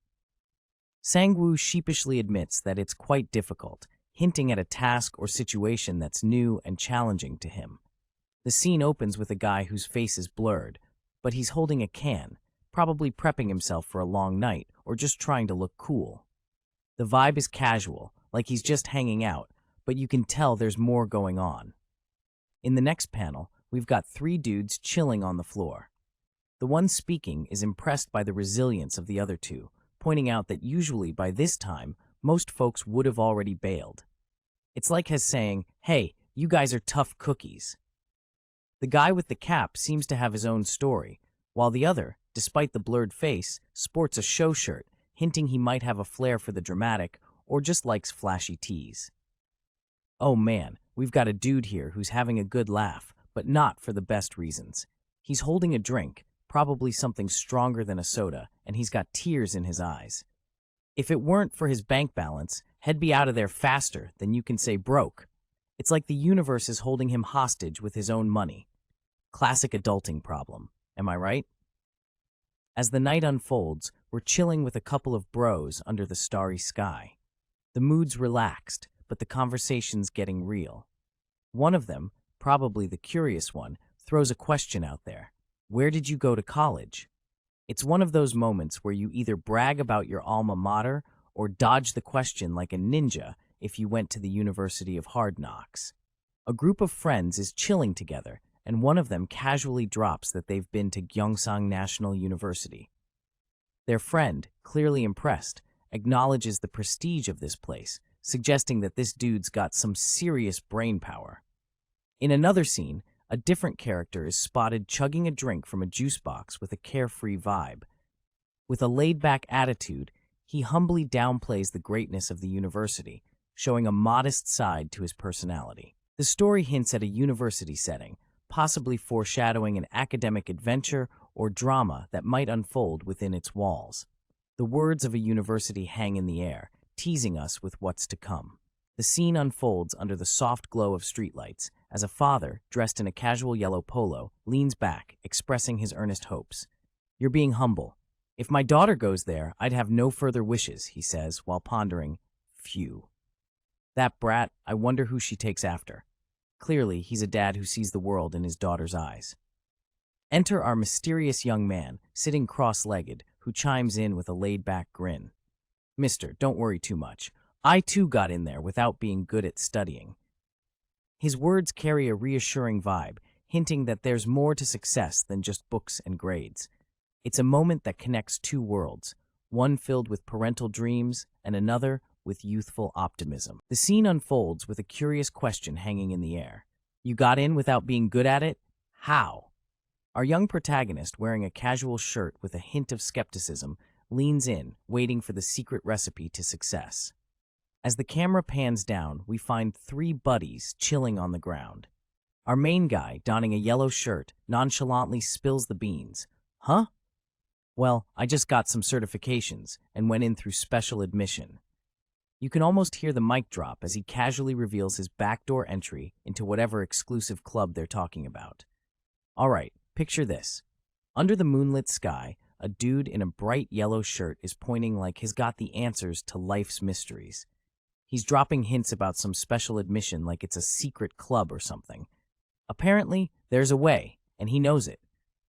Sang-woo sheepishly admits that it's quite difficult, hinting at a task or situation that's new and challenging to him. The scene opens with a guy whose face is blurred, but he's holding a can, probably prepping himself for a long night or just trying to look cool. The vibe is casual, like he's just hanging out, but you can tell there's more going on. In the next panel, we've got three dudes chilling on the floor. The one speaking is impressed by the resilience of the other two, pointing out that usually by this time, most folks would have already bailed. It's like his saying, "Hey, you guys are tough cookies." The guy with the cap seems to have his own story, while the other, despite the blurred face, sports a show shirt, hinting he might have a flair for the dramatic or just likes flashy tees. Oh man, we've got a dude here who's having a good laugh, but not for the best reasons. He's holding a drink, probably something stronger than a soda, and he's got tears in his eyes. If it weren't for his bank balance, he'd be out of there faster than you can say broke. It's like the universe is holding him hostage with his own money. Classic adulting problem, am I right? As the night unfolds, we're chilling with a couple of bros under the starry sky. The mood's relaxed, but the conversation's getting real. One of them, probably the curious one, throws a question out there. Where did you go to college? It's one of those moments where you either brag about your alma mater or dodge the question like a ninja if you went to the University of Hard Knocks. A group of friends is chilling together, and one of them casually drops that they've been to Gyeongsang National University. Their friend, clearly impressed, acknowledges the prestige of this place, suggesting that this dude's got some serious brain power. In another scene, a different character is spotted chugging a drink from a juice box with a carefree vibe. With a laid-back attitude, he humbly downplays the greatness of the university, showing a modest side to his personality. The story hints at a university setting, possibly foreshadowing an academic adventure or drama that might unfold within its walls. The words of a university hang in the air, teasing us with what's to come. The scene unfolds under the soft glow of streetlights as a father, dressed in a casual yellow polo, leans back, expressing his earnest hopes. "You're being humble. If my daughter goes there, I'd have no further wishes," he says, while pondering, "Phew. That brat, I wonder who she takes after." Clearly, he's a dad who sees the world in his daughter's eyes. Enter our mysterious young man, sitting cross-legged, who chimes in with a laid-back grin. "Mister, don't worry too much. I too got in there without being good at studying." His words carry a reassuring vibe, hinting that there's more to success than just books and grades. It's a moment that connects two worlds, one filled with parental dreams and another with youthful optimism. The scene unfolds with a curious question hanging in the air. You got in without being good at it? How? Our young protagonist, wearing a casual shirt with a hint of skepticism, leans in, waiting for the secret recipe to success. As the camera pans down, we find three buddies chilling on the ground. Our main guy, donning a yellow shirt, nonchalantly spills the beans. "Huh? Well, I just got some certifications and went in through special admission." You can almost hear the mic drop as he casually reveals his backdoor entry into whatever exclusive club they're talking about. All right, picture this. Under the moonlit sky, a dude in a bright yellow shirt is pointing like he's got the answers to life's mysteries. He's dropping hints about some special admission like it's a secret club or something. Apparently, there's a way, and he knows it.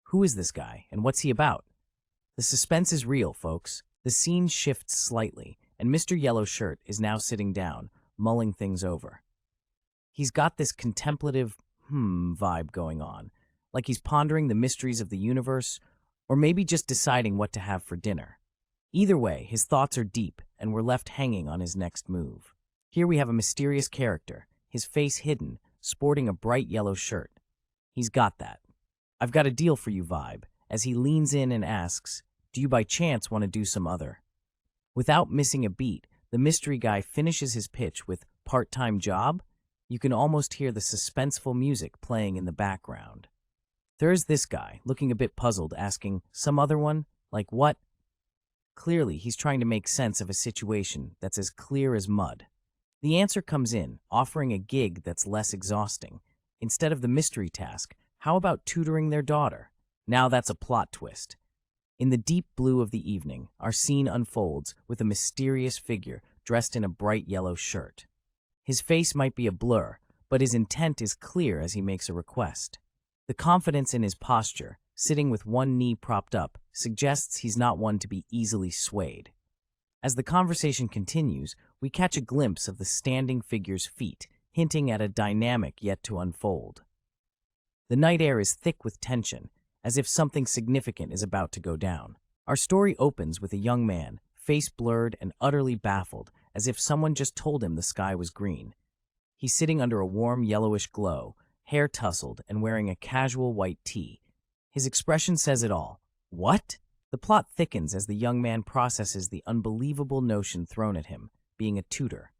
Who is this guy, and what's he about? The suspense is real, folks. The scene shifts slightly, and Mr. Yellow Shirt is now sitting down, mulling things over. He's got this contemplative, vibe going on, like he's pondering the mysteries of the universe, or maybe just deciding what to have for dinner. Either way, his thoughts are deep, and we're left hanging on his next move. Here we have a mysterious character, his face hidden, sporting a bright yellow shirt. He's got that "I've got a deal for you" vibe, as he leans in and asks, "Do you by chance want to do some other?" Without missing a beat, the mystery guy finishes his pitch with "part-time job." You can almost hear the suspenseful music playing in the background. There's this guy, looking a bit puzzled, asking, "Some other one? Like what?" Clearly, he's trying to make sense of a situation that's as clear as mud. The answer comes in, offering a gig that's less exhausting. Instead of the mystery task, how about tutoring their daughter? Now that's a plot twist. In the deep blue of the evening, our scene unfolds with a mysterious figure dressed in a bright yellow shirt. His face might be a blur, but his intent is clear as he makes a request. The confidence in his posture, sitting with one knee propped up, suggests he's not one to be easily swayed. As the conversation continues, we catch a glimpse of the standing figure's feet, hinting at a dynamic yet to unfold. The night air is thick with tension, as if something significant is about to go down. Our story opens with a young man, face blurred and utterly baffled, as if someone just told him the sky was green. He's sitting under a warm yellowish glow, hair tousled and wearing a casual white tee. His expression says it all. What? The plot thickens as the young man processes the unbelievable notion thrown at him, being a tutor.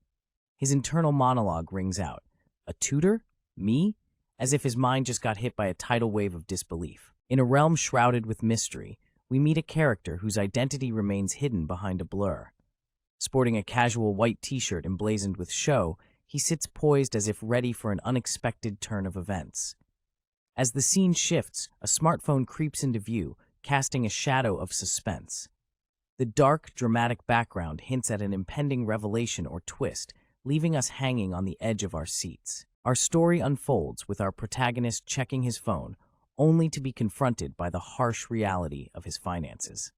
His internal monologue rings out. A tutor? Me? As if his mind just got hit by a tidal wave of disbelief. In a realm shrouded with mystery, we meet a character whose identity remains hidden behind a blur. Sporting a casual white t-shirt emblazoned with show, he sits poised as if ready for an unexpected turn of events. As the scene shifts, a smartphone creeps into view, casting a shadow of suspense. The dark, dramatic background hints at an impending revelation or twist, leaving us hanging on the edge of our seats. Our story unfolds with our protagonist checking his phone, only to be confronted by the harsh reality of his finances.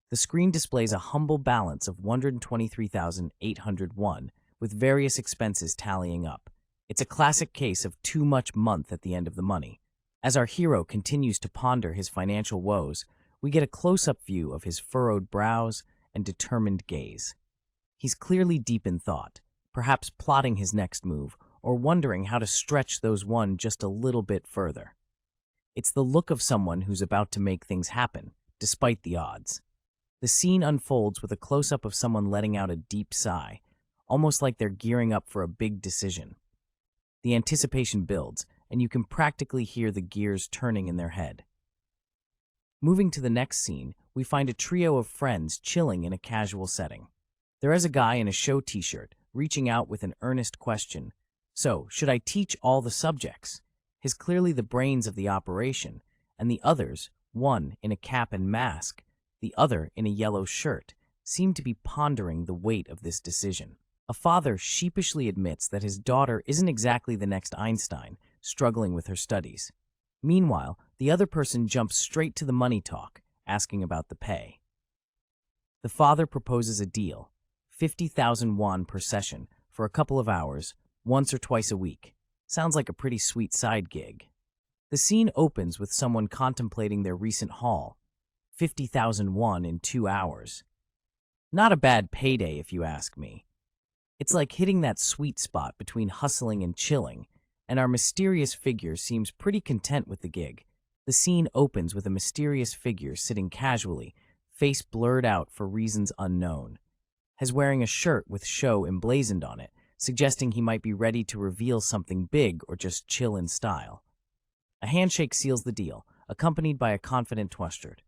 The screen displays a humble balance of 123,801, with various expenses tallying up. It's a classic case of too much month at the end of the money. As our hero continues to ponder his financial woes, we get a close-up view of his furrowed brows and determined gaze. He's clearly deep in thought, perhaps plotting his next move or wondering how to stretch those won just a little bit further. It's the look of someone who's about to make things happen, despite the odds. The scene unfolds with a close-up of someone letting out a deep sigh, almost like they're gearing up for a big decision. The anticipation builds, and you can practically hear the gears turning in their head. Moving to the next scene, we find a trio of friends chilling in a casual setting. There is a guy in a show t-shirt, reaching out with an earnest question. So, should I teach all the subjects? He's clearly the brains of the operation, and the others, one in a cap and mask, the other in a yellow shirt, seem to be pondering the weight of this decision. A father sheepishly admits that his daughter isn't exactly the next Einstein, struggling with her studies. Meanwhile, the other person jumps straight to the money talk, asking about the pay. The father proposes a deal, 50,000 won per session, for a couple of hours, once or twice a week. Sounds like a pretty sweet side gig. The scene opens with someone contemplating their recent haul, 50,000 won in 2 hours. Not a bad payday if you ask me. It's like hitting that sweet spot between hustling and chilling, and our mysterious figure seems pretty content with the gig. The scene opens with a mysterious figure sitting casually, face blurred out for reasons unknown. He's wearing a shirt with show emblazoned on it, suggesting he might be ready to reveal something big or just chill in style. A handshake seals the deal, accompanied by a confident twistard.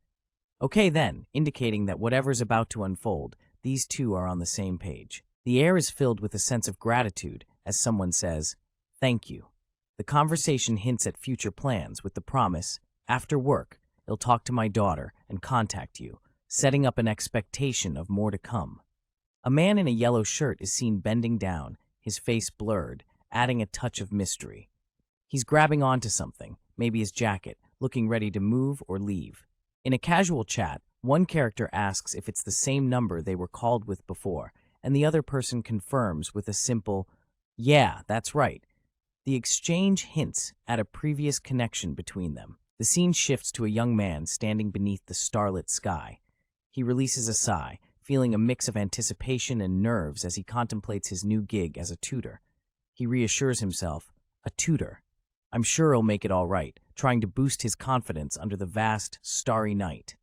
Okay then, indicating that whatever's about to unfold, these two are on the same page. The air is filled with a sense of gratitude as someone says, "Thank you." The conversation hints at future plans with the promise, after work, he'll talk to my daughter and contact you, setting up an expectation of more to come. A man in a yellow shirt is seen bending down, his face blurred, adding a touch of mystery. He's grabbing onto something, maybe his jacket, looking ready to move or leave. In a casual chat, one character asks if it's the same number they were called with before, and the other person confirms with a simple, "Yeah, that's right." The exchange hints at a previous connection between them. The scene shifts to a young man standing beneath the starlit sky. He releases a sigh, feeling a mix of anticipation and nerves as he contemplates his new gig as a tutor. He reassures himself, a tutor. I'm sure he'll make it all right, trying to boost his confidence under the vast, starry night.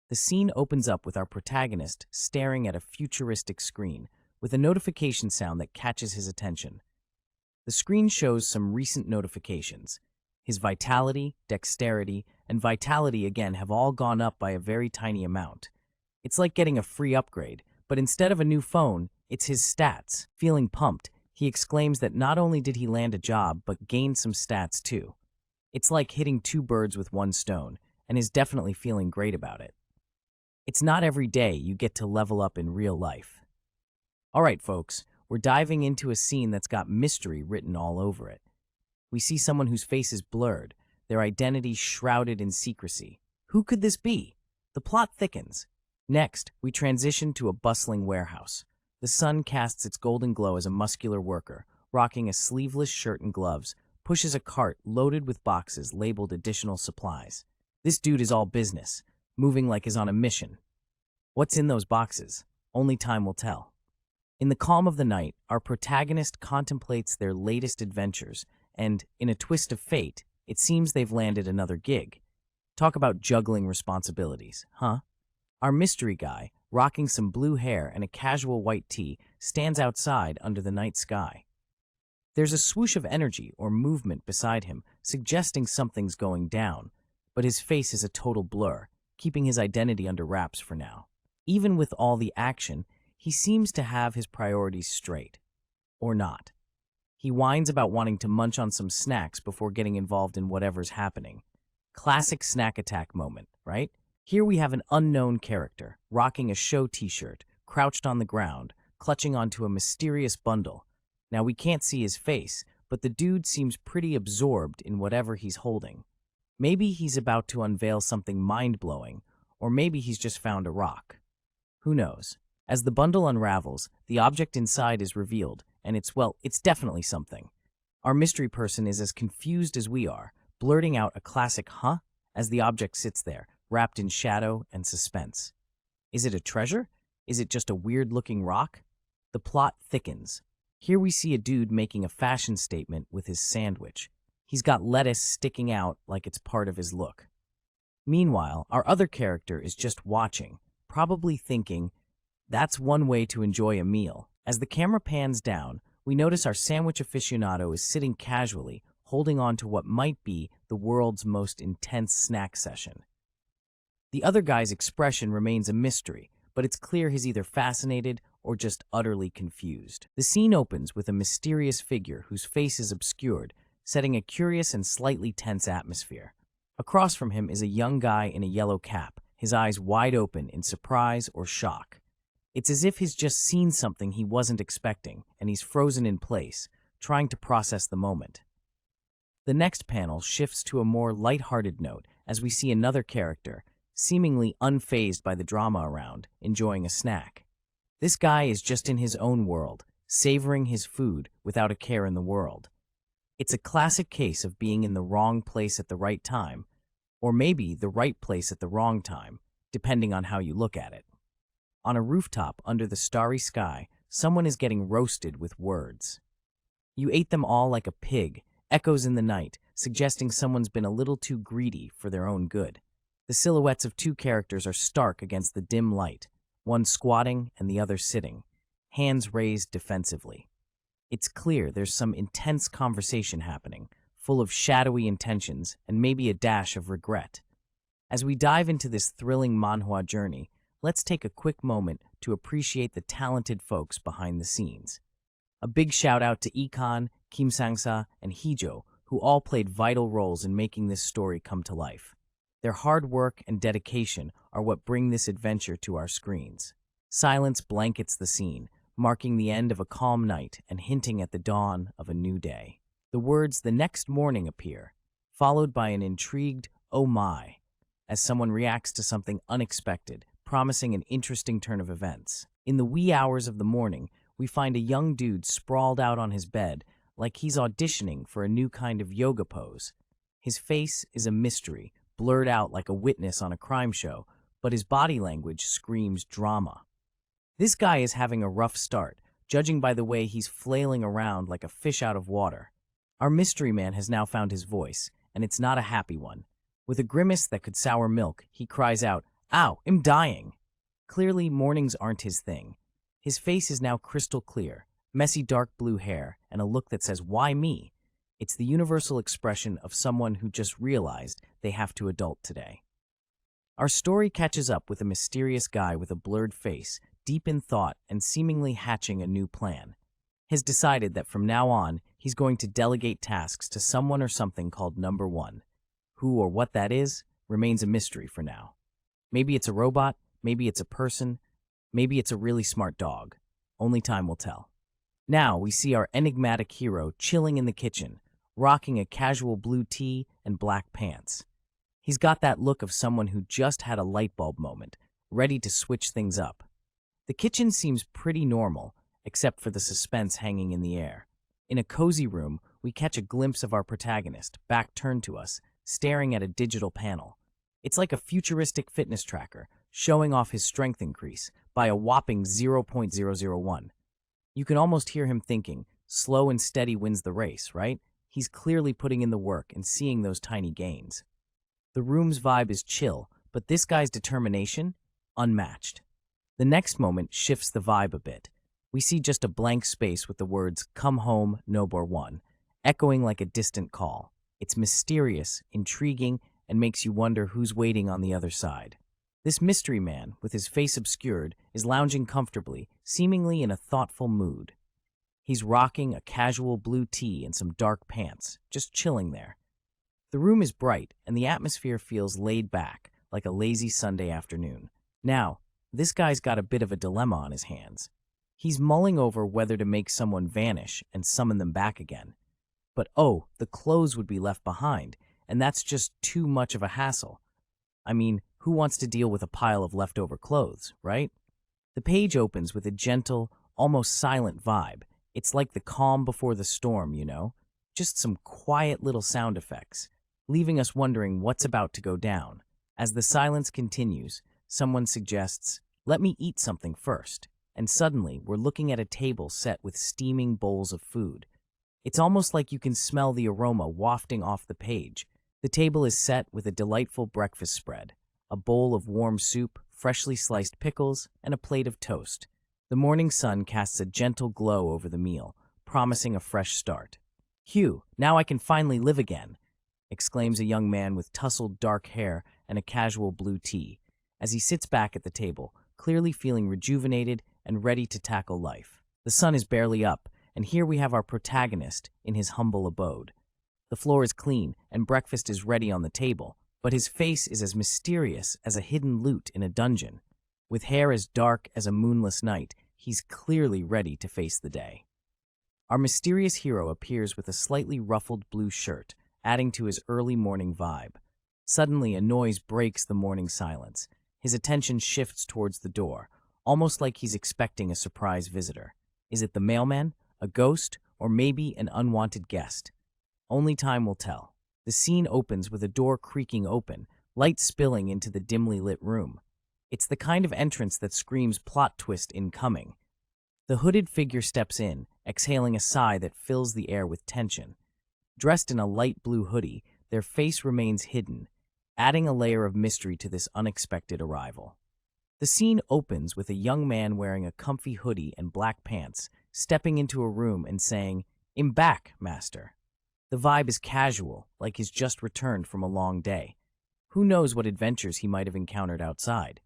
The scene opens up with our protagonist staring at a futuristic screen, with a notification sound that catches his attention. The screen shows some recent notifications. His vitality, dexterity, and vitality again have all gone up by a very tiny amount. It's like getting a free upgrade, but instead of a new phone, it's his stats. Feeling pumped, he exclaims that not only did he land a job, but gained some stats too. It's like hitting 2 birds with 1 stone, and is definitely feeling great about it. It's not every day you get to level up in real life. All right, folks, we're diving into a scene that's got mystery written all over it. We see someone whose face is blurred, their identity shrouded in secrecy. Who could this be? The plot thickens. Next, we transition to a bustling warehouse. The sun casts its golden glow as a muscular worker, rocking a sleeveless shirt and gloves, pushes a cart loaded with boxes labeled additional supplies. This dude is all business, moving like he's on a mission. What's in those boxes? Only time will tell. In the calm of the night, our protagonist contemplates their latest adventures, and, in a twist of fate, it seems they've landed another gig. Talk about juggling responsibilities, huh? Our mystery guy, rocking some blue hair and a casual white tee, stands outside under the night sky. There's a swoosh of energy or movement beside him, suggesting something's going down, but his face is a total blur, keeping his identity under wraps for now. Even with all the action, he seems to have his priorities straight. Or not. He whines about wanting to munch on some snacks before getting involved in whatever's happening. Classic snack attack moment, right? Here we have an unknown character, rocking a show t-shirt, crouched on the ground, clutching onto a mysterious bundle. Now we can't see his face, but the dude seems pretty absorbed in whatever he's holding. Maybe he's about to unveil something mind-blowing, or maybe he's just found a rock. Who knows? As the bundle unravels, the object inside is revealed, and it's definitely something. Our mystery person is as confused as we are, blurting out a classic "huh?" as the object sits there, wrapped in shadow and suspense. Is it a treasure? Is it just a weird-looking rock? The plot thickens. Here we see a dude making a fashion statement with his sandwich. He's got lettuce sticking out like it's part of his look. Meanwhile, our other character is just watching, probably thinking, that's one way to enjoy a meal. As the camera pans down, we notice our sandwich aficionado is sitting casually, holding on to what might be the world's most intense snack session. The other guy's expression remains a mystery, but it's clear he's either fascinated or just utterly confused. The scene opens with a mysterious figure whose face is obscured, setting a curious and slightly tense atmosphere. Across from him is a young guy in a yellow cap, his eyes wide open in surprise or shock. It's as if he's just seen something he wasn't expecting, and he's frozen in place, trying to process the moment. The next panel shifts to a more lighthearted note as we see another character, seemingly unfazed by the drama around, enjoying a snack. This guy is just in his own world, savoring his food without a care in the world. It's a classic case of being in the wrong place at the right time, or maybe the right place at the wrong time, depending on how you look at it. On a rooftop under the starry sky, someone is getting roasted with words. "You ate them all like a pig," echoes in the night, suggesting someone's been a little too greedy for their own good. The silhouettes of two characters are stark against the dim light, one squatting and the other sitting, hands raised defensively. It's clear there's some intense conversation happening, full of shadowy intentions and maybe a dash of regret. As we dive into this thrilling manhwa journey, let's take a quick moment to appreciate the talented folks behind the scenes. A big shout out to Ikon, Kim Sang-sa, and Hijo, who all played vital roles in making this story come to life. Their hard work and dedication are what bring this adventure to our screens. Silence blankets the scene, marking the end of a calm night and hinting at the dawn of a new day. The words "the next morning" appear, followed by an intrigued "oh my," as someone reacts to something unexpected, promising an interesting turn of events. In the wee hours of the morning, we find a young dude sprawled out on his bed like he's auditioning for a new kind of yoga pose. His face is a mystery, blurred out like a witness on a crime show, but his body language screams drama. This guy is having a rough start, judging by the way he's flailing around like a fish out of water. Our mystery man has now found his voice, and it's not a happy one. With a grimace that could sour milk, he cries out, "Ow, I'm dying!" Clearly, mornings aren't his thing. His face is now crystal clear, messy dark blue hair, and a look that says, "Why me?" It's the universal expression of someone who just realized they have to adult today. Our story catches up with a mysterious guy with a blurred face, deep in thought and seemingly hatching a new plan. He's decided that from now on, he's going to delegate tasks to someone or something called Number One. Who or what that is remains a mystery for now. Maybe it's a robot, maybe it's a person, maybe it's a really smart dog. Only time will tell. Now we see our enigmatic hero chilling in the kitchen, rocking a casual blue tee and black pants. He's got that look of someone who just had a light bulb moment, ready to switch things up. The kitchen seems pretty normal, except for the suspense hanging in the air. In a cozy room, we catch a glimpse of our protagonist, back turned to us, staring at a digital panel. It's like a futuristic fitness tracker, showing off his strength increase by a whopping 0.001. You can almost hear him thinking, slow and steady wins the race, right? He's clearly putting in the work and seeing those tiny gains. The room's vibe is chill, but this guy's determination? Unmatched. The next moment shifts the vibe a bit. We see just a blank space with the words, "Come home, Nobor 1," echoing like a distant call. It's mysterious, intriguing, and makes you wonder who's waiting on the other side. This mystery man, with his face obscured, is lounging comfortably, seemingly in a thoughtful mood. He's rocking a casual blue tee and some dark pants, just chilling there. The room is bright, and the atmosphere feels laid back, like a lazy Sunday afternoon. Now, this guy's got a bit of a dilemma on his hands. He's mulling over whether to make someone vanish and summon them back again. But oh, the clothes would be left behind, and that's just too much of a hassle. I mean, who wants to deal with a pile of leftover clothes, right? The page opens with a gentle, almost silent vibe. It's like the calm before the storm, you know? Just some quiet little sound effects, leaving us wondering what's about to go down. As the silence continues, someone suggests, "Let me eat something first." And suddenly, we're looking at a table set with steaming bowls of food. It's almost like you can smell the aroma wafting off the page. The table is set with a delightful breakfast spread, a bowl of warm soup, freshly sliced pickles, and a plate of toast. The morning sun casts a gentle glow over the meal, promising a fresh start. "Hugh, now I can finally live again," exclaims a young man with tousled dark hair and a casual blue tee, as he sits back at the table, clearly feeling rejuvenated and ready to tackle life. The sun is barely up, and here we have our protagonist in his humble abode. The floor is clean, and breakfast is ready on the table, but his face is as mysterious as a hidden loot in a dungeon. With hair as dark as a moonless night, he's clearly ready to face the day. Our mysterious hero appears with a slightly ruffled blue shirt, adding to his early morning vibe. Suddenly, a noise breaks the morning silence. His attention shifts towards the door, almost like he's expecting a surprise visitor. Is it the mailman, a ghost, or maybe an unwanted guest? Only time will tell. The scene opens with a door creaking open, light spilling into the dimly lit room. It's the kind of entrance that screams plot twist incoming. The hooded figure steps in, exhaling a sigh that fills the air with tension. Dressed in a light blue hoodie, their face remains hidden, adding a layer of mystery to this unexpected arrival. The scene opens with a young man wearing a comfy hoodie and black pants, stepping into a room and saying, "I'm back, master." The vibe is casual, like he's just returned from a long day. Who knows what adventures he might have encountered outside?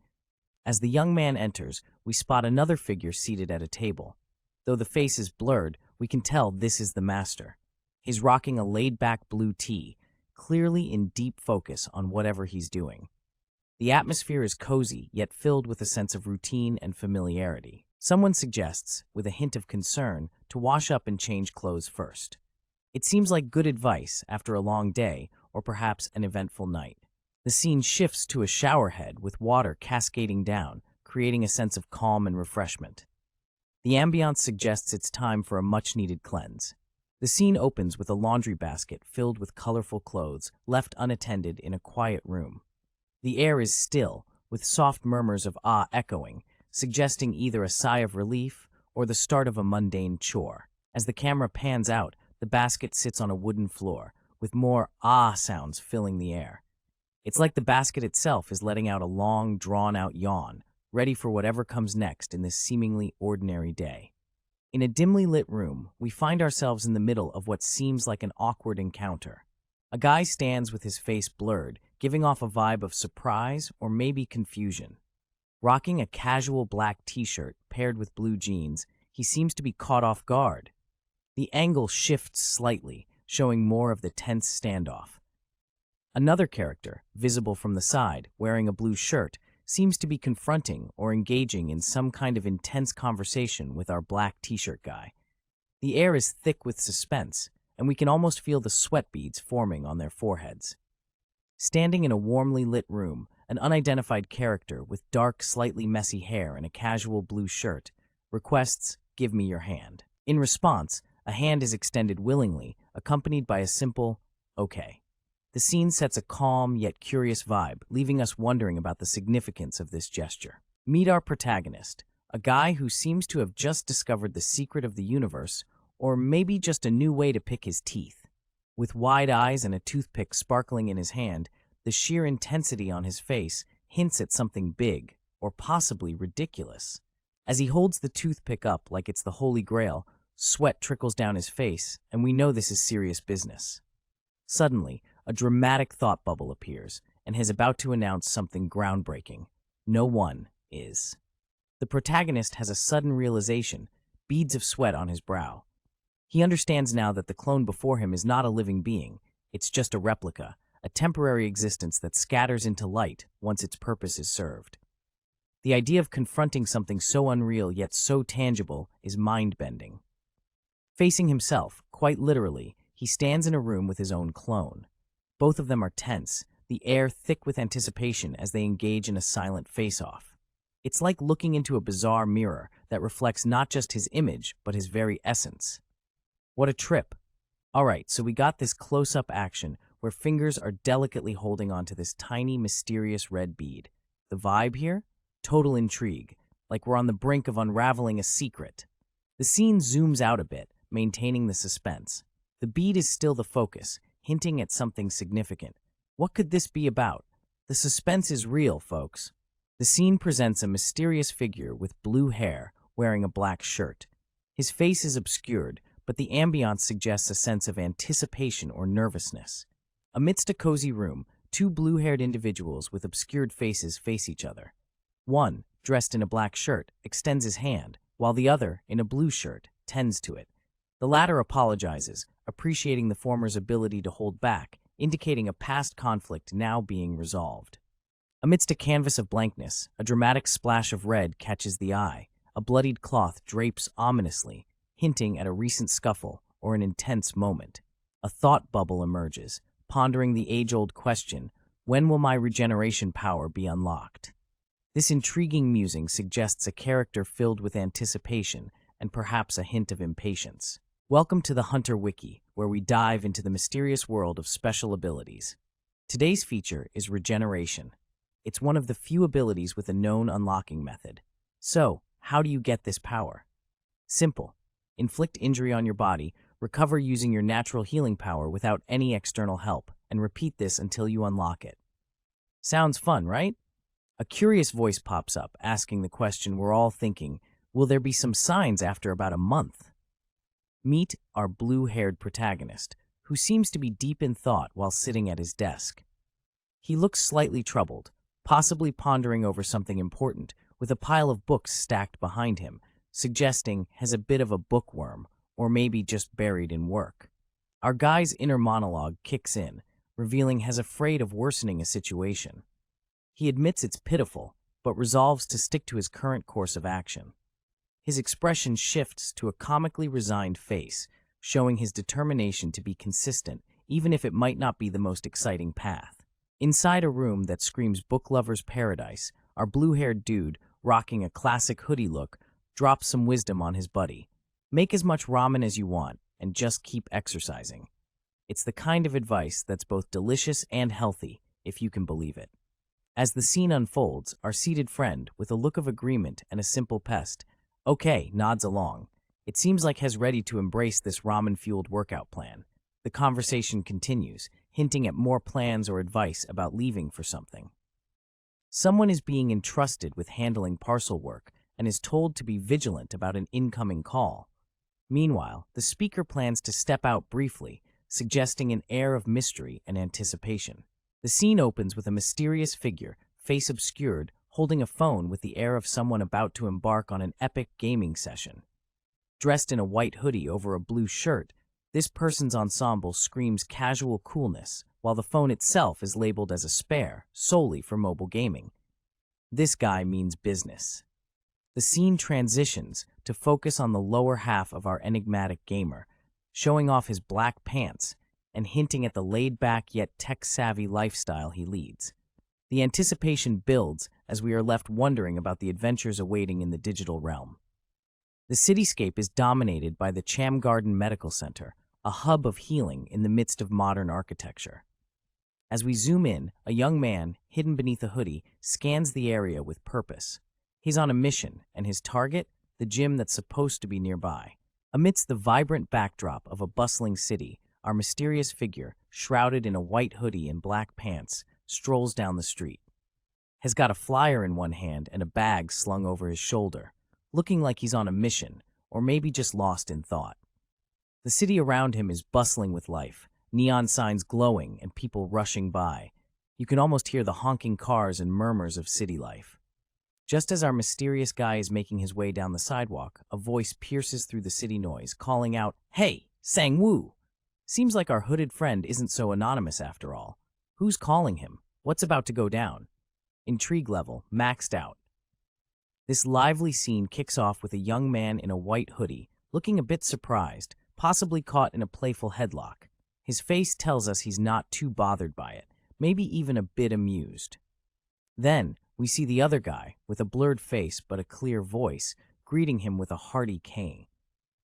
As the young man enters, we spot another figure seated at a table. Though the face is blurred, we can tell this is the master. He's rocking a laid-back blue tee, clearly in deep focus on whatever he's doing. The atmosphere is cozy, yet filled with a sense of routine and familiarity. Someone suggests, with a hint of concern, to wash up and change clothes first. It seems like good advice after a long day, or perhaps an eventful night. The scene shifts to a showerhead with water cascading down, creating a sense of calm and refreshment. The ambiance suggests it's time for a much-needed cleanse. The scene opens with a laundry basket filled with colorful clothes, left unattended in a quiet room. The air is still, with soft murmurs of ah echoing, suggesting either a sigh of relief or the start of a mundane chore. As the camera pans out, the basket sits on a wooden floor, with more ah sounds filling the air. It's like the basket itself is letting out a long, drawn-out yawn, ready for whatever comes next in this seemingly ordinary day. In a dimly lit room, we find ourselves in the middle of what seems like an awkward encounter. A guy stands with his face blurred, giving off a vibe of surprise or maybe confusion. Rocking a casual black t-shirt paired with blue jeans, he seems to be caught off guard. The angle shifts slightly, showing more of the tense standoff. Another character, visible from the side, wearing a blue shirt, seems to be confronting or engaging in some kind of intense conversation with our black t-shirt guy. The air is thick with suspense, and we can almost feel the sweat beads forming on their foreheads. Standing in a warmly lit room, an unidentified character with dark, slightly messy hair and a casual blue shirt requests, "Give me your hand." In response, a hand is extended willingly, a accompanied by a simple, okay. The scene sets a calm yet curious vibe, leaving us wondering about the significance of this gesture. Meet our protagonist, a guy who seems to have just discovered the secret of the universe, or maybe just a new way to pick his teeth. With wide eyes and a toothpick sparkling in his hand, the sheer intensity on his face hints at something big, or possibly ridiculous. As he holds the toothpick up like it's the Holy Grail, sweat trickles down his face, and we know this is serious business. Suddenly, a dramatic thought bubble appears, and is about to announce something groundbreaking. No one is. The protagonist has a sudden realization, beads of sweat on his brow. He understands now that the clone before him is not a living being, it's just a replica, a temporary existence that scatters into light once its purpose is served. The idea of confronting something so unreal yet so tangible is mind-bending. Facing himself, quite literally, he stands in a room with his own clone. Both of them are tense, the air thick with anticipation as they engage in a silent face-off. It's like looking into a bizarre mirror that reflects not just his image, but his very essence. What a trip. Alright, so we got this close-up action where fingers are delicately holding onto this tiny, mysterious red bead. The vibe here? Total intrigue, like we're on the brink of unraveling a secret. The scene zooms out a bit, maintaining the suspense. The bead is still the focus, hinting at something significant. What could this be about? The suspense is real, folks. The scene presents a mysterious figure with blue hair, wearing a black shirt. His face is obscured, but the ambiance suggests a sense of anticipation or nervousness. Amidst a cozy room, two blue-haired individuals with obscured faces face each other. One, dressed in a black shirt, extends his hand, while the other, in a blue shirt, tends to it. The latter apologizes, appreciating the former's ability to hold back, indicating a past conflict now being resolved. Amidst a canvas of blankness, a dramatic splash of red catches the eye. A bloodied cloth drapes ominously, hinting at a recent scuffle or an intense moment. A thought bubble emerges, pondering the age-old question, when will my regeneration power be unlocked? This intriguing musing suggests a character filled with anticipation and perhaps a hint of impatience. Welcome to the Hunter Wiki, where we dive into the mysterious world of special abilities. Today's feature is regeneration. It's one of the few abilities with a known unlocking method. So, how do you get this power? Simple. Inflict injury on your body, recover using your natural healing power without any external help, and repeat this until you unlock it. Sounds fun, right? A curious voice pops up, asking the question we're all thinking, will there be some signs after about a month? Meet our blue-haired protagonist, who seems to be deep in thought while sitting at his desk. He looks slightly troubled, possibly pondering over something important, with a pile of books stacked behind him, suggesting has a bit of a bookworm, or maybe just buried in work. Our guy's inner monologue kicks in, revealing he's afraid of worsening a situation. He admits it's pitiful, but resolves to stick to his current course of action. His expression shifts to a comically resigned face, showing his determination to be consistent, even if it might not be the most exciting path. Inside a room that screams book lover's paradise, our blue-haired dude, rocking a classic hoodie look, drops some wisdom on his buddy. Make as much ramen as you want, and just keep exercising. It's the kind of advice that's both delicious and healthy, if you can believe it. As the scene unfolds, our seated friend, with a look of agreement and a simple pest, okay, nods along. It seems like he's ready to embrace this ramen-fueled workout plan. The conversation continues, hinting at more plans or advice about leaving for something. Someone is being entrusted with handling parcel work and is told to be vigilant about an incoming call. Meanwhile, the speaker plans to step out briefly, suggesting an air of mystery and anticipation. The scene opens with a mysterious figure, face obscured, holding a phone with the air of someone about to embark on an epic gaming session. Dressed in a white hoodie over a blue shirt, this person's ensemble screams casual coolness, while the phone itself is labeled as a spare, solely for mobile gaming. This guy means business. The scene transitions to focus on the lower half of our enigmatic gamer, showing off his black pants and hinting at the laid-back yet tech-savvy lifestyle he leads. The anticipation builds as we are left wondering about the adventures awaiting in the digital realm. The cityscape is dominated by the Cham Garden Medical Center, a hub of healing in the midst of modern architecture. As we zoom in, a young man, hidden beneath a hoodie, scans the area with purpose. He's on a mission, and his target? The gym that's supposed to be nearby. Amidst the vibrant backdrop of a bustling city, our mysterious figure, shrouded in a white hoodie and black pants, strolls down the street. Has got a flyer in one hand and a bag slung over his shoulder, looking like he's on a mission, or maybe just lost in thought. The city around him is bustling with life, neon signs glowing and people rushing by. You can almost hear the honking cars and murmurs of city life. Just as our mysterious guy is making his way down the sidewalk, a voice pierces through the city noise, calling out, "Hey, Sang-woo!" Seems like our hooded friend isn't so anonymous after all. Who's calling him? What's about to go down? Intrigue level, maxed out. This lively scene kicks off with a young man in a white hoodie, looking a bit surprised, possibly caught in a playful headlock. His face tells us he's not too bothered by it, maybe even a bit amused. Then, we see the other guy, with a blurred face but a clear voice, greeting him with a hearty cane.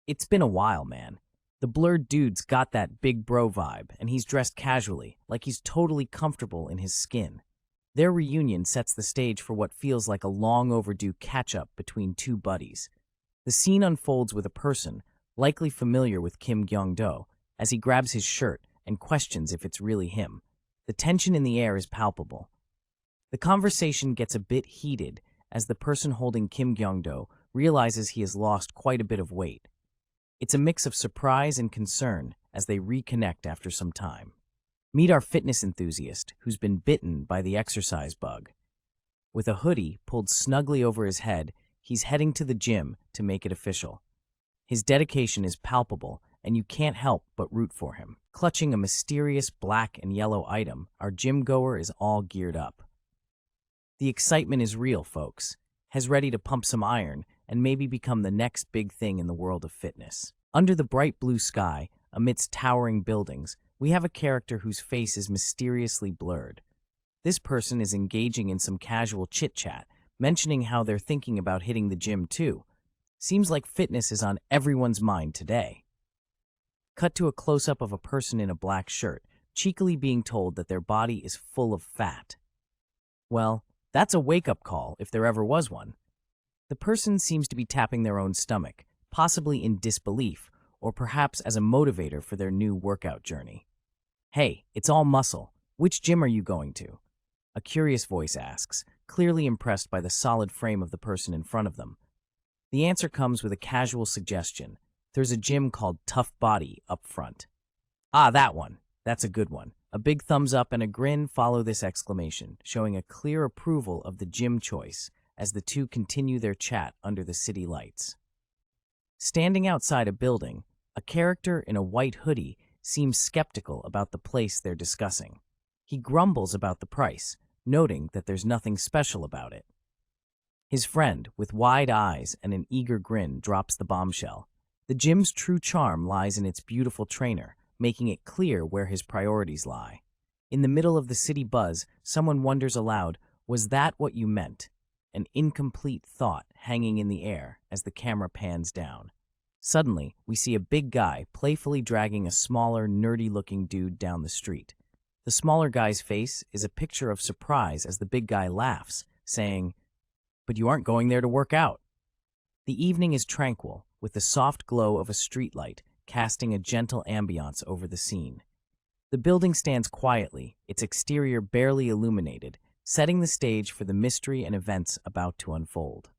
It's been a while, man. The blurred dude's got that big bro vibe, and he's dressed casually, like he's totally comfortable in his skin. Their reunion sets the stage for what feels like a long overdue catch-up between two buddies. The scene unfolds with a person, likely familiar with Kim Kyung-do, as he grabs his shirt and questions if it's really him. The tension in the air is palpable. The conversation gets a bit heated as the person holding Kim Kyung-do realizes he has lost quite a bit of weight. It's a mix of surprise and concern as they reconnect after some time. Meet our fitness enthusiast who's been bitten by the exercise bug. With a hoodie pulled snugly over his head, he's heading to the gym to make it official. His dedication is palpable, and you can't help but root for him. Clutching a mysterious black and yellow item, our gym goer is all geared up. The excitement is real, folks. He's ready to pump some iron and maybe become the next big thing in the world of fitness. Under the bright blue sky, amidst towering buildings, we have a character whose face is mysteriously blurred. This person is engaging in some casual chit-chat, mentioning how they're thinking about hitting the gym too. Seems like fitness is on everyone's mind today. Cut to a close-up of a person in a black shirt, cheekily being told that their body is full of fat. Well, that's a wake-up call if there ever was one. The person seems to be tapping their own stomach, possibly in disbelief, or perhaps as a motivator for their new workout journey. "Hey, it's all muscle. Which gym are you going to?" A curious voice asks, clearly impressed by the solid frame of the person in front of them. The answer comes with a casual suggestion. There's a gym called Tough Body up front. "Ah, that one. That's a good one." A big thumbs up and a grin follow this exclamation, showing a clear approval of the gym choice as the two continue their chat under the city lights. Standing outside a building, a character in a white hoodie seems skeptical about the place they're discussing. He grumbles about the price, noting that there's nothing special about it. His friend, with wide eyes and an eager grin, drops the bombshell. The gym's true charm lies in its beautiful trainer, making it clear where his priorities lie. In the middle of the city buzz, someone wonders aloud, "Was that what you meant?" An incomplete thought hanging in the air as the camera pans down. Suddenly, we see a big guy playfully dragging a smaller, nerdy-looking dude down the street. The smaller guy's face is a picture of surprise as the big guy laughs, saying, "But you aren't going there to work out." The evening is tranquil, with the soft glow of a streetlight casting a gentle ambiance over the scene. The building stands quietly, its exterior barely illuminated, setting the stage for the mystery and events about to unfold.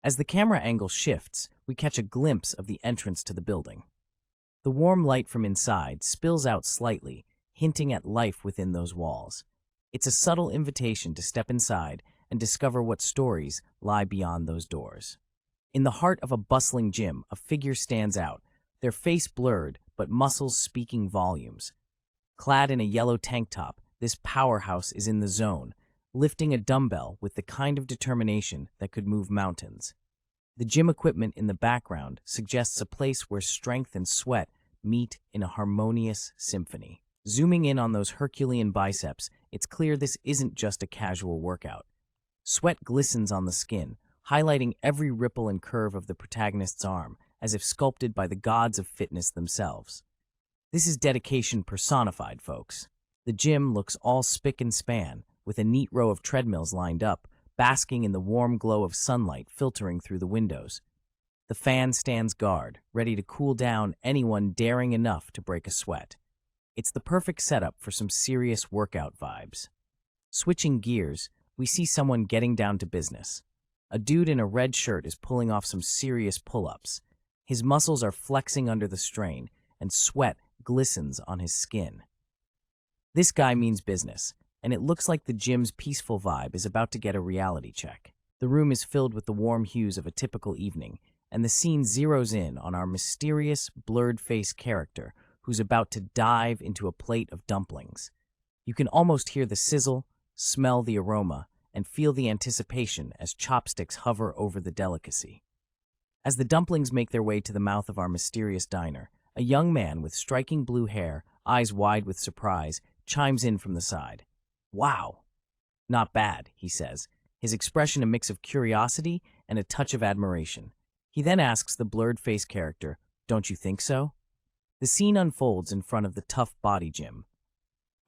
As the camera angle shifts, we catch a glimpse of the entrance to the building. The warm light from inside spills out slightly, hinting at life within those walls. It's a subtle invitation to step inside and discover what stories lie beyond those doors. In the heart of a bustling gym, a figure stands out, their face blurred but muscles speaking volumes. Clad in a yellow tank top, this powerhouse is in the zone, lifting a dumbbell with the kind of determination that could move mountains. The gym equipment in the background suggests a place where strength and sweat meet in a harmonious symphony. Zooming in on those Herculean biceps, it's clear this isn't just a casual workout. Sweat glistens on the skin, highlighting every ripple and curve of the protagonist's arm, as if sculpted by the gods of fitness themselves. This is dedication personified, folks. The gym looks all spick and span, with a neat row of treadmills lined up, basking in the warm glow of sunlight filtering through the windows. The fan stands guard, ready to cool down anyone daring enough to break a sweat. It's the perfect setup for some serious workout vibes. Switching gears, we see someone getting down to business. A dude in a red shirt is pulling off some serious pull-ups. His muscles are flexing under the strain, and sweat glistens on his skin. This guy means business, and it looks like the gym's peaceful vibe is about to get a reality check. The room is filled with the warm hues of a typical evening, and the scene zeroes in on our mysterious, blurred-faced character who's about to dive into a plate of dumplings. You can almost hear the sizzle, smell the aroma, and feel the anticipation as chopsticks hover over the delicacy. As the dumplings make their way to the mouth of our mysterious diner, a young man with striking blue hair, eyes wide with surprise, chimes in from the side. "Wow!" "Not bad," he says, his expression a mix of curiosity and a touch of admiration. He then asks the blurred-faced character, "Don't you think so?" The scene unfolds in front of the tough body gym.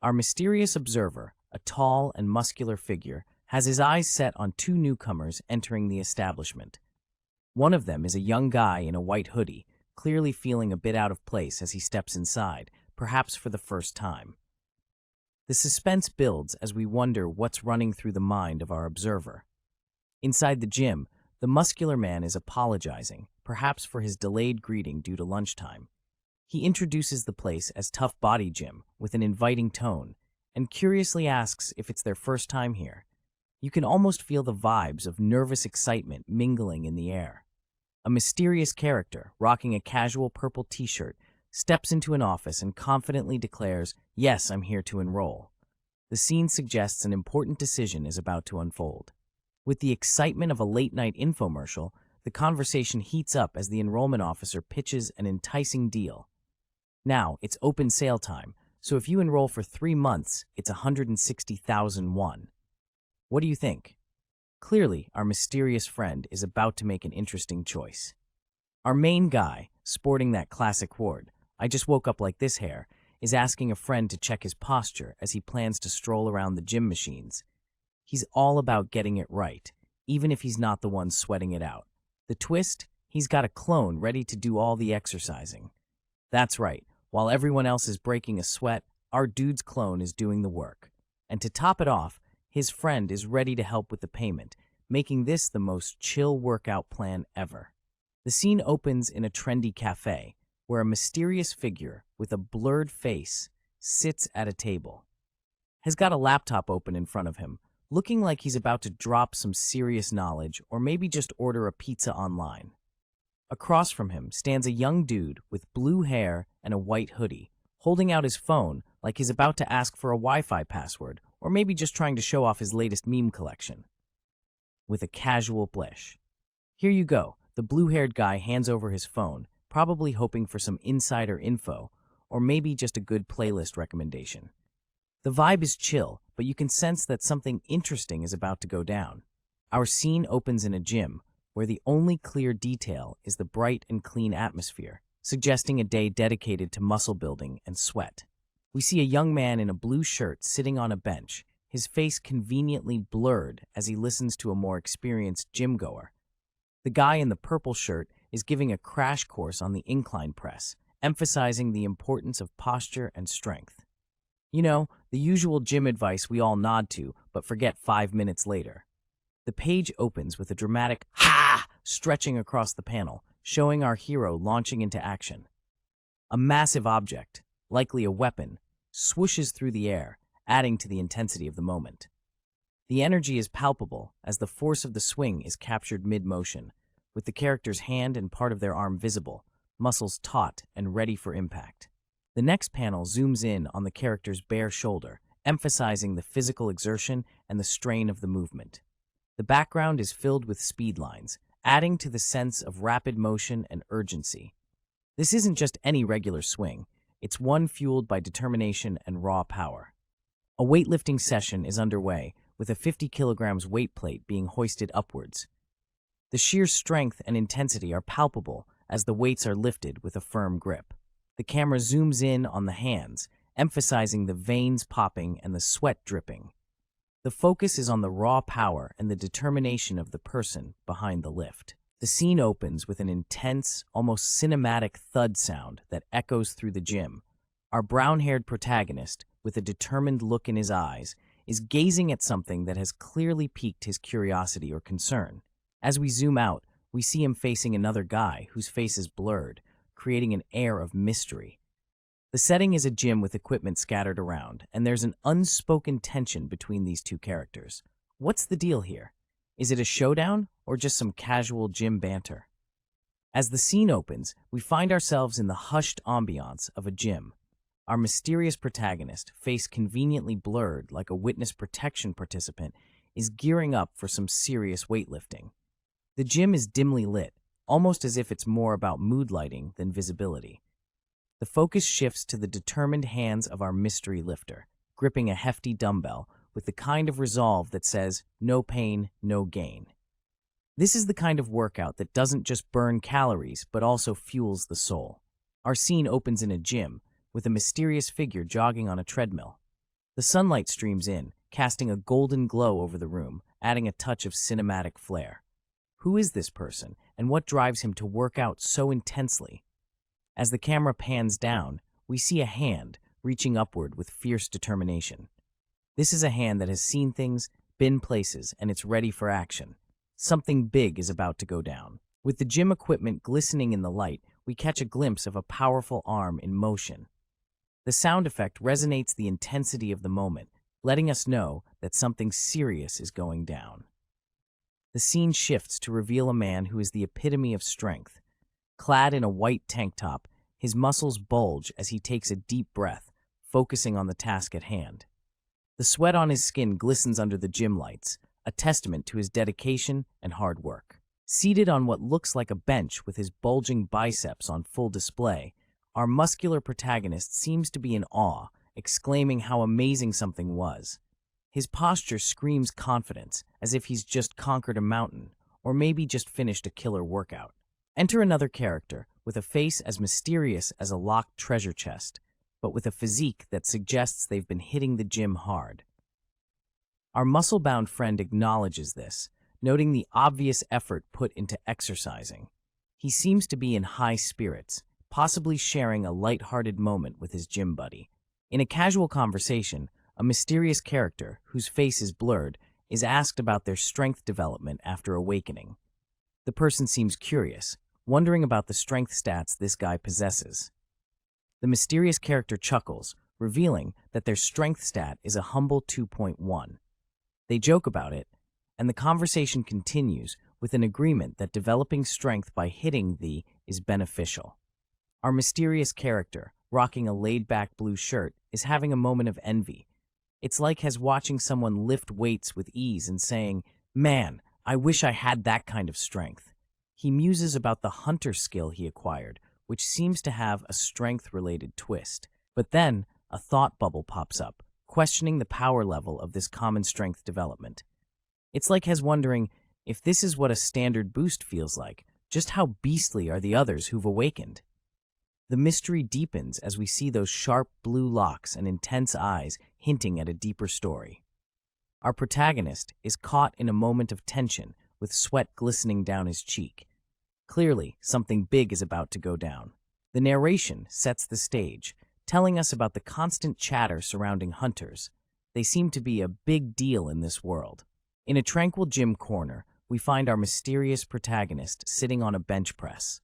Our mysterious observer, a tall and muscular figure, has his eyes set on two newcomers entering the establishment. One of them is a young guy in a white hoodie, clearly feeling a bit out of place as he steps inside, perhaps for the first time. The suspense builds as we wonder what's running through the mind of our observer. Inside the gym, the muscular man is apologizing, perhaps for his delayed greeting due to lunchtime. He introduces the place as Tough Body Gym with an inviting tone, and curiously asks if it's their first time here. You can almost feel the vibes of nervous excitement mingling in the air. A mysterious character, rocking a casual purple t-shirt, steps into an office and confidently declares, "Yes, I'm here to enroll." The scene suggests an important decision is about to unfold. With the excitement of a late-night infomercial, the conversation heats up as the enrollment officer pitches an enticing deal. Now, it's open sale time, so if you enroll for 3 months, it's 160,000 won. What do you think? Clearly, our mysterious friend is about to make an interesting choice. Our main guy, sporting that classic ward, "I just woke up like this" hair, is asking a friend to check his posture as he plans to stroll around the gym machines. He's all about getting it right, even if he's not the one sweating it out. The twist? He's got a clone ready to do all the exercising. That's right, while everyone else is breaking a sweat, our dude's clone is doing the work. And to top it off, his friend is ready to help with the payment, making this the most chill workout plan ever. The scene opens in a trendy cafe, where a mysterious figure with a blurred face sits at a table. Has got a laptop open in front of him, looking like he's about to drop some serious knowledge or maybe just order a pizza online. Across from him stands a young dude with blue hair and a white hoodie, holding out his phone like he's about to ask for a Wi-Fi password or maybe just trying to show off his latest meme collection. With a casual blush. "Here you go," the blue-haired guy hands over his phone, probably hoping for some insider info or maybe just a good playlist recommendation. The vibe is chill, but you can sense that something interesting is about to go down. Our scene opens in a gym, where the only clear detail is the bright and clean atmosphere, suggesting a day dedicated to muscle building and sweat. We see a young man in a blue shirt sitting on a bench, his face conveniently blurred as he listens to a more experienced gym goer. The guy in the purple shirt is giving a crash course on the incline press, emphasizing the importance of posture and strength. You know, the usual gym advice we all nod to, but forget 5 minutes later. The page opens with a dramatic "ha!" stretching across the panel, showing our hero launching into action. A massive object, likely a weapon, swooshes through the air, adding to the intensity of the moment. The energy is palpable as the force of the swing is captured mid-motion, with the character's hand and part of their arm visible, muscles taut and ready for impact. The next panel zooms in on the character's bare shoulder, emphasizing the physical exertion and the strain of the movement. The background is filled with speed lines, adding to the sense of rapid motion and urgency. This isn't just any regular swing, it's one fueled by determination and raw power. A weightlifting session is underway, with a 50 kilograms weight plate being hoisted upwards. The sheer strength and intensity are palpable as the weights are lifted with a firm grip. The camera zooms in on the hands, emphasizing the veins popping and the sweat dripping. The focus is on the raw power and the determination of the person behind the lift. The scene opens with an intense, almost cinematic thud sound that echoes through the gym. Our brown-haired protagonist, with a determined look in his eyes, is gazing at something that has clearly piqued his curiosity or concern. As we zoom out, we see him facing another guy whose face is blurred, creating an air of mystery. The setting is a gym with equipment scattered around, and there's an unspoken tension between these two characters. What's the deal here? Is it a showdown or just some casual gym banter? As the scene opens, we find ourselves in the hushed ambiance of a gym. Our mysterious protagonist, face conveniently blurred like a witness protection participant, is gearing up for some serious weightlifting. The gym is dimly lit, almost as if it's more about mood lighting than visibility. The focus shifts to the determined hands of our mystery lifter, gripping a hefty dumbbell with the kind of resolve that says, no pain, no gain. This is the kind of workout that doesn't just burn calories, but also fuels the soul. Our scene opens in a gym, with a mysterious figure jogging on a treadmill. The sunlight streams in, casting a golden glow over the room, adding a touch of cinematic flair. Who is this person, and what drives him to work out so intensely? As the camera pans down, we see a hand reaching upward with fierce determination. This is a hand that has seen things, been places, and it's ready for action. Something big is about to go down. With the gym equipment glistening in the light, we catch a glimpse of a powerful arm in motion. The sound effect resonates the intensity of the moment, letting us know that something serious is going down. The scene shifts to reveal a man who is the epitome of strength. Clad in a white tank top, his muscles bulge as he takes a deep breath, focusing on the task at hand. The sweat on his skin glistens under the gym lights, a testament to his dedication and hard work. Seated on what looks like a bench with his bulging biceps on full display, our muscular protagonist seems to be in awe, exclaiming how amazing something was. His posture screams confidence, as if he's just conquered a mountain, or maybe just finished a killer workout. Enter another character, with a face as mysterious as a locked treasure chest, but with a physique that suggests they've been hitting the gym hard. Our muscle-bound friend acknowledges this, noting the obvious effort put into exercising. He seems to be in high spirits, possibly sharing a light-hearted moment with his gym buddy. In a casual conversation, a mysterious character, whose face is blurred, is asked about their strength development after awakening. The person seems curious, wondering about the strength stats this guy possesses. The mysterious character chuckles, revealing that their strength stat is a humble 2.1. They joke about it, and the conversation continues with an agreement that developing strength by hitting the is beneficial. Our mysterious character, rocking a laid-back blue shirt, is having a moment of envy. It's like as watching someone lift weights with ease and saying, "Man, I wish I had that kind of strength." He muses about the hunter skill he acquired, which seems to have a strength-related twist. But then, a thought bubble pops up, questioning the power level of this common strength development. It's like Hez wondering, if this is what a standard boost feels like, just how beastly are the others who've awakened? The mystery deepens as we see those sharp blue locks and intense eyes hinting at a deeper story. Our protagonist is caught in a moment of tension, with sweat glistening down his cheek. Clearly, something big is about to go down. The narration sets the stage, telling us about the constant chatter surrounding hunters. They seem to be a big deal in this world. In a tranquil gym corner, we find our mysterious protagonist sitting on a bench press.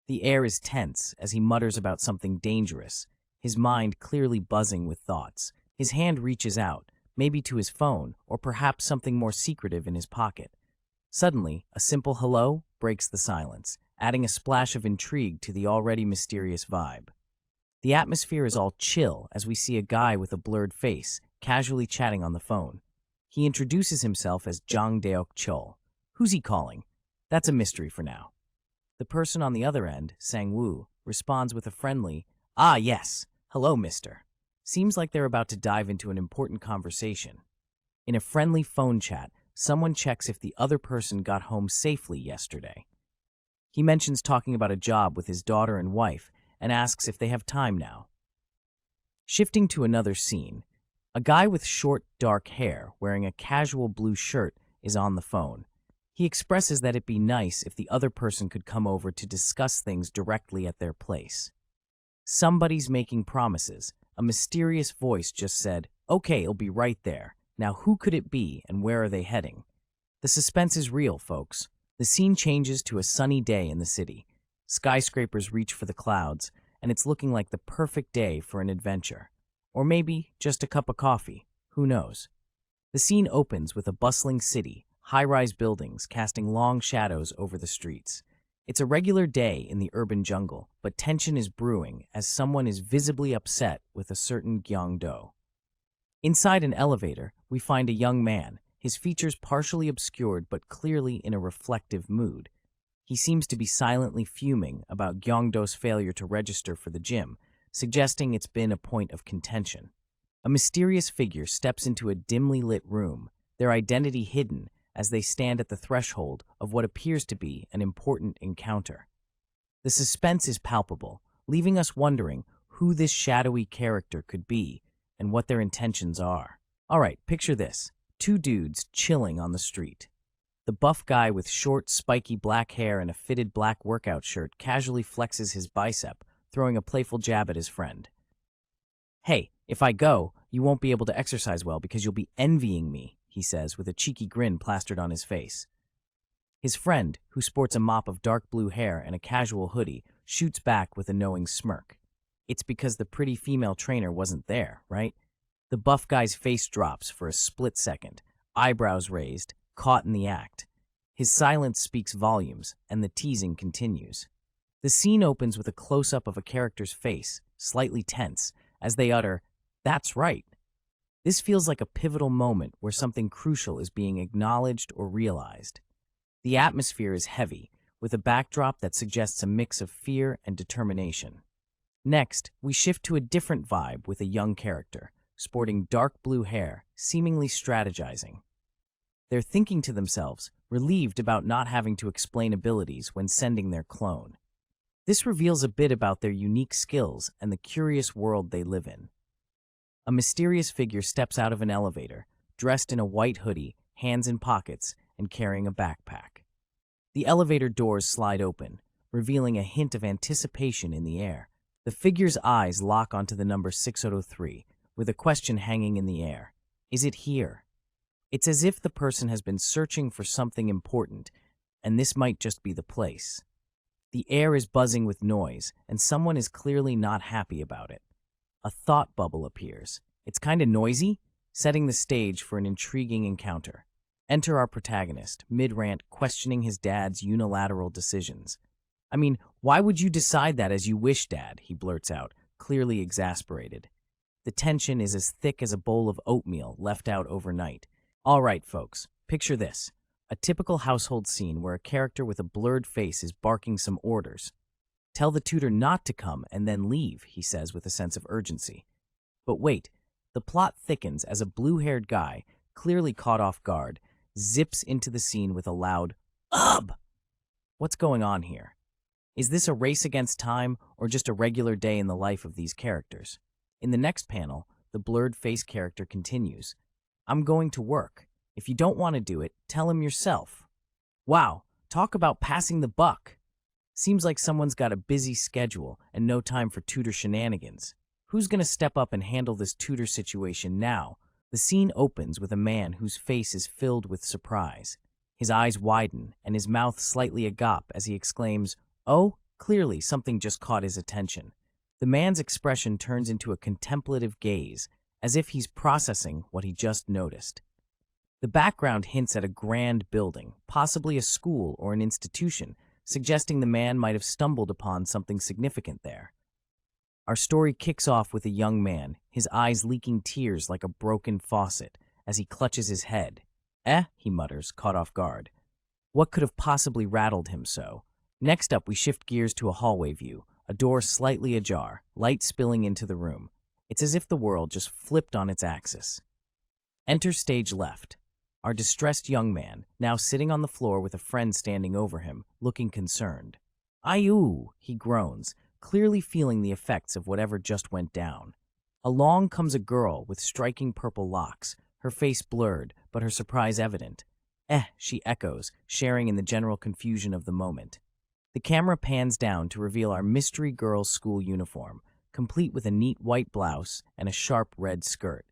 The air is tense as he mutters about something dangerous, his mind clearly buzzing with thoughts. His hand reaches out, maybe to his phone, or perhaps something more secretive in his pocket. Suddenly, a simple hello breaks the silence, adding a splash of intrigue to the already mysterious vibe. The atmosphere is all chill as we see a guy with a blurred face, casually chatting on the phone. He introduces himself as Jang Deok Chol. Who's he calling? That's a mystery for now. The person on the other end, Sang Woo, responds with a friendly, "Ah, yes. Hello, mister." Seems like they're about to dive into an important conversation. In a friendly phone chat, someone checks if the other person got home safely yesterday. He mentions talking about a job with his daughter and wife, and asks if they have time now. Shifting to another scene, a guy with short, dark hair wearing a casual blue shirt is on the phone. He expresses that it'd be nice if the other person could come over to discuss things directly at their place. Somebody's making promises. A mysterious voice just said, "Okay, it'll be right there." Now who could it be and where are they heading? The suspense is real, folks. The scene changes to a sunny day in the city. Skyscrapers reach for the clouds, and it's looking like the perfect day for an adventure. Or maybe just a cup of coffee. Who knows? The scene opens with a bustling city, high-rise buildings casting long shadows over the streets. It's a regular day in the urban jungle, but tension is brewing as someone is visibly upset with a certain Gyeongdo. Inside an elevator, we find a young man, his features partially obscured but clearly in a reflective mood. He seems to be silently fuming about Gyeongdo's failure to register for the gym, suggesting it's been a point of contention. A mysterious figure steps into a dimly lit room, their identity hidden as they stand at the threshold of what appears to be an important encounter. The suspense is palpable, leaving us wondering who this shadowy character could be and what their intentions are. All right, picture this. Two dudes chilling on the street. The buff guy with short, spiky black hair and a fitted black workout shirt casually flexes his bicep, throwing a playful jab at his friend. "Hey, if I go, you won't be able to exercise well because you'll be envying me," he says with a cheeky grin plastered on his face. His friend, who sports a mop of dark blue hair and a casual hoodie, shoots back with a knowing smirk. It's because the pretty female trainer wasn't there, right? The buff guy's face drops for a split second, eyebrows raised, caught in the act. His silence speaks volumes, and the teasing continues. The scene opens with a close-up of a character's face, slightly tense, as they utter, "That's right." This feels like a pivotal moment where something crucial is being acknowledged or realized. The atmosphere is heavy, with a backdrop that suggests a mix of fear and determination. Next, we shift to a different vibe with a young character, sporting dark blue hair, seemingly strategizing. They're thinking to themselves, relieved about not having to explain abilities when sending their clone. This reveals a bit about their unique skills and the curious world they live in. A mysterious figure steps out of an elevator, dressed in a white hoodie, hands in pockets, and carrying a backpack. The elevator doors slide open, revealing a hint of anticipation in the air. The figure's eyes lock onto the number 603, with a question hanging in the air. Is it here? It's as if the person has been searching for something important, and this might just be the place. The air is buzzing with noise, and someone is clearly not happy about it. A thought bubble appears. It's kind of noisy, setting the stage for an intriguing encounter. Enter our protagonist, mid-rant, questioning his dad's unilateral decisions. "I mean, why would you decide that as you wish, Dad?" he blurts out, clearly exasperated. The tension is as thick as a bowl of oatmeal left out overnight. All right, folks, picture this. A typical household scene where a character with a blurred face is barking some orders. "Tell the tutor not to come and then leave," he says with a sense of urgency. But wait, the plot thickens as a blue-haired guy, clearly caught off guard, zips into the scene with a loud, "Ub!" What's going on here? Is this a race against time or just a regular day in the life of these characters? In the next panel, the blurred face character continues. "I'm going to work. If you don't want to do it, tell him yourself." Wow, talk about passing the buck. Seems like someone's got a busy schedule and no time for tutor shenanigans. Who's going to step up and handle this tutor situation now? The scene opens with a man whose face is filled with surprise. His eyes widen and his mouth slightly agape as he exclaims, "Oh, clearly something just caught his attention." The man's expression turns into a contemplative gaze, as if he's processing what he just noticed. The background hints at a grand building, possibly a school or an institution, suggesting the man might have stumbled upon something significant there. Our story kicks off with a young man, his eyes leaking tears like a broken faucet, as he clutches his head. He mutters, caught off guard. What could have possibly rattled him so? Next up, we shift gears to a hallway view, a door slightly ajar, light spilling into the room. It's as if the world just flipped on its axis. Enter stage left. Our distressed young man, now sitting on the floor with a friend standing over him, looking concerned. "Ayu," he groans, clearly feeling the effects of whatever just went down. Along comes a girl with striking purple locks, her face blurred, but her surprise evident. She echoes, sharing in the general confusion of the moment. The camera pans down to reveal our mystery girl's school uniform, complete with a neat white blouse and a sharp red skirt.